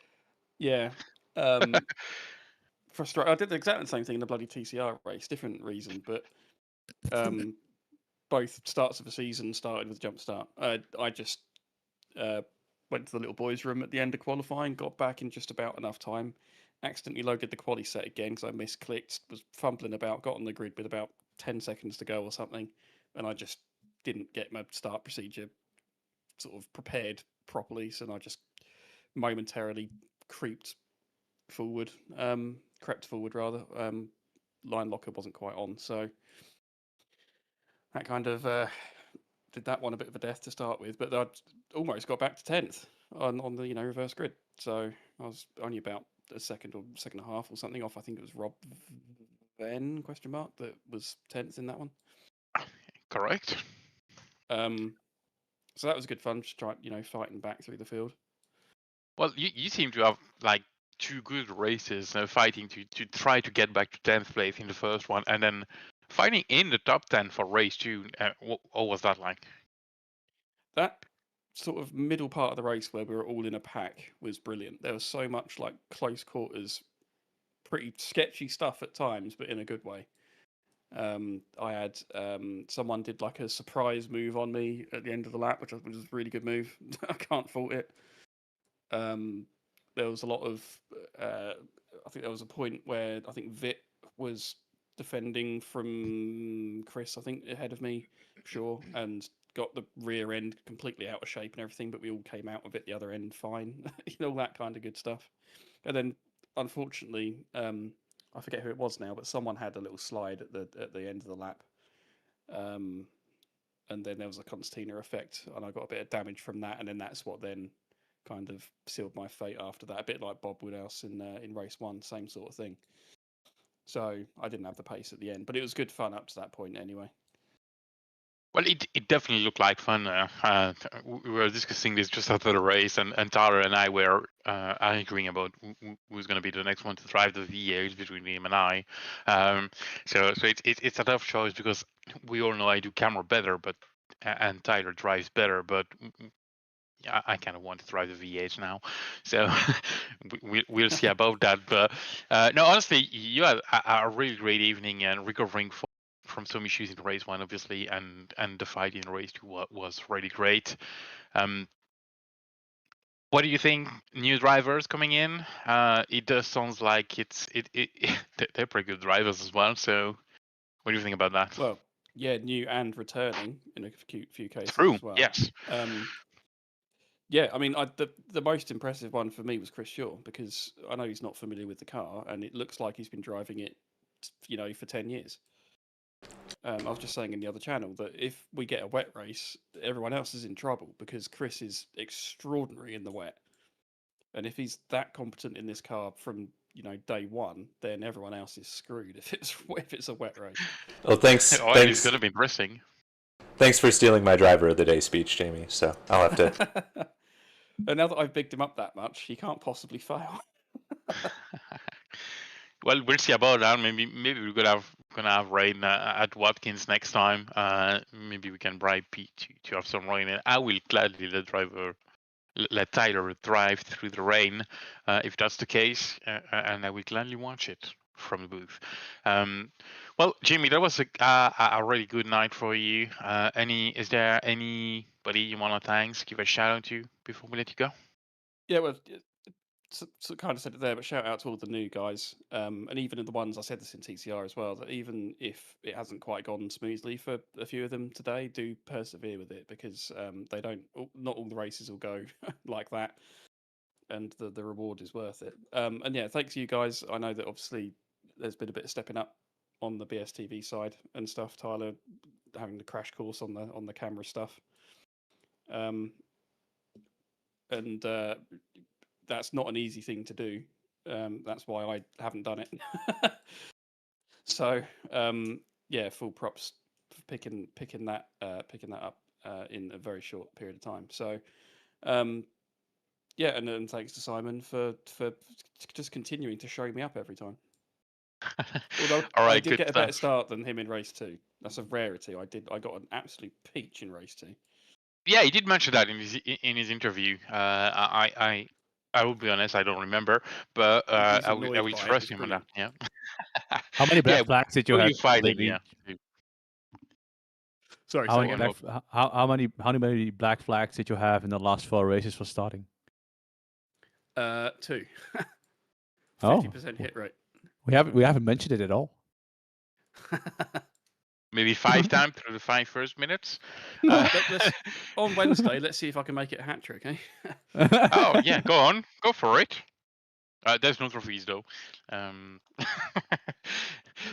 Speaker 8: Yeah. Frustrating. I did exactly the same thing in the bloody TCR race, different reason, but both starts of the season started with a jump start. I just went to the little boys' room at the end of qualifying, got back in just about enough time, accidentally loaded the quali set again because I misclicked, was fumbling about, got on the grid with about 10 seconds to go or something, and I just didn't get my start procedure sort of prepared properly, so I just momentarily crept forward rather. Line locker wasn't quite on, so that kind of did that one a bit of a death to start with, but I almost got back to 10th on the reverse grid, so I was only about a second or second and a half or something off. I think it was Rob Venn that was 10th in that one.
Speaker 3: Correct.
Speaker 8: So that was good fun, just fighting back through the field.
Speaker 3: Well, you seem to have like 2 good races, fighting to try to get back to 10th place in the first one, and then fighting in the top 10 for race 2. What was that like?
Speaker 8: That sort of middle part of the race where we were all in a pack was brilliant. There was so much like close quarters, pretty sketchy stuff at times, but in a good way. I had someone did like a surprise move on me at the end of the lap, which was a really good move. I can't fault it. There was a lot of I think there was a point where I think Vit was defending from Chris, I think, ahead of me, sure, and got the rear end completely out of shape and everything, but we all came out of it the other end fine. All that kind of good stuff. And then unfortunately, I forget who it was now, but someone had a little slide at the end of the lap. And then there was a concertina effect, and I got a bit of damage from that, and then that's what then kind of sealed my fate after that. A bit like Bob Woodhouse in race 1, same sort of thing. So I didn't have the pace at the end, but it was good fun up to that point anyway.
Speaker 3: Well, it definitely looked like fun. We were discussing this just after the race, and Tyler and I were arguing about who's going to be the next one to drive the V8 between him and I. So it's a tough choice because we all know I do camera better, and Tyler drives better, but I kind of want to drive the V8 now, so we'll see about that. But no, honestly, you had a really great evening and recovering from some issues in race 1, obviously, and the fight in race 2 was really great. What do you think, new drivers coming in? It does sounds like they're pretty good drivers as well. So, what do you think about that?
Speaker 8: Well, yeah, new and returning in a few cases
Speaker 3: True.
Speaker 8: as well.
Speaker 3: Yes.
Speaker 8: Yeah, I mean, the most impressive one for me was Chris Shaw, because I know he's not familiar with the car, and it looks like he's been driving it, for 10 years. I was just saying in the other channel that if we get a wet race, everyone else is in trouble because Chris is extraordinary in the wet. And if he's that competent in this car from day 1, then everyone else is screwed if it's a wet race.
Speaker 2: Well, thanks.
Speaker 3: It's going to be interesting.
Speaker 2: Thanks for stealing my driver of the day speech, Jamie. So I'll have to.
Speaker 8: And now that I've bigged him up that much, he can't possibly fail.
Speaker 3: Well, we'll see about that. Maybe we're gonna have rain at Watkins next time. Maybe we can bribe Pete to have some rain, and I will gladly let Tyler drive through the rain if that's the case, and I will gladly watch it from the booth. Well, Jimmy, that was a really good night for you. Is there anybody you want to thank, give a shout out to before we let you go?
Speaker 8: Yeah, well, kind of said it there, but shout out to all the new guys, and even the ones I said this in TCR as well. That even if it hasn't quite gone smoothly for a few of them today, do persevere with it because they don't. Not all the races will go like that, and the reward is worth it. And yeah, thanks to you guys. I know that obviously there's been a bit of stepping up on the BSTV side and stuff. Tyler having the crash course on the camera stuff. And that's not an easy thing to do. That's why I haven't done it. So yeah, full props for picking that up in a very short period of time. So yeah, and thanks to Simon for just continuing to show me up every time. Although
Speaker 3: All right,
Speaker 8: I did
Speaker 3: good
Speaker 8: get a better
Speaker 3: stuff.
Speaker 8: start than him in race 2. That's a rarity. I got an absolute peach in race 2.
Speaker 3: Yeah, he did mention that in his interview. I will be honest, I don't remember, but
Speaker 8: He's
Speaker 3: I
Speaker 8: annoyed
Speaker 3: will
Speaker 8: by it.
Speaker 3: trust
Speaker 8: It's
Speaker 3: him on that.
Speaker 8: brilliant.
Speaker 3: Yeah.
Speaker 1: How many black flags did you
Speaker 3: who are
Speaker 1: have
Speaker 3: you fighting?
Speaker 1: lately?
Speaker 3: Yeah.
Speaker 8: Sorry,
Speaker 1: How
Speaker 8: say
Speaker 1: many,
Speaker 8: again.
Speaker 1: how many black flags did you have in the last 4 races for starting?
Speaker 8: 2. 50% hit rate.
Speaker 1: We haven't mentioned it at all.
Speaker 3: Maybe 5 times through the 5 first minutes.
Speaker 8: On Wednesday, let's see if I can make it a hat trick, eh?
Speaker 3: Oh yeah, go on, go for it. There's no trophies though.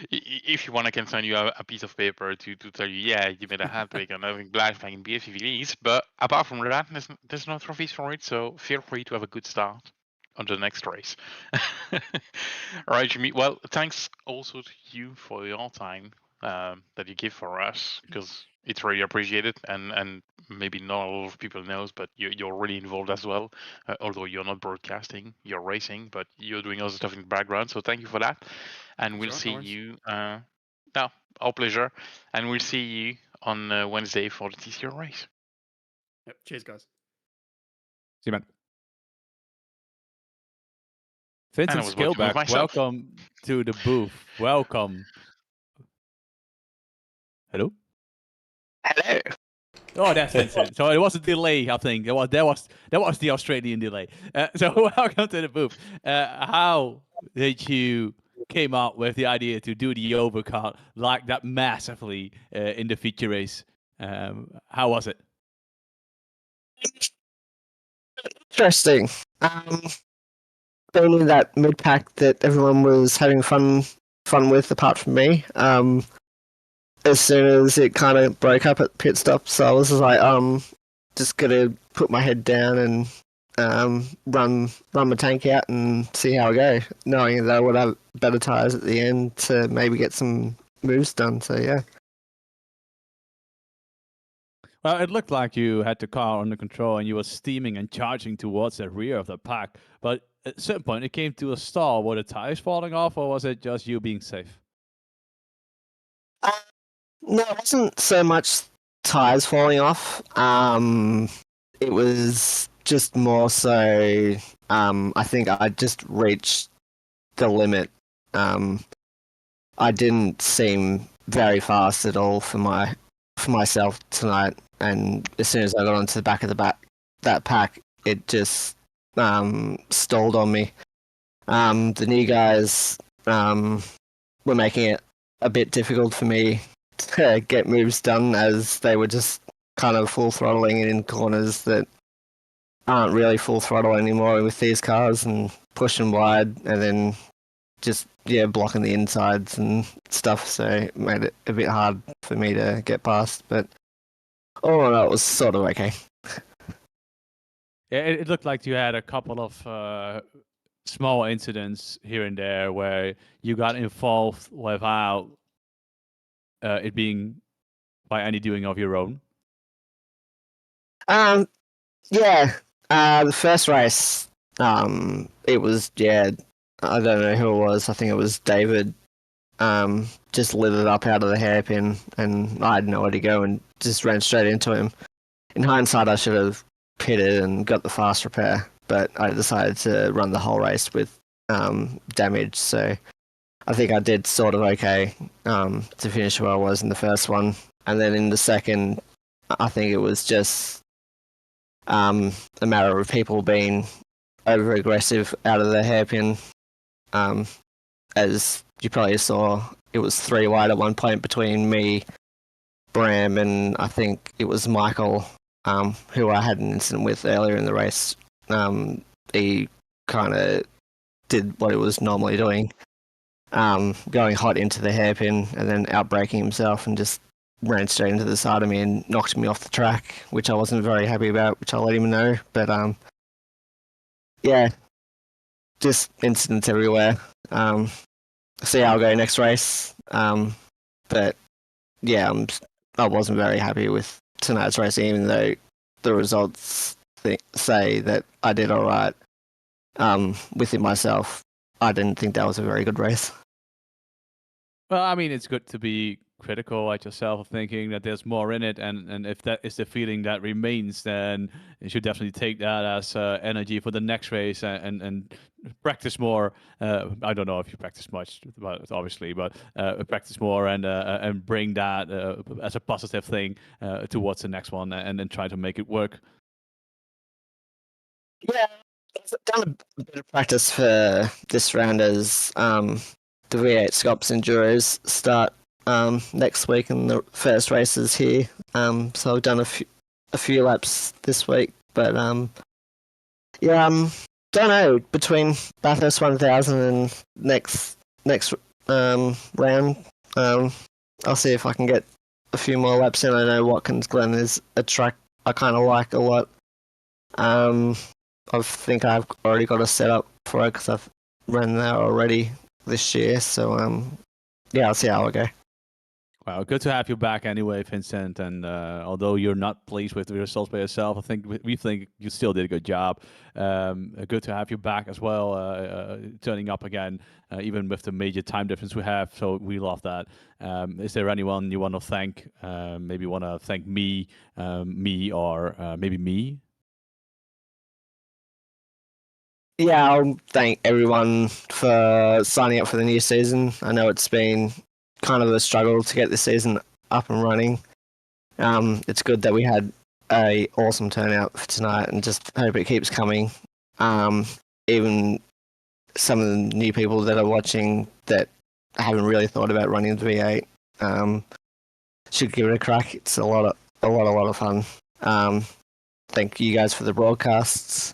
Speaker 3: If you want, I can send you a piece of paper to tell you, yeah, you made a hat trick on having black flag in BSTV. But apart from that, there's no trophies for it. So feel free to have a good start on the next race. All right, Jimmy. Well, thanks also to you for your time that you give for us, because it's really appreciated, and maybe not a lot of people knows, but you're really involved as well. Although you're not broadcasting, you're racing, but you're doing other stuff in the background. So thank you for that, and we'll see you. No, our pleasure, and we'll see you on Wednesday for the TCR race.
Speaker 8: Yep. Cheers, guys.
Speaker 1: See you, man. Vincent Skillback, welcome to the booth. Welcome. Hello?
Speaker 9: Hello.
Speaker 1: Oh, that's Vincent. So it was a delay, I think. That was the Australian delay. So welcome to the booth. How did you came up with the idea to do the overcut like that massively in the feature race? How was it?
Speaker 9: Interesting. Only that mid pack that everyone was having fun with, apart from me. As soon as it kind of broke up at pit stop, so I was just like, just gonna put my head down and run my tank out and see how I go, knowing that I would have better tires at the end to maybe get some moves done. So yeah.
Speaker 1: Well, it looked like you had the car under control and you were steaming and charging towards the rear of the pack. But at a certain point, it came to a stall. Were the tires falling off, or was it just you being safe?
Speaker 9: No, it wasn't so much tires falling off. It was just more so. I think I just reached the limit. I didn't seem very fast at all for myself tonight, and as soon as I got onto the back of that pack, it just stalled on me. The new guys were making it a bit difficult for me to get moves done, as they were just kind of full throttling in corners that aren't really full throttle anymore with these cars, and pushing wide and then just blocking the insides and stuff, so it made it a bit hard for me to get past, but all in all, it was sort of okay.
Speaker 1: Yeah, it looked like you had a couple of small incidents here and there where you got involved without it being by any doing of your own.
Speaker 9: Yeah. The first race, it was, I don't know who it was. I think it was David. Just lit it up out of the hairpin, and I had nowhere to go and just ran straight into him. In hindsight, I should have pitted and got the fast repair, but I decided to run the whole race with damage, so I think I did sort of okay to finish where I was in the first one. And then in the second, I think it was just a matter of people being over aggressive out of the hairpin. As you probably saw, it was 3 wide at one point between me, Bram, and I think it was Michael, who I had an incident with earlier in the race. He kind of did what it was normally doing, going hot into the hairpin and then outbraking himself and just ran straight into the side of me and knocked me off the track, which I wasn't very happy about, which I'll let him know. But yeah, just incidents everywhere. See how I'll go next race. But yeah, I wasn't very happy with tonight's race, even though the results say that I did all right. Within myself, I didn't think that was a very good race.
Speaker 1: Well, I mean, it's good to be critical at yourself, of thinking that there's more in it, and if that is the feeling that remains, then you should definitely take that as energy for the next race and practice more. I don't know if you practice much, but obviously, but practice more and bring that as a positive thing towards the next one, and then try to make it work.
Speaker 9: Yeah, I've done a bit of practice for this round as the V8 Scops Enduros start next week, and the first races here. So I've done a few laps this week, but yeah, don't know, between Bathurst 1000 and next round. I'll see if I can get a few more laps in. I know Watkins Glen is a track I kind of like a lot. I think I've already got a setup for it because I've run there already this year. So yeah, I'll see how I go.
Speaker 1: Well, good to have you back anyway, Vincent. And although you're not pleased with the results by yourself, I think we think you still did a good job. Good to have you back as well, turning up again, even with the major time difference we have. So we love that. Is there anyone you want to thank? Maybe want to thank me, or maybe me?
Speaker 9: Yeah, I'll thank everyone for signing up for the new season. I know it's been kind of a struggle to get the season up and running. It's good that we had a awesome turnout for tonight, and just hope it keeps coming. Even some of the new people that are watching that haven't really thought about running the V8 should give it a crack. It's a lot of fun. Thank you guys for the broadcasts,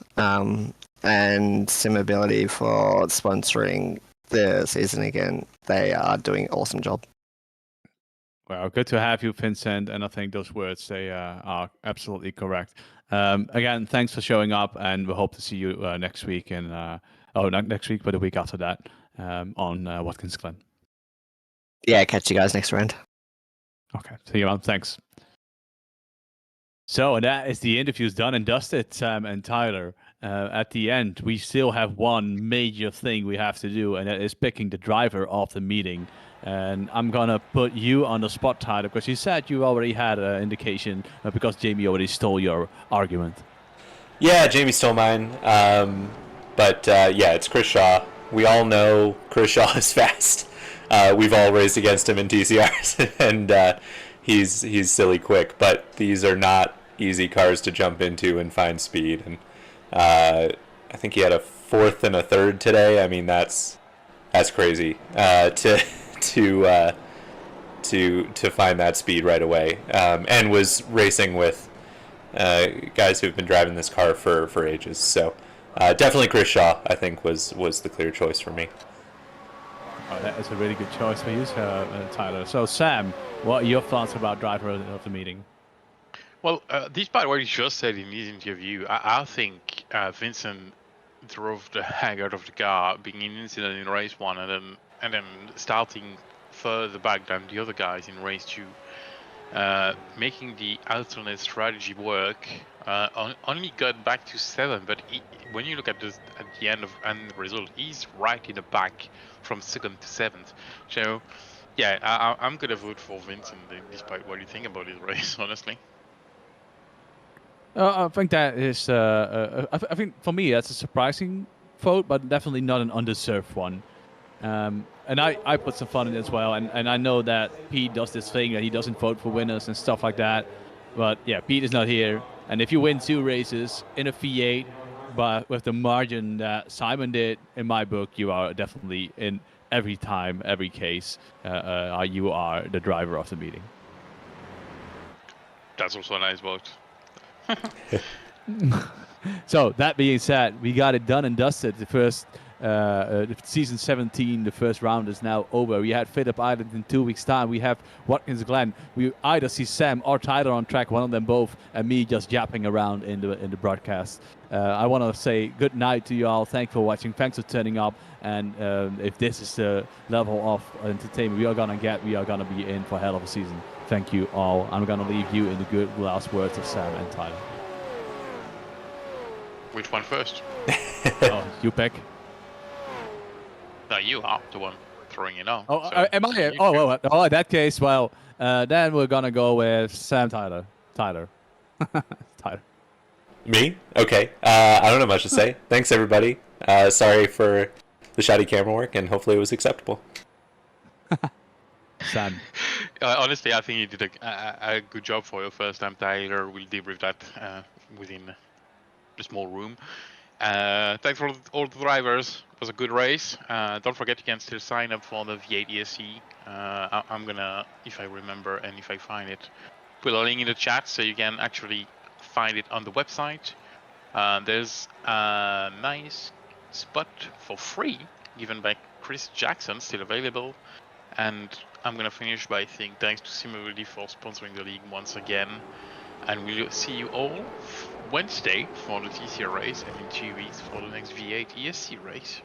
Speaker 9: and SimAbility for sponsoring the season again. They are doing an awesome job.
Speaker 1: Well, good to have you, Vincent, and I think those words, they are absolutely correct. Again, thanks for showing up, and we hope to see you next week, and not next week, but the week after that, on Watkins Glen.
Speaker 9: Yeah, catch you guys next round.
Speaker 1: Okay, see you, man. Thanks. So that is the interviews done and dusted, Sam and Tyler. At the end, we still have one major thing we have to do, and that is picking the driver of the meeting. And I'm going to put you on the spot, Tyler, because you said you already had an indication because Jamie already stole your argument.
Speaker 2: Yeah, Jamie stole mine. But yeah, it's Chris Shaw. We all know Chris Shaw is fast. We've all raced against him in TCRs, and he's silly quick. But these are not easy cars to jump into and find speed. And I think he had a 4th and a 3rd today. I mean, that's crazy to find that speed right away. And was racing with guys who've been driving this car for ages. So definitely Chris Shaw, I think, was the clear choice for me.
Speaker 1: Oh, that is a really good choice for you, Tyler. So Sam, what are your thoughts about driver of the meeting?
Speaker 3: Well, despite what he just said in his interview, I think Vincent drove the heck out of the car, being an incident in race 1 and then starting further back than the other guys in race 2, making the alternate strategy work. Only got back to 7, but when you look at the end result, he's right in the back from 2nd to 7th. So, yeah, I'm gonna vote for Vincent, despite what you think about his race, honestly.
Speaker 1: I think that is. I think for me that's a surprising vote, but definitely not an undeserved one. And I put some fun in it as well, and I know that Pete does this thing that he doesn't vote for winners and stuff like that. But yeah, Pete is not here, and if you win 2 races in a V8 but with the margin that Simon did, in my book, you are definitely in every time, every case, you are the driver of the meeting.
Speaker 3: That's also a nice vote.
Speaker 1: So that being said, we got it done and dusted. The first season 17, the first round is now over. We had Phillip Island in 2 weeks' time. We have Watkins Glen. We either see Sam or Tyler on track, one of them both, and me just yapping around in the broadcast. I want to say good night to you all. Thanks for watching. Thanks for turning up. And if this is the level of entertainment we are gonna get, we are gonna be in for a hell of a season. Thank you all. I'm gonna leave you in the good last words of Sam and Tyler.
Speaker 3: Which one first?
Speaker 1: Oh, you pick.
Speaker 3: No, you are the one throwing it on.
Speaker 1: Oh,
Speaker 3: so
Speaker 1: am I? Oh, well, oh, in that case, well, then we're gonna go with Sam Tyler. Tyler.
Speaker 2: Me? Okay. I don't have much to say. Thanks, everybody. Sorry for the shoddy camera work, and hopefully it was acceptable.
Speaker 1: Sam.
Speaker 3: Honestly, I think you did a good job for your first time, Tyler. We'll debrief that within the small room. Thanks for all the drivers. It was a good race. Don't forget you can still sign up for the V8ESC. I'm gonna, if I remember and if I find it, put a link in the chat so you can actually find it on the website. There's a nice spot for free given by Chris Jackson, still available. And I'm gonna finish by saying thanks to SimAbility for sponsoring the league once again. And we'll see you all Wednesday for the TCR race and in 2 weeks for the next V8 ESC race.